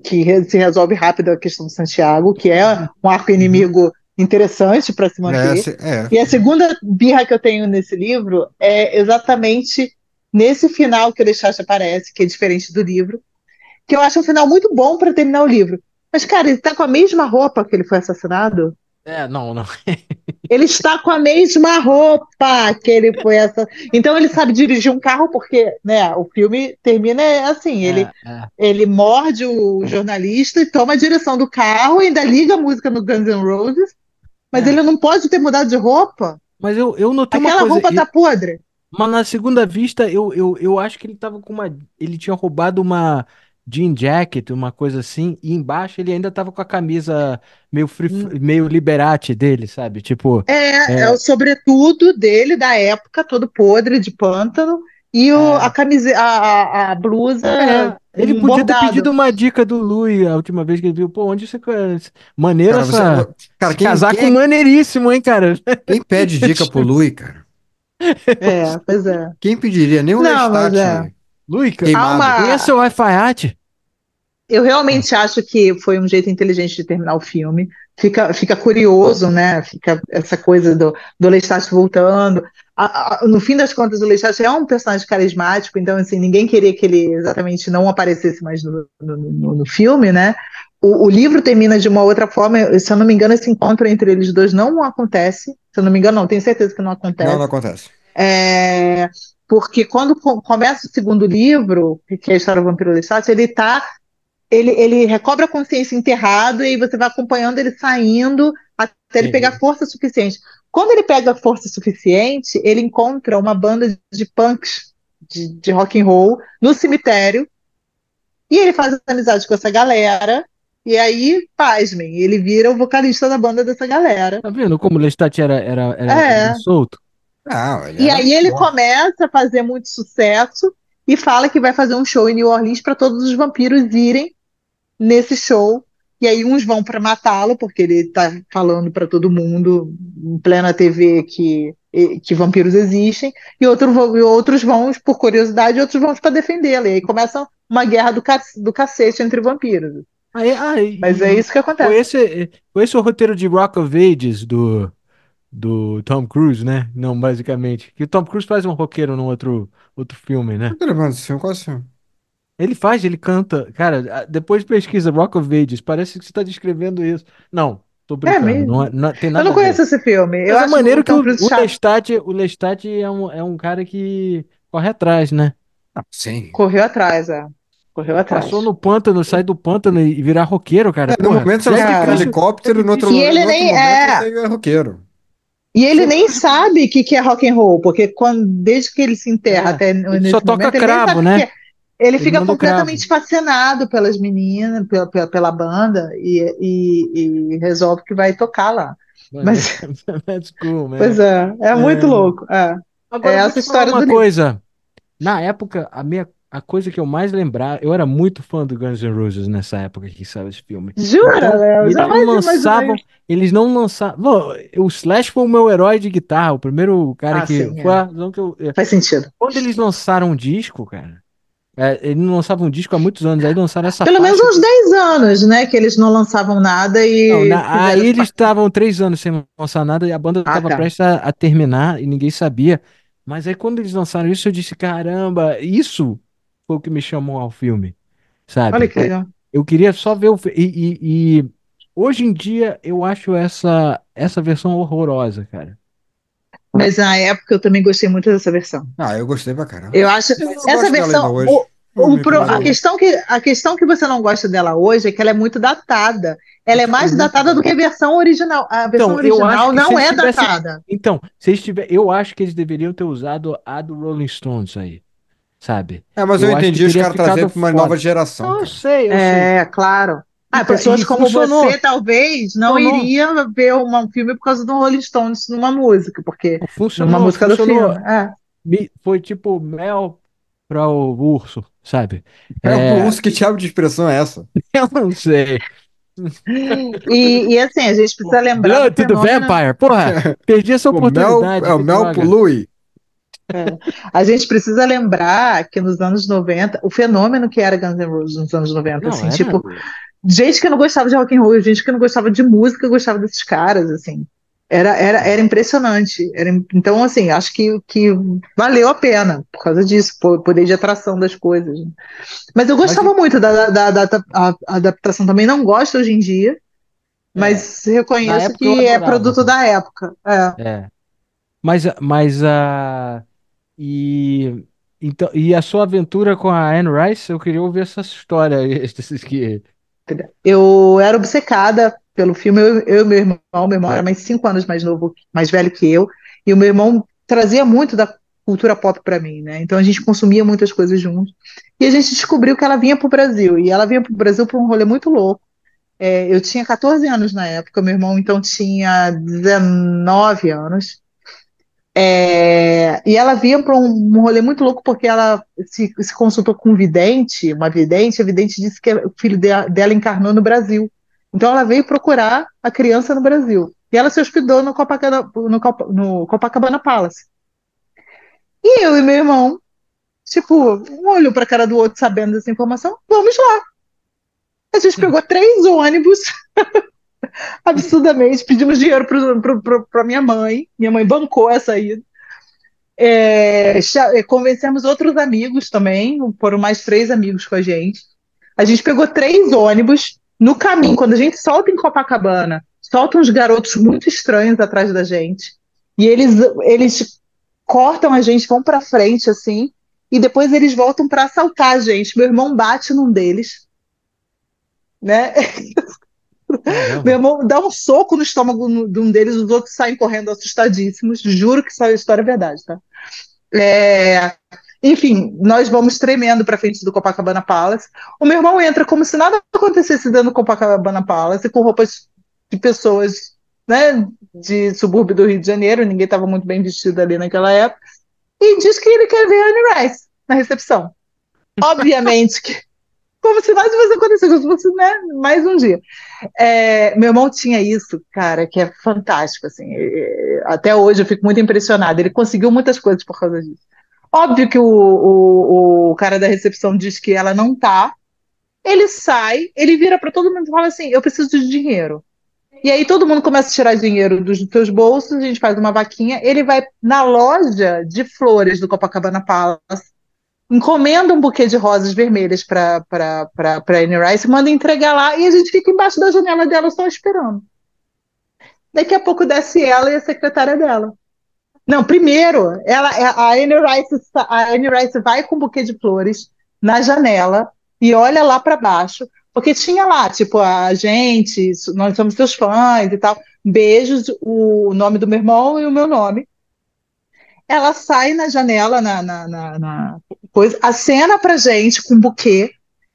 que se resolve rápido a questão do Santiago, que é um arco Uhum. inimigo interessante para se manter. E a segunda birra que eu tenho nesse livro é exatamente nesse final que o Lestat aparece, que é diferente do livro, que eu acho um final muito bom para terminar o livro. Mas, cara, ele tá com a mesma roupa que ele foi assassinado. Não, não. Ele está com a mesma roupa que ele foi essa. Então ele sabe dirigir um carro porque, né, o filme termina assim, É, é. ele morde o jornalista e toma a direção do carro e ainda liga a música no Guns N' Roses, mas É. ele não pode ter mudado de roupa. Mas eu notei uma Aquela coisa. roupa tá podre. Mas na segunda vista, eu acho que ele tava com uma. Ele tinha roubado uma jean jacket, uma coisa assim, e embaixo ele ainda tava com a camisa meio meio Liberate dele, sabe? Tipo. É o É, sobretudo dele da época, todo podre de pântano, e a é, camisa, a blusa ele com podia ter pedido bordado. uma dica do Louis a última vez que ele viu. Pô, onde você conhece? Maneiro Cara, você. essa. Cara, Esse casaco maneiríssimo, hein, cara? quem pede dica pro Louis, cara? É, pois é. Quem pediria? Nem o Não, mas é. Lestat Louis, Há queimado. conhece uma. o Alfaiate? Eu realmente acho que foi um jeito inteligente de terminar o filme. Fica curioso, né? Fica essa coisa do Lestat voltando. No fim das contas, o Lestat é um personagem carismático, então assim, ninguém queria que ele exatamente não aparecesse mais no filme, né? O livro termina de uma outra forma. Se eu não me engano, esse encontro entre eles dois não acontece. Se eu não me engano, não, tenho certeza que não Não, não acontece. acontece. É, porque quando começa o segundo livro, que é a história do Vampiro Lestat, ele recobra a consciência enterrado e aí você vai acompanhando ele saindo até ele pegar Entendi. força suficiente. Quando ele pega força suficiente, ele encontra uma banda de punks de rock and roll no cemitério e ele faz amizade com essa galera. E aí, pasmem, ele vira o vocalista da banda dessa galera. Tá vendo como o Lestat era É. solto? Não, ele E era aí muito ele bom. começa a fazer muito sucesso e fala que vai fazer um show em New Orleans para todos os vampiros irem nesse show. E aí uns vão para matá-lo, porque ele está falando para todo mundo em plena TV que vampiros existem, e outros vão por curiosidade, e outros vão para defendê-lo. E aí começa uma guerra do cacete entre vampiros. Mas é isso que Foi acontece. esse o roteiro de Rock of Ages do Tom Cruise, né? Não, basicamente. Que o Tom Cruise faz um roqueiro num outro filme, né? Muito relevante esse filme, qual esse filme? Ele faz, ele canta. Cara, depois pesquisa Rock of Ages, parece que você está descrevendo isso. Não, tô É brincando, mesmo. tem Eu nada não a ver. conheço esse filme. Eu Mas é acho o maneiro que Tom Cruise chato. O Lestat é um cara que corre atrás, né? Ah, sim. Correu atrás, é. Correu Passou atrás. no pântano, sai do pântano e virar roqueiro, cara. No Porra, momento você não já é sabe pegar Cara, difícil. É helicóptero, difícil. e ele no outro nem momento é. você é roqueiro. E ele Ser nem músico. sabe o que é rock and roll, porque desde que ele se enterra É, até ele só nesse toca momento, ele nem cravo, sabe o que né? é. Ele Ele fica manda o cravo. completamente fascinado pelas meninas, pela banda, e resolve que vai tocar lá. Maneiro. Mas, That's cool, pois man. é muito É. louco. É Agora eu vou essa te falar história uma do livro. coisa. Na época, a coisa que eu mais lembrava, eu era muito fã do Guns N' Roses nessa época que saiu esse filme. Jura, Então, Léo? eles não Jamais imaginei. eles não lançavam. Bom, o Slash foi o meu herói de guitarra, o primeiro cara Ah, que sim, foi é. a razão que Faz sentido. quando eles lançaram um disco, cara, eles não lançavam um disco há muitos anos, aí lançaram essa Pelo menos faixa uns que 10 anos, né? Que eles não lançavam nada não, e aí fizeram essa eles partida. estavam 3 anos sem lançar nada e a banda Ah, estava tá. prestes a terminar e ninguém sabia. Mas aí quando eles lançaram isso, eu disse, caramba, isso foi o que me chamou ao filme, Olha sabe? que legal. Eu queria só ver e hoje em dia eu acho essa versão horrorosa, cara. Mas na época eu também gostei muito dessa versão. Ah, eu gostei pra caramba. Eu acho Eu essa gosto dela ainda versão, hoje. Vou ouvir com mais alguém. a questão que você não gosta dela hoje é que ela é muito datada. Ela é Ficou mais muito datada do que a versão original. A versão Então, eu acho original que se não eles é tivessem. datada. Então, se eles eu acho que eles deveriam ter usado a do Rolling Stones aí, sabe? É, mas eu Eu acho que entendi os teria caras trazendo ficado pra uma nova foda. geração, Não, cara. eu sei. É, claro. Ah, E pessoas como funcionou. você talvez não Funcionou. iriam ver um filme por causa do Rolling Stones numa música, porque numa Funcionou. música do Funcionou. filme. É. Foi tipo mel para o urso, sabe? É o É, urso, que diabo de expressão é essa? eu não sei. E assim, a gente precisa lembrar do Blood to the fenômeno. Vampire. Porra, perdi essa O mel, oportunidade. é o Que mel pro droga. Louis. A gente precisa lembrar que nos anos 90 o fenômeno que era Guns N' Roses nos anos 90 Não, assim, era. tipo, gente que não gostava de rock and roll, gente que não gostava de música, gostava desses caras, assim. Era impressionante. Então, assim, acho que valeu a pena por causa disso, por poder de atração das coisas, né? Mas eu Mas gostava muito da adaptação também, não gosto hoje em dia, É, Mas na reconheço época eu que é adorava, produto cara. da época. É. É. Mas a. E. Então, e a sua aventura com a Anne Rice, eu queria ouvir essa história aí, que. Eu era obcecada pelo filme, eu e meu irmão era mais 5 anos mais novo, mais velho que eu, e o meu irmão trazia muito da cultura pop para mim, né? Então a gente consumia muitas coisas juntos. E a gente descobriu que ela vinha para o Brasil, e ela vinha para o Brasil por um rolê muito louco. Eu tinha 14 anos na época, meu irmão então tinha 19 anos. E ela vinha para um rolê muito louco porque ela se consultou com um vidente, uma vidente, a vidente disse que o filho dela encarnou no Brasil. Então ela veio procurar a criança no Brasil. E ela se hospedou no Copacabana Palace. E eu e meu irmão, tipo, um olhou para a cara do outro sabendo dessa informação, vamos lá. A gente pegou 3 ônibus, absurdamente, pedimos dinheiro para minha mãe bancou essa ida. Convencemos outros amigos também, foram mais 3 amigos com a gente. A gente pegou 3 ônibus. No caminho, quando a gente solta em Copacabana, soltam uns garotos muito estranhos atrás da gente. E eles cortam a gente, vão pra frente assim, e depois eles voltam para assaltar a gente. Meu irmão bate num deles, né? Meu Caramba. irmão dá um soco no estômago de um deles, os outros saem correndo assustadíssimos. Juro que essa história é verdade, tá? É, Enfim, nós vamos tremendo para frente do Copacabana Palace. O meu irmão entra como se nada acontecesse dentro do Copacabana Palace, com roupas de pessoas, né, de subúrbio do Rio de Janeiro, ninguém estava muito bem vestido ali naquela época, e diz que ele quer ver a Anne Rice na recepção. Obviamente que, como se nada tivesse acontecido, como se fosse, né, mais um dia. Meu irmão tinha isso, cara, que é fantástico, assim. Até hoje eu fico muito impressionada. Ele conseguiu muitas coisas por causa disso. Óbvio que o cara da recepção diz que ela não tá. Ele sai, ele vira para todo mundo e fala assim: eu preciso de dinheiro. E aí todo mundo começa a tirar dinheiro dos seus bolsos, a gente faz uma vaquinha. Ele vai na loja de flores do Copacabana Palace, encomenda um buquê de rosas vermelhas para Anne Rice, manda entregar lá e a gente fica embaixo da janela dela só esperando. Daqui a pouco desce ela e a secretária dela. Não, primeiro, a Anne Rice vai com um buquê de flores na janela e olha lá para baixo, porque tinha lá, tipo, a gente, nós somos seus fãs e tal. Beijos, o nome do meu irmão e o meu nome. Ela sai na janela, na coisa, acena pra gente com um buquê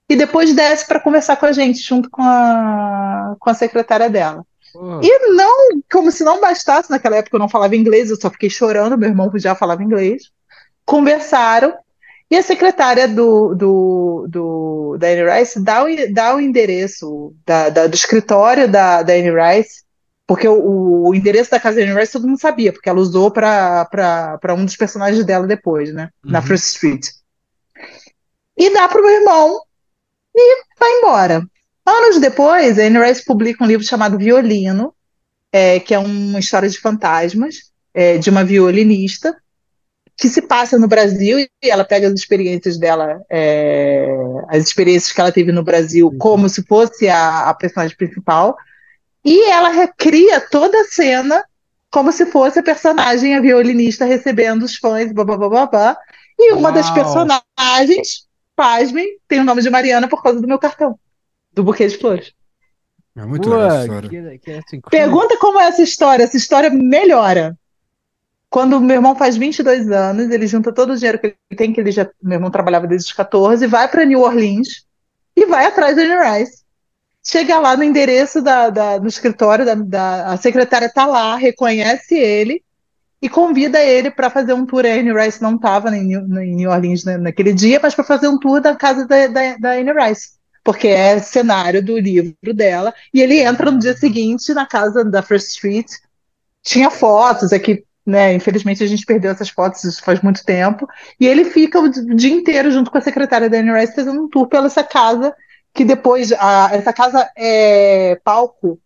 e depois desce para conversar com a gente, junto com a secretária dela. Pô, E não, como se não bastasse, naquela época eu não falava inglês, eu só fiquei chorando, meu irmão já falava inglês. Conversaram, e a secretária da Anne Rice dá o endereço do escritório da Anne Rice, porque o endereço da casa da Anne Rice todo mundo sabia, porque ela usou para um dos personagens dela depois, né? Na uhum. First Street. E dá para o meu irmão e vai embora. Anos depois, a Anne Rice publica um livro chamado Violino, que é uma história de fantasmas, de uma violinista, que se passa no Brasil e ela pega as experiências dela, as experiências que ela teve no Brasil, como se fosse a personagem principal, e ela recria toda a cena como se fosse a personagem, a violinista, recebendo os fãs, blá, blá, blá, blá. E uma das Uau! personagens, pasmem, tem o nome de Mariana por causa do meu cartão, do buquê de flores. É muito Pô, legal essa história. que assim, Pergunta como é essa história melhora. Quando o meu irmão faz 22 anos, ele junta todo o dinheiro que ele tem, meu irmão trabalhava desde os 14, vai para New Orleans e vai atrás da Anne Rice. Chega lá no endereço no escritório, a secretária está lá, reconhece ele e convida ele para fazer um tour. A Anne Rice não estava em New Orleans naquele dia, mas para fazer um tour da casa da Anne Rice, porque é cenário do livro dela. E ele entra no dia seguinte na casa da First Street. Tinha fotos aqui, né? Infelizmente a gente perdeu essas fotos, isso faz muito tempo. E ele fica o dia inteiro junto com a secretária da Anne Rice fazendo um tour pela essa casa, que depois essa casa é palco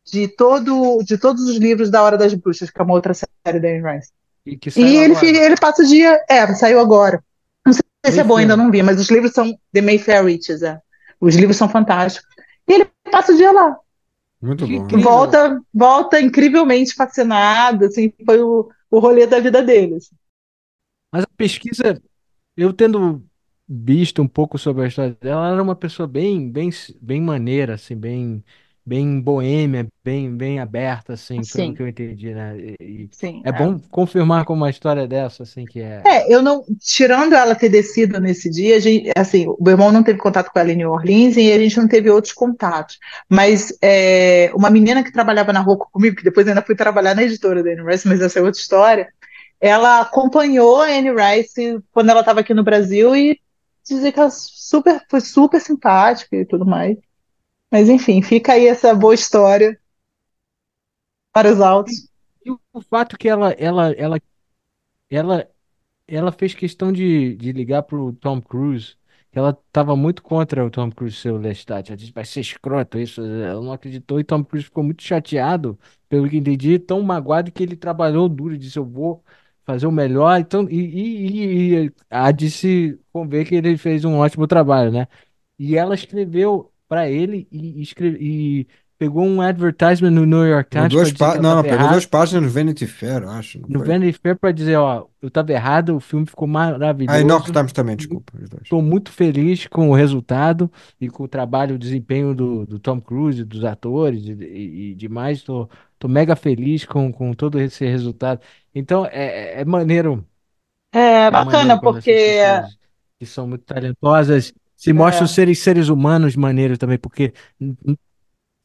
de todos os livros da Hora das Bruxas, que é uma outra série da Anne Rice. e que E saiu agora. ele passa o dia, saiu agora. Não sei se é Meio bom, ainda filme. não vi, mas os livros são The Mayfair Witches, é. Os livros são fantásticos. E ele passa o dia lá. Muito Que bom. incrível. Volta incrivelmente fascinado, assim, foi o rolê da vida deles. Mas a pesquisa, eu tendo visto um pouco sobre a história dela, ela era uma pessoa bem maneira, assim, bem boêmia, bem aberta, assim, pelo Sim, que eu entendi, né? E sim. é bom confirmar com uma história dessa, assim, que é. Eu não, tirando ela ter descido nesse dia, assim, o meu irmão não teve contato com ela em New Orleans e a gente não teve outros contatos. Mas uma menina que trabalhava na Rocco comigo, que depois ainda fui trabalhar na editora da Anne Rice, mas essa é outra história, ela acompanhou a Anne Rice quando ela estava aqui no Brasil e dizer que ela foi super simpática e tudo mais. Mas enfim, fica aí essa boa história para os E, autos. e o fato que ela ela fez questão de ligar pro Tom Cruise, que ela estava muito contra o Tom Cruise ser o Lestat. Ela disse, vai ser escroto isso. Ela não acreditou e Tom Cruise ficou muito chateado, pelo que entendi, tão magoado que ele trabalhou duro, disse, eu vou fazer o melhor. Então, e há de se conver que ele fez um ótimo trabalho, né? E ela escreveu para ele e pegou um advertisement no New York Pegou Times para dizer que ela Não, não, estava pegou errada duas páginas no Vanity Fair, eu acho, não no foi? Vanity Fair para dizer, ó, eu tava errado, o filme ficou Ah, e New York maravilhoso. Times também, desculpa, os dois. Estou muito feliz com o resultado e com o trabalho, o desempenho do Tom Cruise, dos atores e demais. Tô mega feliz com todo esse resultado. Então, É é maneiro bacana quando essas porque pessoas que são muito talentosas se mostram é, serem seres humanos maneiro também, porque,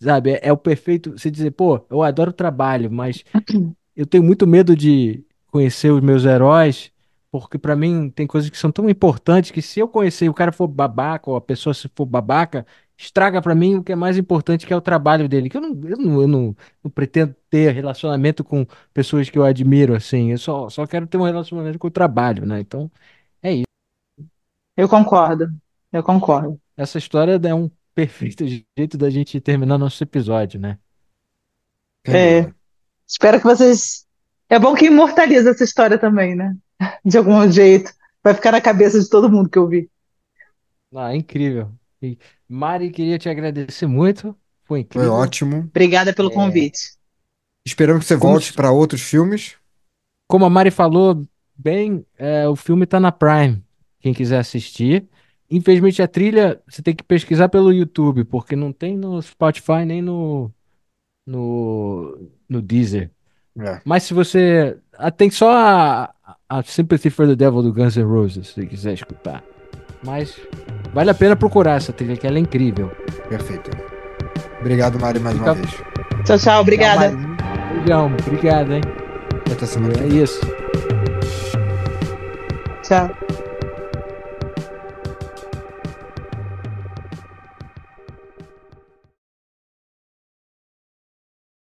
sabe, é o perfeito você dizer, pô, eu adoro o trabalho, mas eu tenho muito medo de conhecer os meus heróis, porque pra mim tem coisas que são tão importantes que se eu conhecer e o cara for babaca ou a pessoa se for babaca, estraga pra mim o que é mais importante, que é o trabalho dele. Que eu não pretendo ter relacionamento com pessoas que eu admiro, assim. Eu só quero ter um relacionamento com o trabalho, né? Então, é isso. eu concordo, eu concordo. Essa história é um perfeito jeito da gente terminar nosso episódio, né? Sem É, dúvida. espero que vocês. É bom que imortaliza essa história também, né? De algum jeito. Vai ficar na cabeça de todo mundo que eu vi. Ah, incrível. E, Mari, queria te agradecer muito. Foi Foi incrível. ótimo. Obrigada pelo É, convite. Esperamos que você como, volte para outros filmes. como a Mari falou bem, o filme está na Prime. Quem quiser assistir. Infelizmente, a trilha você tem que pesquisar pelo YouTube, porque não tem no Spotify nem no Deezer. É, Mas se você. Tem só a Sympathy for the Devil do Guns N' Roses, se quiser escutar. Mas vale a pena procurar essa trilha, que ela é incrível. perfeito. Obrigado, Mari, mais uma Fica. vez. Tchau, tchau. Tchau, Obrigada. Mari. Beijão. Obrigado, hein? Até semana que É vem. isso. Tchau.